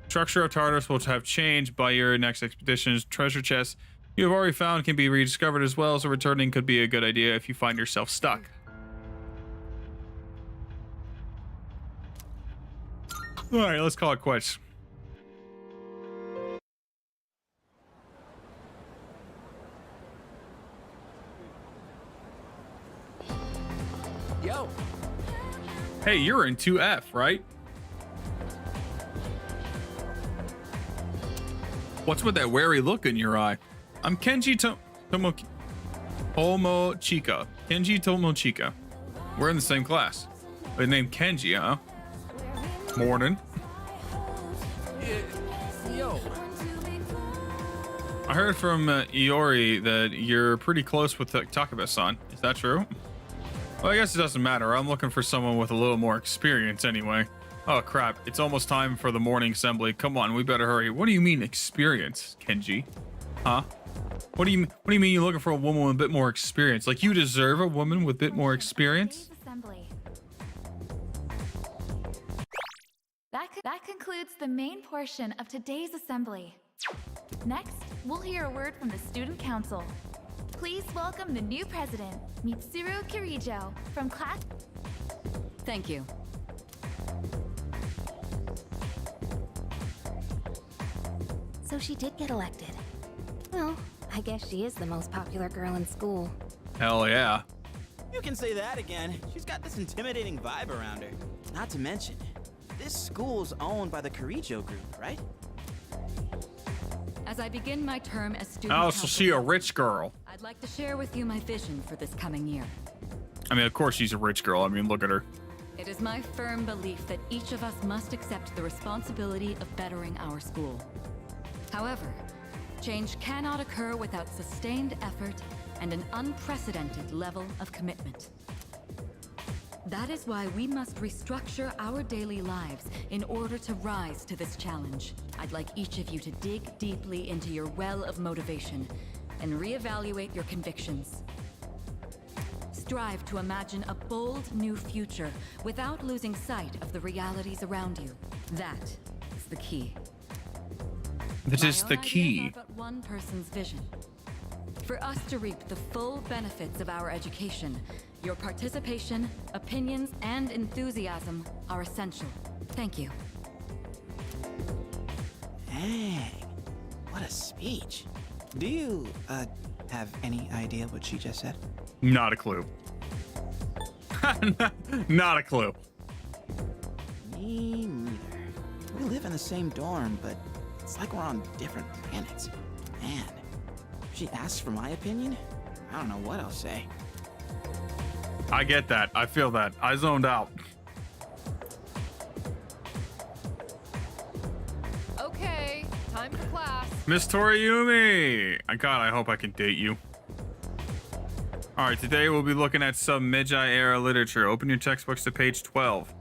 Structure of Tartarus will have changed by your next expedition's treasure chests you have already found can be rediscovered as well, so returning could be a good idea if you find yourself stuck. All right, let's call it quits. Yo. Hey, you're in 2F, right? What's with that wary look in your eye? I'm Kenji Tomochika. Kenji Tomochika. We're in the same class. They named Kenji, huh? Morning. Yo. I heard from Iori that you're pretty close with Takebe-san. Is that true? Well, I guess it doesn't matter. I'm looking for someone with a little more experience anyway. Oh crap, it's almost time for the morning assembly. Come on, we better hurry. What do you mean experience, Kenji? Huh? What do you mean you're looking for a woman with a bit more experience? Like you deserve a woman with a bit more experience? That concludes the main portion of today's assembly. Next, we'll hear a word from the Student Council. Please welcome the new president, Mitsuru Kirijo, from class. Thank you. So she did get elected. Well, I guess she is the most popular girl in school. Hell yeah. You can say that again. She's got this intimidating vibe around her. Not to mention, this school's owned by the Kirijo group, right? As I begin my term as student Oh, so she a rich girl. I'd like to share with you my vision for this coming year. I mean, of course she's a rich girl. I mean, look at her. It is my firm belief that each of us must accept the responsibility of bettering our school. However, change cannot occur without sustained effort and an unprecedented level of commitment. That is why we must restructure our daily lives in order to rise to this challenge. I'd like each of you to dig deeply into your well of motivation and reevaluate your convictions. Strive to imagine a bold new future without losing sight of the realities around you. That is the key. That is the key. But one person's vision. For us to reap the full benefits of our education, Your participation, opinions, and enthusiasm are essential. Thank you. Dang, what a speech. Do you, have any idea what she just said? Not a clue. Not a clue. Me neither. We live in the same dorm, but it's like we're on different planets. Man, if she asks for my opinion, I don't know what I'll say. I get that. I feel that. I zoned out. Okay, time for class. Miss Toriumi! God, I hope I can date you. Alright, today we'll be looking at some Meiji era literature. Open your textbooks to page 12.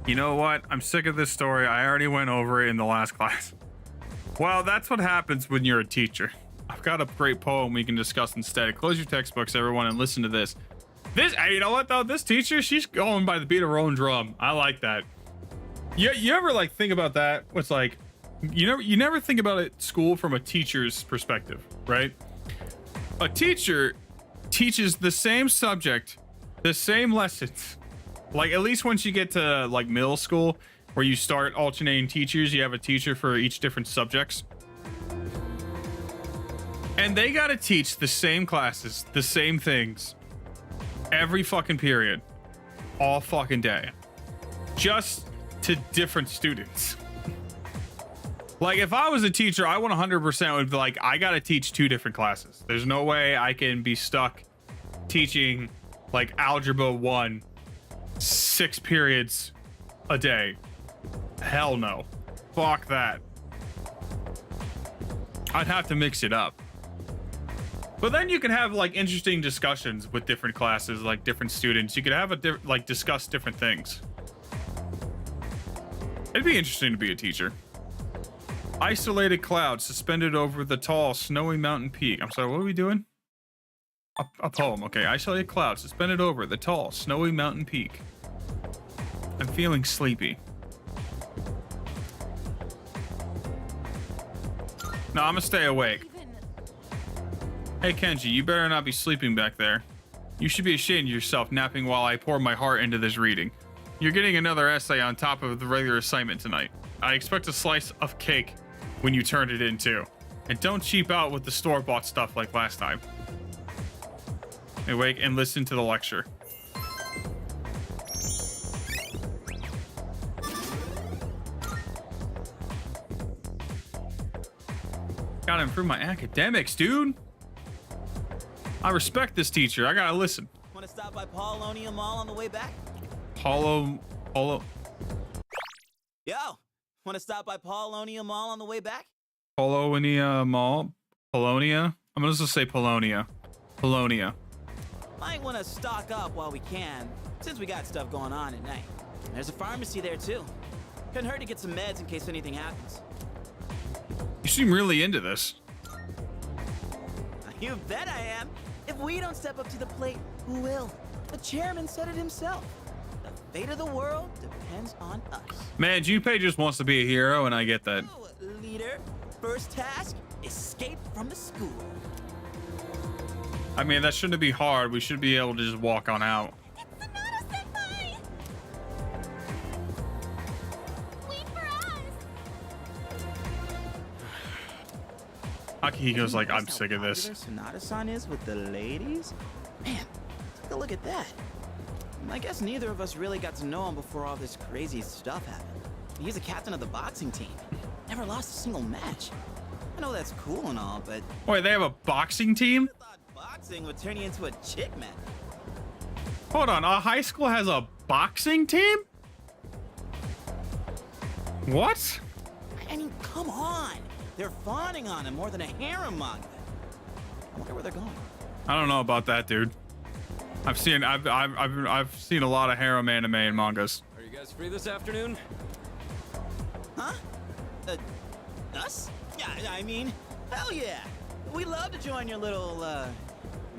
You know what? I'm sick of this story. I already went over it in the last class. Well, that's what happens when you're a teacher. I've got a great poem we can discuss instead. Close your textbooks, everyone, and listen to this. Hey, you know what though? This teacher, she's going by the beat of her own drum. I like that. You ever like think about that? It's like you never think about it school from a teacher's perspective, right? A teacher teaches the same subject, the same lessons. Like at least once you get to like middle school, where you start alternating teachers, you have a teacher for each different subjects. And they gotta teach the same classes, the same things. Every fucking period, all fucking day, just to different students. Like if I was a teacher, I 100% would be like, I gotta teach 2 different classes. There's no way I can be stuck teaching like algebra 1, 6 periods a day. Hell no. Fuck that. I'd have to mix it up. But then you can have like interesting discussions with different classes, like different students. You could have discuss different things. It'd be interesting to be a teacher. Isolated clouds suspended over the tall, snowy mountain peak. I'm sorry, what are we doing? A poem. Okay, isolated clouds suspended over the tall, snowy mountain peak. I'm feeling sleepy. No, I'm gonna stay awake. Hey Kenji, you better not be sleeping back there. You should be ashamed of yourself napping while I pour my heart into this reading. You're getting another essay on top of the regular assignment tonight. I expect a slice of cake when you turned it in too. And don't cheap out with the store-bought stuff like last time. Awake and listen to the lecture. Gotta improve my academics, dude. I respect this teacher. I gotta listen. Want to stop by Paulonia Mall on the way back? Paulo. Yo, want to stop by Paulonia Mall on the way back? Polonia Mall? Polonia? I'm gonna just say Polonia. Polonia. Might want to stock up while we can, since we got stuff going on at night. There's a pharmacy there too. Couldn't hurt to get some meds in case anything happens. You seem really into this. You bet I am. If we don't step up to the plate, who will? The chairman said it himself. The fate of the world depends on us. Man, Junpei just wants to be a hero, and I get that. Leader, first task, escape from the school. I mean, that shouldn't be hard. We should be able to just walk on out. Akihiko's like, I'm sick of this. Sonata-san is with the ladies? Man, take a look at that. I guess neither of us really got to know him before all this crazy stuff happened. He's a captain of the boxing team. Never lost a single match. I know that's cool and all, but... Wait, they have a boxing team? I thought boxing would turn you into a chick man. Hold on, a high school has a boxing team? What? I mean, come on. They're fawning on him more than a harem manga. I wonder where they're going. I don't know about that, dude. I've seen a lot of harem anime and mangas. Are you guys free this afternoon? Huh? Us? Yeah, I mean, hell yeah. We'd love to join your little,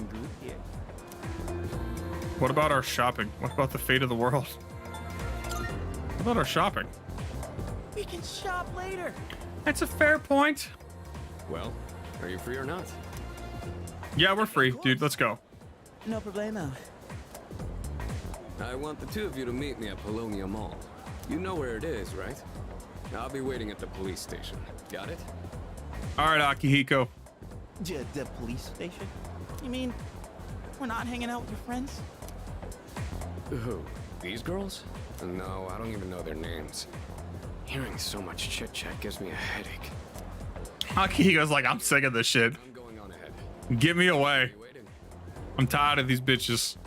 group here. What about our shopping? What about the fate of the world? What about our shopping? We can shop later. That's a fair point. Well, are you free or not? Yeah, we're free, dude. Let's go. No problemo. I want the two of you to meet me at Polonia Mall. You know where it is, right? I'll be waiting at the police station. Got it? All right, Akihiko. The police station? You mean we're not hanging out with your friends? Who? These girls? No, I don't even know their names. Hearing so much chit-chat gives me a headache. Akihiko's like, I'm sick of this shit. I'm going on ahead. Get me away. I'm tired of these bitches.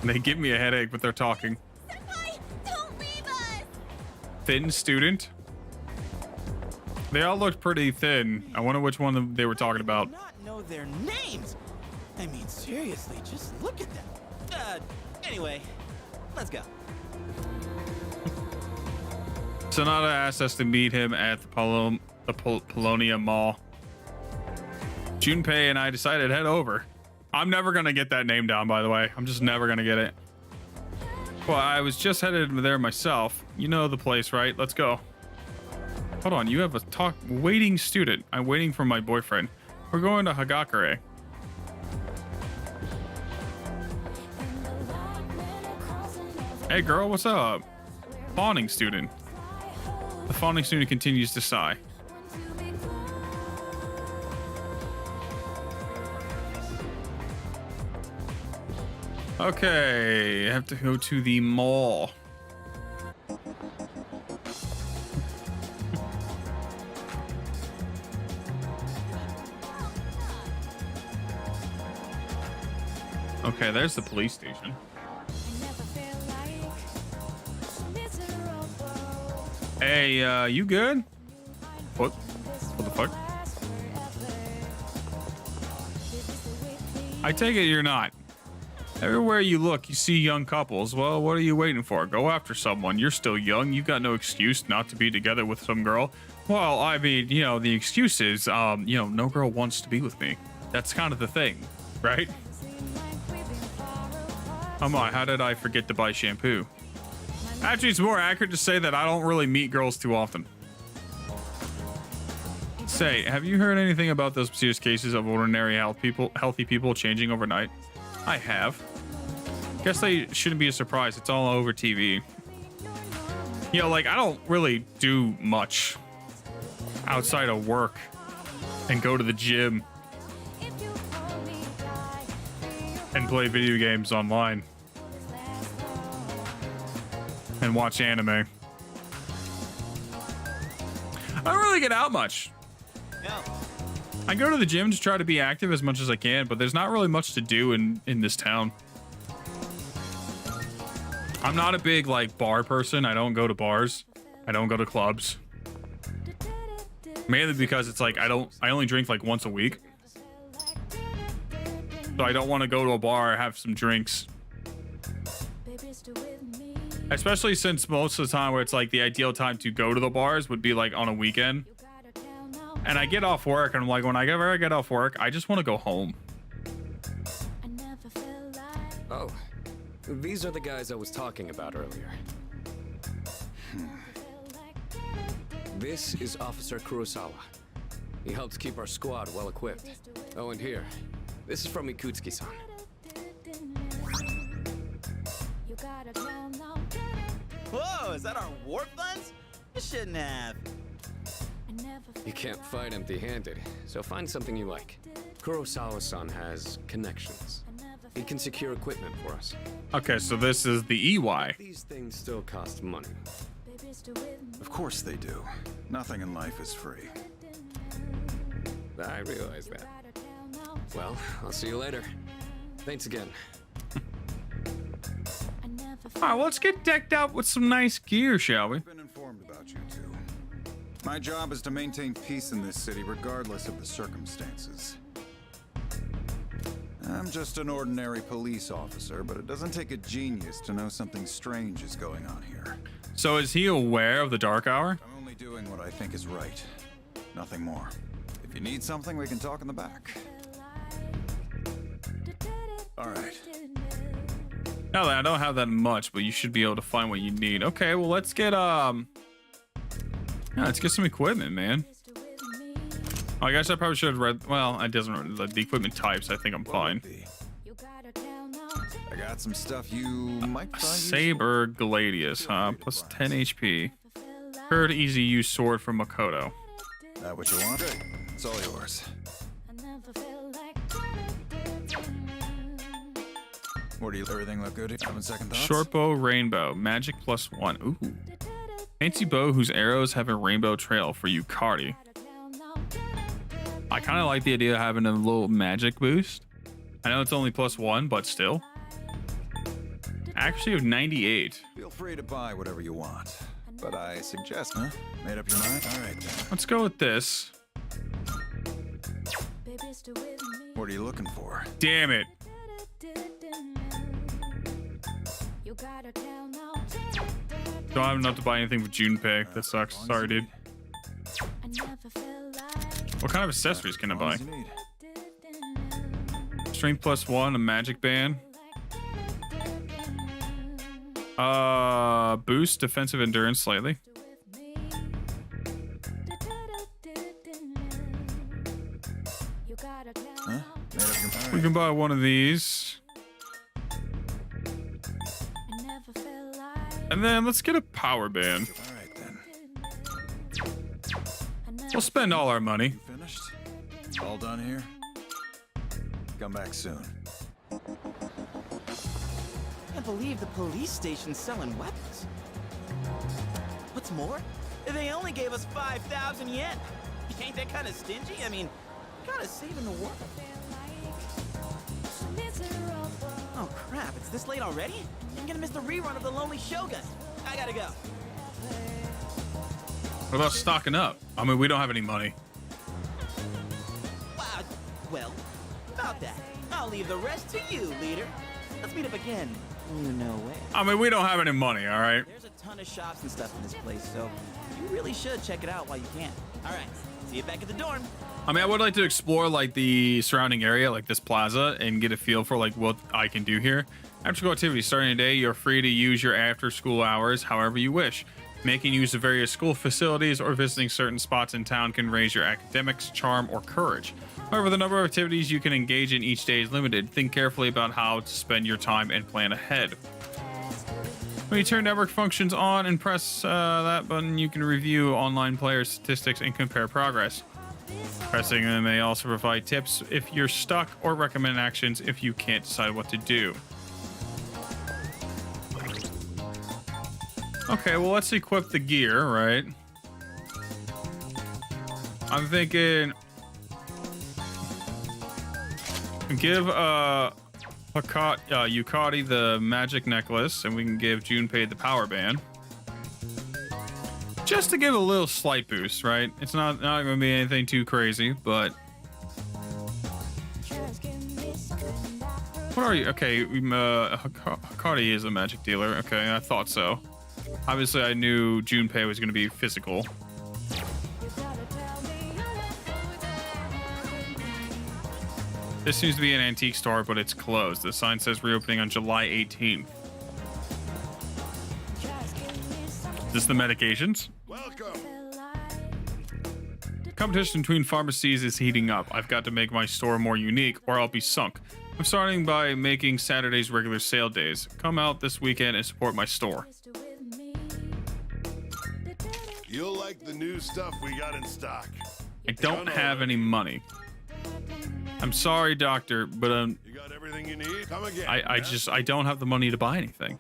They give me a headache, but they're talking. Senpai, don't leave us! Thin student? They all looked pretty thin. I wonder which one they were talking about. Not know their names. I mean, seriously, just look at them. Anyway, let's go. Sonata asked us to meet him at the Polonia Mall. Junpei and I decided to head over. I'm never going to get that name down, by the way. I'm just never going to get it. Well, I was just headed there myself. You know the place, right? Let's go. Hold on, you have a waiting student. I'm waiting for my boyfriend. We're going to Hagakure. Hey girl, what's up? Fawning student. The fawning student continues to sigh. Okay, I have to go to the mall. Okay, there's the police station. Hey, you good? What the fuck? I take it you're not. Everywhere you look, you see young couples. Well, what are you waiting for? Go after someone. You're still young. You've got no excuse not to be together with some girl. Well, I mean, you know, the excuse is, you know, no girl wants to be with me. That's kind of the thing, right? Come on, how did I forget to buy shampoo? Actually, it's more accurate to say that I don't really meet girls too often. Say, have you heard anything about those serious cases of ordinary healthy people changing overnight? I have. Guess they shouldn't be a surprise. It's all over TV. You know, like, I don't really do much outside of work and go to the gym and play video games online and watch anime. I don't really get out much. I go to the gym to try to be active as much as I can, but there's not really much to do in this town. I'm not a big like bar person. I don't go to bars. I don't go to clubs. Mainly because it's like I only drink like once a week. So I don't want to go to a bar, have some drinks. Especially since most of the time where it's like the ideal time to go to the bars would be like on a weekend. And I get off work and I'm like, whenever I get off work, I just want to go home. Oh, these are the guys I was talking about earlier. This is Officer Kurosawa. He helps keep our squad well equipped. Oh, and here, this is from Ikutsuki-san. Whoa, is that our warp funds? You shouldn't have. You can't fight empty-handed, so find something you like. Kurosawa-san has connections. He can secure equipment for us. Okay, so this is the EY. These things still cost money. Of course they do. Nothing in life is free. I realize that. Well, I'll see you later. Thanks again. All right, well, let's get decked out with some nice gear, shall we? I've been informed about you two. My job is to maintain peace in this city regardless of the circumstances. I'm just an ordinary police officer, but it doesn't take a genius to know something strange is going on here. So is he aware of the Dark Hour? I'm only doing what I think is right. Nothing more. If you need something, we can talk in the back. All right. Now that I don't have that much, but you should be able to find what you need. Okay, well, let's get let's get some equipment, man. Oh, I guess I probably should have read. Well, it doesn't. The equipment types. I think I'm fine. I got some stuff you might find Saber Gladius, huh? Plus 10 HP. Third easy use sword from Makoto. That what you want? Good. It's all yours. What do you? Everything look good? Having second thoughts? Short bow rainbow. Magic plus 1. Ooh. Fancy bow whose arrows have a rainbow trail for Yukari. I kind of like the idea of having a little magic boost. I know it's only plus 1, but still. Accuracy of 98. Feel free to buy whatever you want, but I suggest, huh? Made up your mind? All right, then. Let's go with this. What are you looking for? Damn it. Don't have enough to buy anything for Junpei. That sucks. Sorry, dude. What kind of accessories can I buy? Strength plus 1, a magic band. Boost defensive endurance slightly. Huh? We can buy one of these. And then let's get a power band. All right, then. We'll spend all our money. Finished? All done here? Come back soon. Can't believe the police station's selling weapons. What's more, they only gave us 5,000 yen. Ain't that kind of stingy? I mean, kind of saving the world. Oh crap, it's this late already? I'm gonna miss the rerun of The Lonely Shogun. I gotta go. What about stocking up? I mean, we don't have any money. Wow, well, about that. I'll leave the rest to you, leader. Let's meet up again. No way. I mean, we don't have any money, all right? There's a ton of shops and stuff in this place, so you really should check it out while you can. All right, see you back at the dorm. I mean, I would like to explore like the surrounding area, like this plaza, and get a feel for like what I can do here. After school activities starting today, you're free to use your after school hours however you wish. Making use of various school facilities or visiting certain spots in town can raise your academics, charm, or courage. However, the number of activities you can engage in each day is limited. Think carefully about how to spend your time and plan ahead. When you turn network functions on and press that button, you can review online player statistics and compare progress. Pressing them may also provide tips if you're stuck or recommend actions if you can't decide what to do. Okay, well, let's equip the gear, right? I'm thinking give Yukari the magic necklace, and we can give Junpei the power band. Just to give a little slight boost, right? It's not going to be anything too crazy, but... What are you? Okay, Hikari is a magic dealer. Okay, I thought so. Obviously, I knew Junpei was going to be physical. This seems to be an antique store, but it's closed. The sign says reopening on July 18th. Is this the medications? Welcome. Competition between pharmacies is heating up. I've got to make my store more unique or I'll be sunk. I'm starting by making Saturdays regular sale days. Come out this weekend and support my store. You'll like the new stuff we got in stock. I don't have any money. I'm sorry, doctor, but You got everything you need? Come again. I don't have the money to buy anything.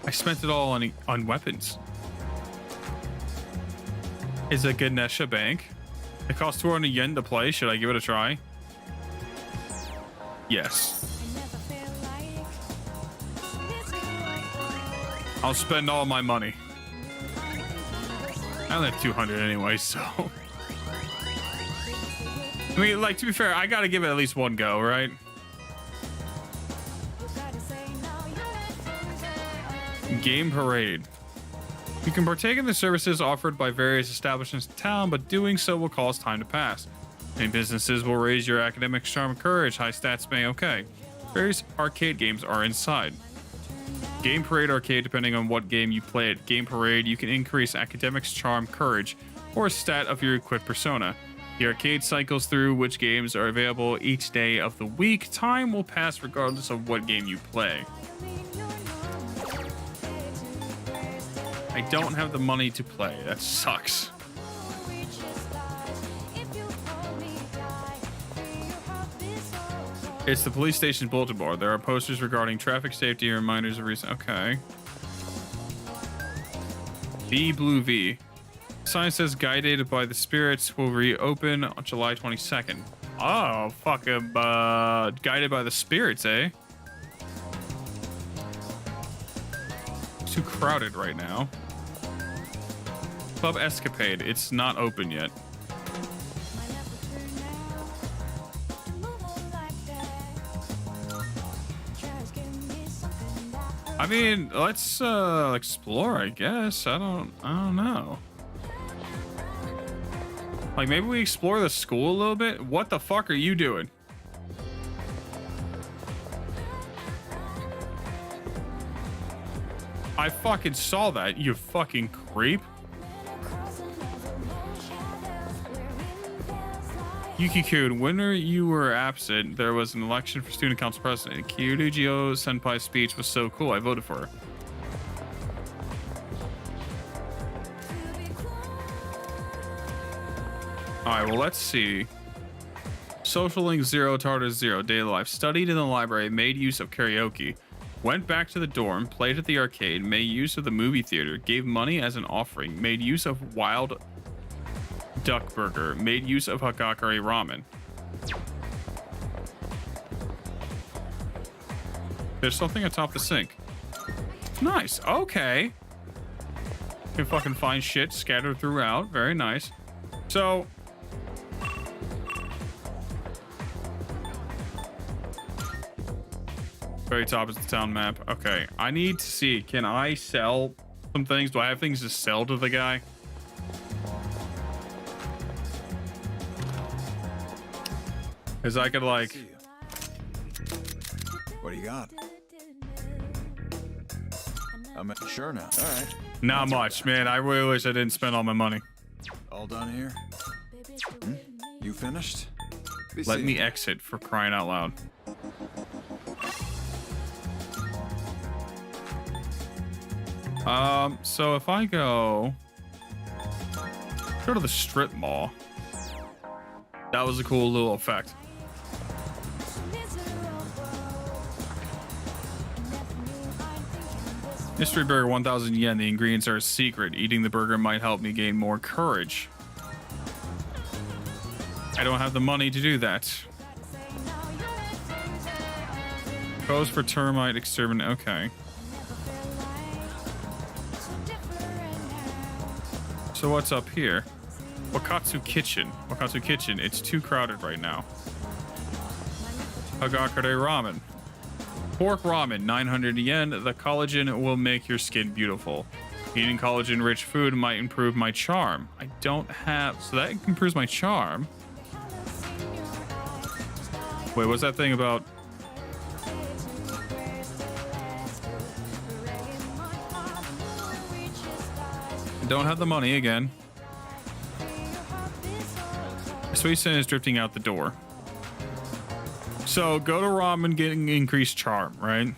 I spent it all on weapons. Is a Ganesha Bank? It costs 200 yen to play. Should I give it a try? Yes. I'll spend all my money. I only have 200 anyway, so... I mean, like, to be fair, I gotta give it at least one go, right? Game Parade. You can partake in the services offered by various establishments in town, but doing so will cause time to pass. Many businesses will raise your academic charm and courage. High stats may okay. Various arcade games are inside. Game Parade Arcade, depending on what game you play at Game Parade, you can increase academics, charm, courage, or a stat of your equipped persona. The arcade cycles through which games are available each day of the week. Time will pass regardless of what game you play. I don't have the money to play. That sucks. It's the police station bulletin board. There are posters regarding traffic safety and reminders of recent... Okay. V Blue V. Sign says Guided by the Spirits will reopen on July 22nd. Oh, fuck. Guided by the Spirits, eh? It's too crowded right now. Club Escapade. It's not open yet. I mean, let's explore, I guess. I don't know. Like, maybe we explore the school a little bit? What the fuck are you doing? I fucking saw that, you fucking creep. Yuki-kun, when you were absent, there was an election for student council president. Kyurugio Senpai's speech was so cool, I voted for her. Alright, well, let's see. Social Link 0, Tartar 0, Day of Life. Studied in the library, made use of karaoke. Went back to the dorm, played at the arcade, made use of the movie theater, gave money as an offering, made use of Wild Duck Burger, made use of Hagakure Ramen. There's something atop the sink. Nice, okay. Can fucking find shit scattered throughout, very nice. So... very top is the town map. Okay, I need to see, can I sell some things? Do I have things to sell to the guy? Because I could like... What do you got? I'm sure now. All right. Not much, man. I really wish I didn't spend all my money. All done here? You finished? Let me exit, for crying out loud. So if I go to the strip mall, that was a cool little effect. Mystery burger, 1,000 yen. The ingredients are a secret. Eating the burger might help me gain more courage. I don't have the money to do that. Pose for termite exterminate. Okay. So what's up here? Wakatsu Kitchen. Wakatsu Kitchen. It's too crowded right now. Hagakure Ramen. Pork ramen, 900 yen. The collagen will make your skin beautiful. Eating collagen-rich food might improve my charm. I don't have... So that improves my charm. Wait, what's that thing about... Don't have the money again. Sweetson is drifting out the door. So go to ramen, getting increased charm, right?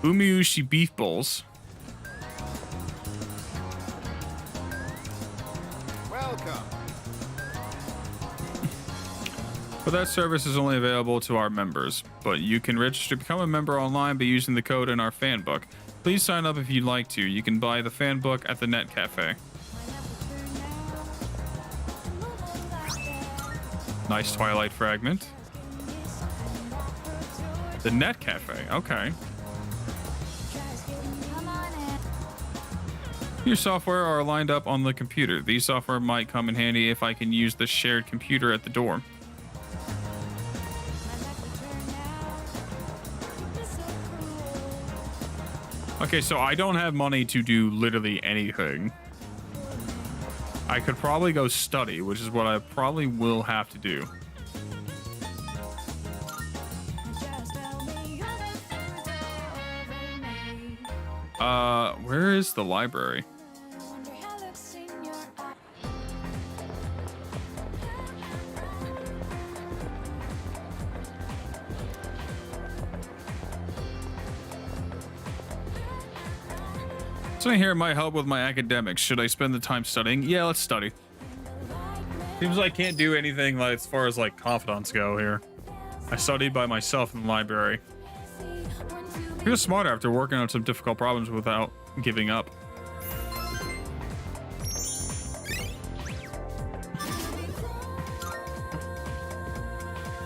Umiushi beef bowls. Welcome. But that service is only available to our members. But you can register to become a member online by using the code in our fan book. Please sign up if you'd like to. You can buy the fan book at the Net Cafe. Nice Twilight fragment. The Net Cafe, okay. Your software are lined up on the computer. These software might come in handy if I can use the shared computer at the door. Okay, so I don't have money to do literally anything. I could probably go study, which is what I probably will have to do. Where is the library? Something here might help with my academics. Should I spend the time studying? Yeah, let's study. Seems like I can't do anything like as far as like confidants go here. I studied by myself in the library. I feel smarter after working on some difficult problems without giving up.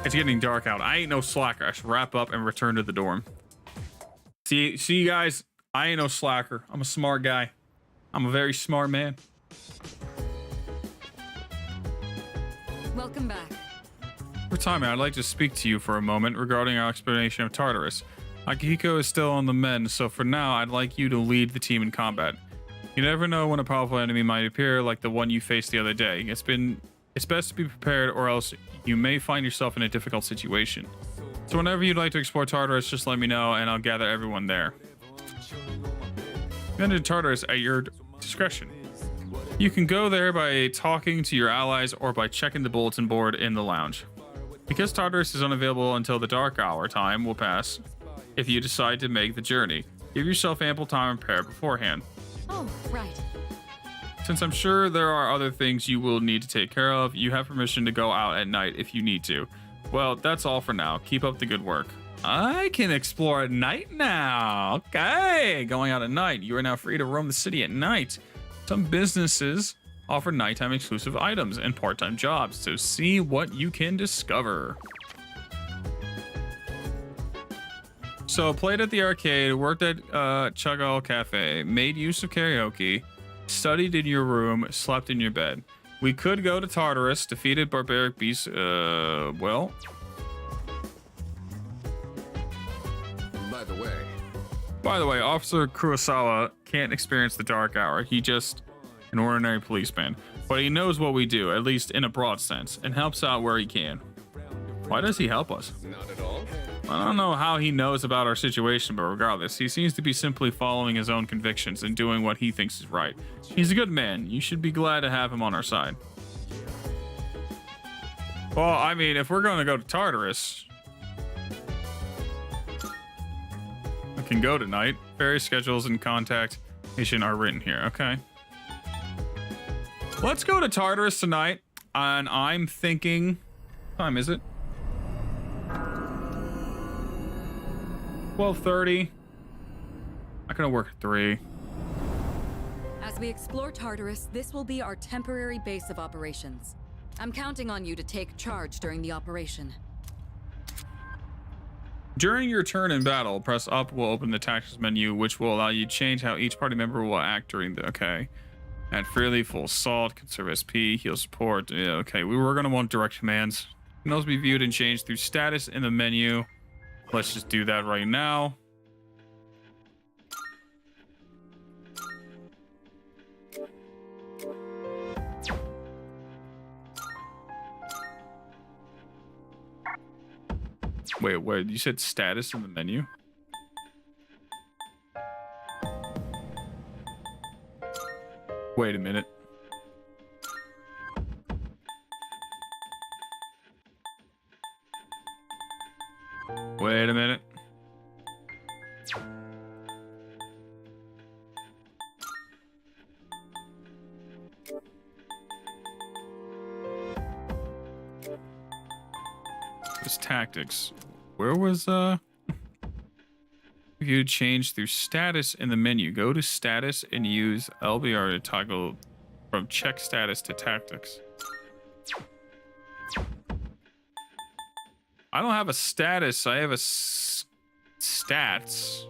It's getting dark out. I ain't no slacker. I should wrap up and return to the dorm. See you guys. I ain't no slacker. I'm a smart guy. I'm a very smart man. Welcome back. For time, I'd like to speak to you for a moment regarding our explanation of Tartarus. Akihiko is still on the mend, so for now, I'd like you to lead the team in combat. You never know when a powerful enemy might appear, like the one you faced the other day. It's best to be prepared, or else you may find yourself in a difficult situation. So whenever you'd like to explore Tartarus, just let me know, and I'll gather everyone there. You enter Tartarus at your discretion. You can go there by talking to your allies or by checking the bulletin board in the lounge. Because Tartarus is unavailable until the dark hour time will pass, if you decide to make the journey, give yourself ample time to prepare beforehand. Oh, right. Since I'm sure there are other things you will need to take care of, you have permission to go out at night if you need to. Well, that's all for now. Keep up the good work. I can explore at night now. Okay, going out at night. You are now free to roam the city at night. Some businesses offer nighttime exclusive items and part-time jobs, so see what you can discover. So played at the arcade, worked at Chugall Cafe, made use of karaoke, studied in your room, slept in your bed. We could go to Tartarus, defeated barbaric beasts, well. By the way, Officer Kurosawa can't experience the dark hour. He just an ordinary policeman. But he knows what we do, at least in a broad sense, and helps out where he can. Why does he help us? Not at all. I don't know how he knows about our situation, but regardless, he seems to be simply following his own convictions and doing what he thinks is right. He's a good man. You should be glad to have him on our side. Well, I mean, if we're going to go to Tartarus, I can go tonight. Various schedules and contact information are written here. Okay. Let's go to Tartarus tonight. And I'm thinking, what time is it? 12:30. I'm gonna work at 3. As we explore Tartarus, this will be our temporary base of operations. I'm counting on you to take charge during the operation. During your turn in battle, press up will open the tactics menu, which will allow you to change how each party member will act during the, okay. Add freely, full assault, conserve SP, heal support. Yeah, okay, we were gonna want direct commands. Can also be viewed and changed through status in the menu. Let's just do that right now. Wait, you said status in the menu? Wait a minute. Wait a minute. This tactics. Where was you change through status in the menu. Go to status and use LBR to toggle from check status to tactics. I don't have a status. I have a stats.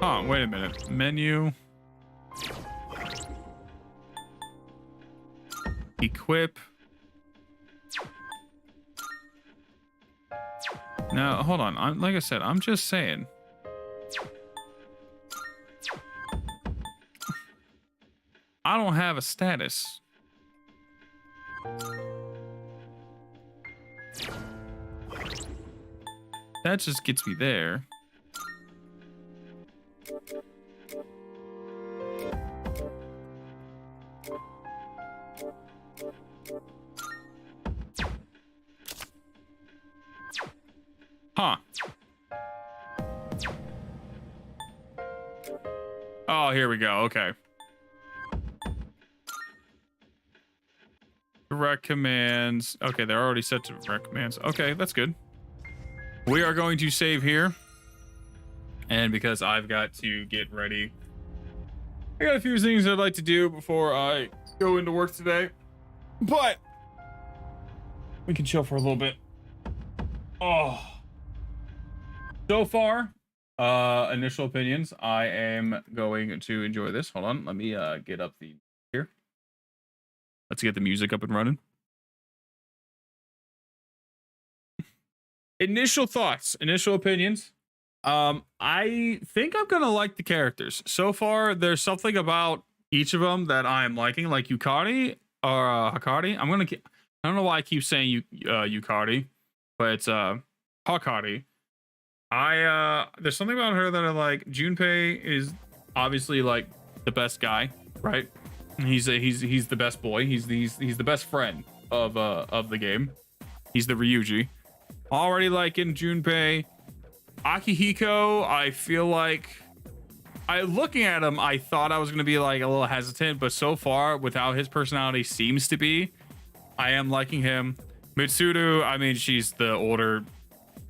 Oh, wait a minute. Menu. Equip. Now, hold on. Like I said, I'm just saying. I don't have a status. That just gets me there. Oh, here we go. Okay. Direct commands. Okay, they're already set to direct commands. Okay, that's good. We are going to save here. And because I've got to get ready, I got a few things I'd like to do before I go into work today. But we can chill for a little bit. Oh. So far, initial opinions. I am going to enjoy this. Hold on. Let me get up the here. Let's get the music up and running. Initial thoughts, initial opinions. I think I'm gonna like the characters. So far, there's something about each of them that I'm liking, like Yukari or Hakari. I don't know why I keep saying Yukari, but it's Hakari. There's something about her that I like. Junpei is obviously like the best guy, right? He's the best boy. He's the best friend of the game. He's the Ryuji. Already liking Junpei. Akihiko, I feel like looking at him, I thought I was gonna be like a little hesitant, but so far with how his personality seems to be, I am liking him. Mitsuru, I mean, she's the older,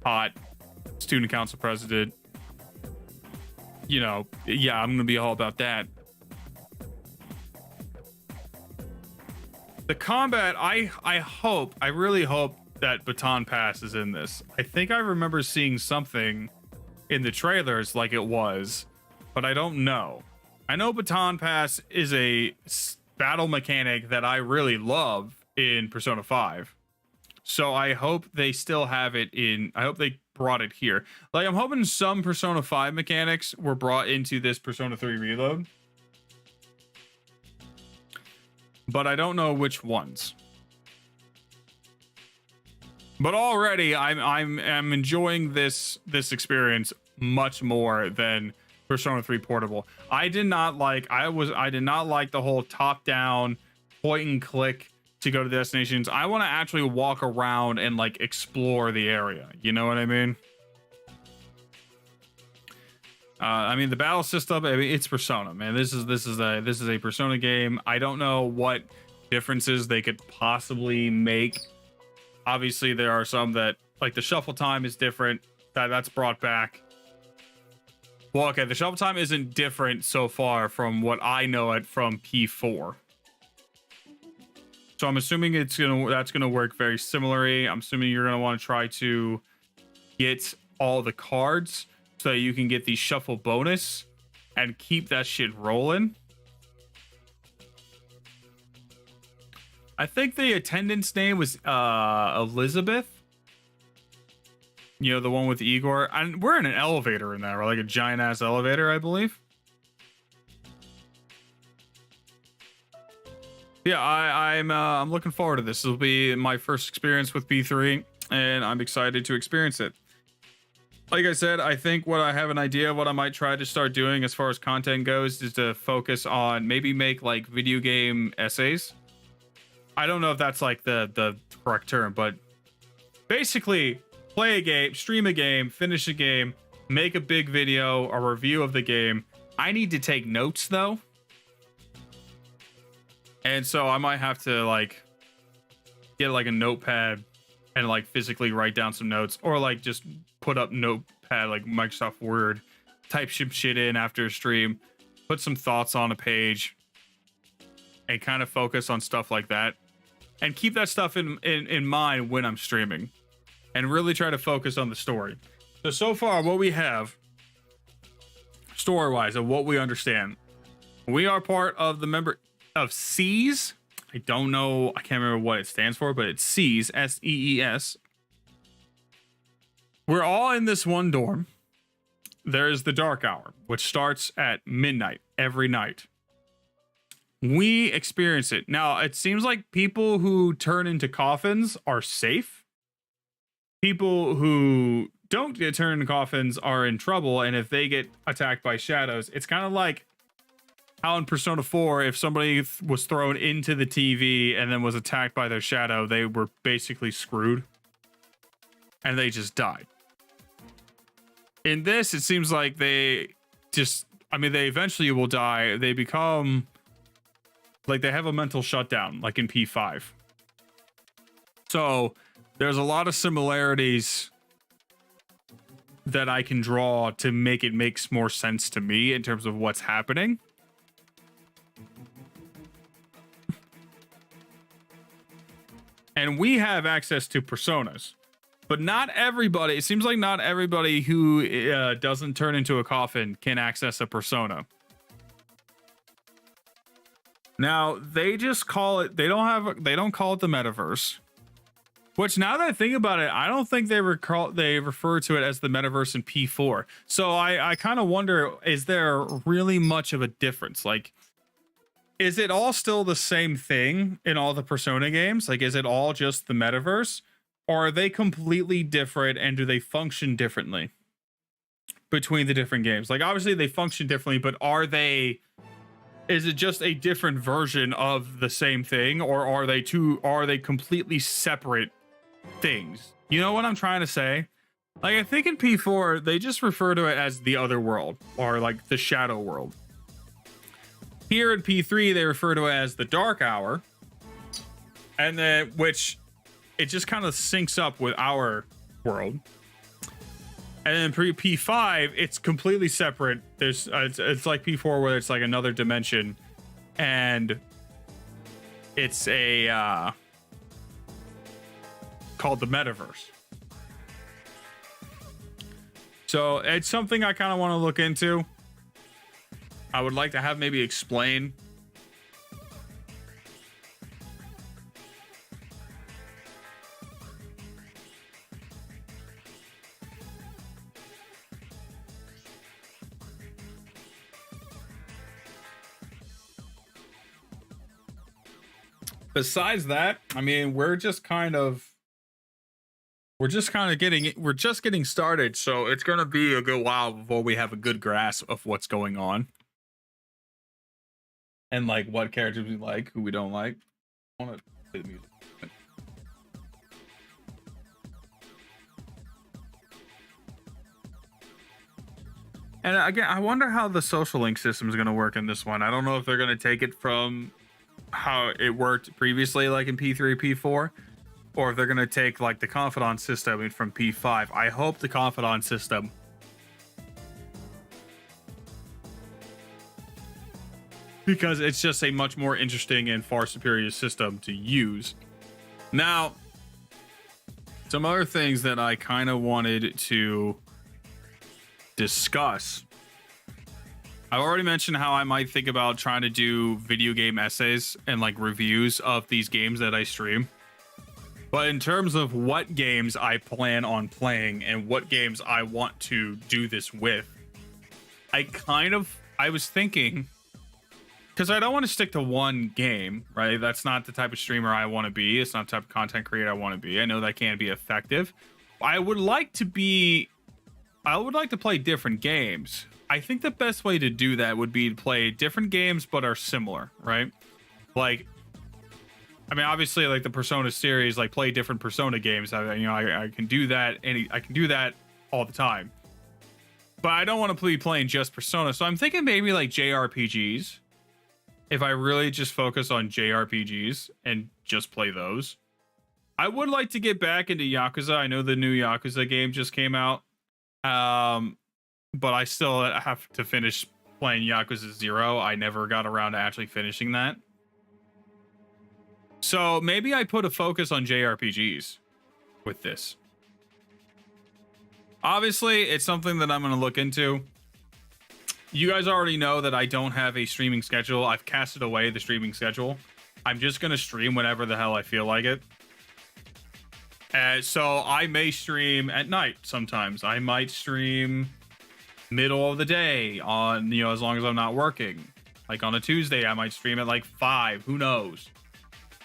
hot student council president. You know, yeah, I'm gonna be all about that. The combat, I really hope that Baton Pass is in this. I think I remember seeing something in the trailers like it was, but I don't know. I know Baton Pass is a battle mechanic that I really love in Persona 5. So I hope they still have it in, I hope they brought it here. Like, I'm hoping some Persona 5 mechanics were brought into this Persona 3 Reload, but I don't know which ones. But already I'm enjoying this experience much more than Persona 3 Portable. I did not like the whole top-down point and click to go to destinations. I want to actually walk around and like explore the area. You know what I mean? I mean, the battle system, I mean, it's Persona, man. This is a Persona game. I don't know what differences they could possibly make. Obviously, there are some that, like, the shuffle time is different. That's brought back. Well, okay, the shuffle time isn't different so far from what I know it from P4. So I'm assuming that's gonna work very similarly. I'm assuming you're gonna want to try to get all the cards so that you can get the shuffle bonus and keep that shit rolling. I think the attendant's name was Elizabeth. You know, the one with Igor. And we're in an elevator in there, or like a giant ass elevator, I believe. Yeah, I'm looking forward to this. This will be my first experience with P3, and I'm excited to experience it. Like I said, I think what I have an idea of what I might try to start doing as far as content goes is to focus on maybe make like video game essays. I don't know if that's like the correct term, but basically play a game, stream a game, finish a game, make a big video, a review of the game. I need to take notes though. And so I might have to like get like a notepad and like physically write down some notes, or like just put up notepad, like Microsoft Word, type some shit in after a stream, put some thoughts on a page, and kind of focus on stuff like that. And keep that stuff in mind when I'm streaming, and really try to focus on the story. So far, what we have story-wise and what we understand, we are part of the member of SEES. I don't know, I can't remember what it stands for, but it's SEES, S-E-E-S. We're all in this one dorm. There's the dark hour, which starts at midnight every night. We experience it. Now, it seems like people who turn into coffins are safe. People who don't get turned into coffins are in trouble, and if they get attacked by shadows, it's kind of like how in Persona 4, if somebody was thrown into the TV and then was attacked by their shadow, they were basically screwed. And they just died. In this, it seems like they just I mean, they eventually will die. They become like they have a mental shutdown, like in P5. So there's a lot of similarities that I can draw to make it makes more sense to me in terms of what's happening. And we have access to personas, but not everybody. It seems like not everybody who doesn't turn into a coffin can access a persona. Now they just call it. They don't call it the metaverse. Which, now that I think about it, I don't think they refer to it as the metaverse in P4. So I kind of wonder, is there really much of a difference? Like, is it all still the same thing in all the Persona games? Like, is it all just the metaverse? Or are they completely different, and do they function differently between the different games? Like, obviously they function differently, but is it just a different version of the same thing? Or are they completely separate things? You know what I'm trying to say? Like, I think in P4 they just refer to it as the other world, or like the shadow world. Here in P3 they refer to it as the dark hour, and then which it just kind of syncs up with our world. And then P5 it's completely separate. There's it's like P4 where it's like another dimension, and it's a called the metaverse. So it's something I kind of want to look into. I would like to have maybe explain. Besides that, I mean, we're just getting started, so it's going to be a good while before we have a good grasp of what's going on. And like what characters we like, who we don't like. I want to play the music. And again, I wonder how the social link system is going to work in this one. I don't know if they're going to take it from how it worked previously, like in P3, P4, or if they're going to take like the confidant system from P5. I hope the confidant system. Because it's just a much more interesting and far superior system to use. Now, some other things that I kind of wanted to discuss. I've already mentioned how I might think about trying to do video game essays and like reviews of these games that I stream. But in terms of what games I plan on playing and what games I want to do this with, I was thinking, because I don't want to stick to one game, right? That's not the type of streamer I want to be. It's not the type of content creator I want to be. I know that can be effective. I would like to play different games. I think the best way to do that would be to play different games but are similar, right? Like, I mean, obviously, like the Persona series, like play different Persona games. I can do that, and I can do that all the time. But I don't want to be playing just Persona, so I'm thinking maybe like JRPGs. If I really just focus on JRPGs and just play those. I would like to get back into Yakuza. I know the new Yakuza game just came out. But I still have to finish playing Yakuza 0. I never got around to actually finishing that. So maybe I put a focus on JRPGs with this. Obviously, it's something that I'm going to look into. You guys already know that I don't have a streaming schedule. I've casted away the streaming schedule. I'm just going to stream whenever the hell I feel like it. So I may stream at night sometimes. I might stream middle of the day on, as long as I'm not working. Like on a Tuesday, I might stream at like 5. Who knows?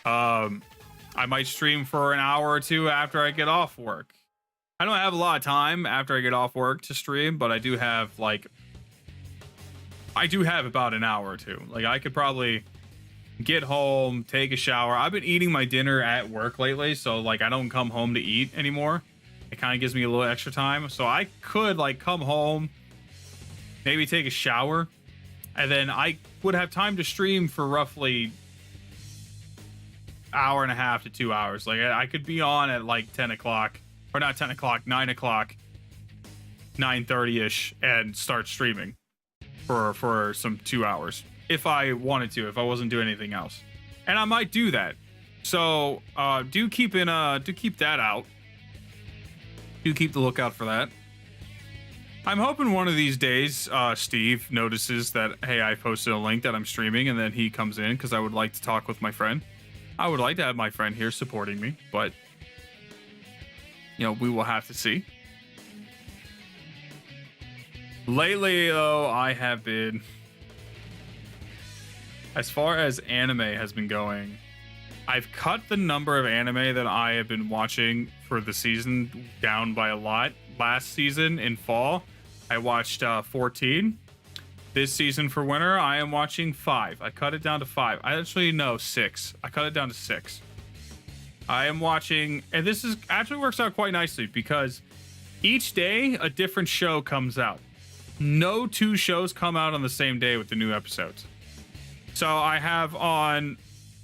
I might stream for an hour or two after I get off work. I don't have a lot of time after I get off work to stream, but I do have about an hour or two. Like I could probably get home, take a shower. I've been eating my dinner at work lately, so like I don't come home to eat anymore. It kind of gives me a little extra time. So I could like come home, maybe take a shower, And then I would have time to stream for roughly hour and a half to 2 hours. Like I could be on at like 10 o'clock, or not 10 o'clock, 9 o'clock, 9:30ish, and start streaming for some 2 hours if I wanted to, if I wasn't doing anything else. And I might do that. So do keep that out. Do keep the lookout for that. I'm hoping one of these days, Steve notices that, hey, I posted a link that I'm streaming, and then he comes in because I would like to talk with my friend. I would like to have my friend here supporting me, but, you know, we will have to see. Lately, though, I have been, as far as anime has been going, I've cut the number of anime that I have been watching for the season down by a lot. Last season in fall, I watched 14. This season for winter, I am watching 5. I cut it down to 5. I actually know 6. I cut it down to 6. I am watching, and this is actually works out quite nicely because each day a different show comes out. No 2 shows come out on the same day with the new episodes. So I have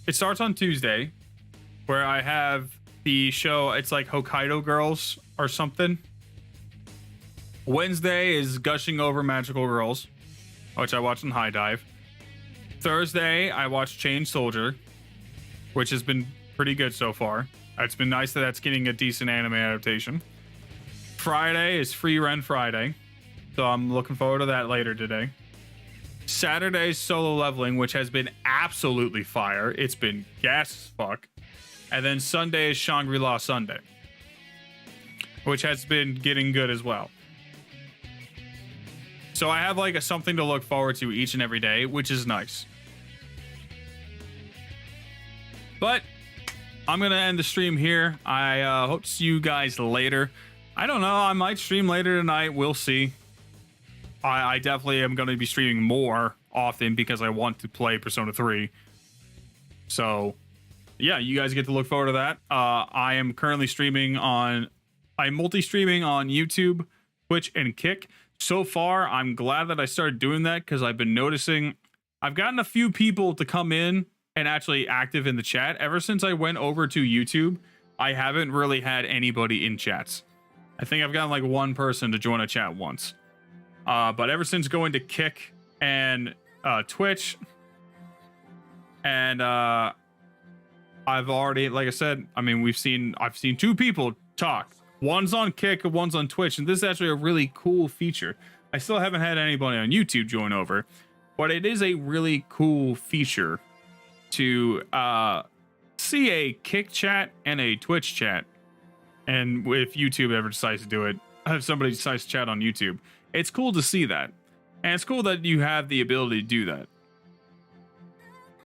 it starts on Tuesday, where I have the show, it's like Hokkaido Girls or something. Wednesday is Gushing Over Magical Girls, which I watched on High Dive. Thursday, I watched Chain Soldier, which has been pretty good so far. It's been nice that that's getting a decent anime adaptation. Friday is Free Ren Friday, so I'm looking forward to that later today. Saturday is Solo Leveling, which has been absolutely fire. It's been gas as fuck. And then Sunday is Shangri-La Sunday, which has been getting good as well. So I have like something to look forward to each and every day, which is nice. But I'm going to end the stream here. I hope to see you guys later. I don't know. I might stream later tonight. We'll see. I definitely am going to be streaming more often because I want to play Persona 3. So, yeah, you guys get to look forward to that. I am currently I'm multi-streaming on YouTube, Twitch, and Kick. So far, I'm glad that I started doing that because I've been noticing I've gotten a few people to come in and actually active in the chat. Ever since I went over to YouTube, I haven't really had anybody in chats. I think I've gotten like one person to join a chat once. But ever since going to Kick and Twitch, and I've already, like I said, I mean, I've seen 2 people talk. One's on Kick and one's on Twitch, and this is actually a really cool feature. I still haven't had anybody on YouTube join over, but it is a really cool feature to see a Kick chat and a Twitch chat. And if YouTube ever decides to do it, if somebody decides to chat on YouTube, it's cool to see that. And it's cool that you have the ability to do that.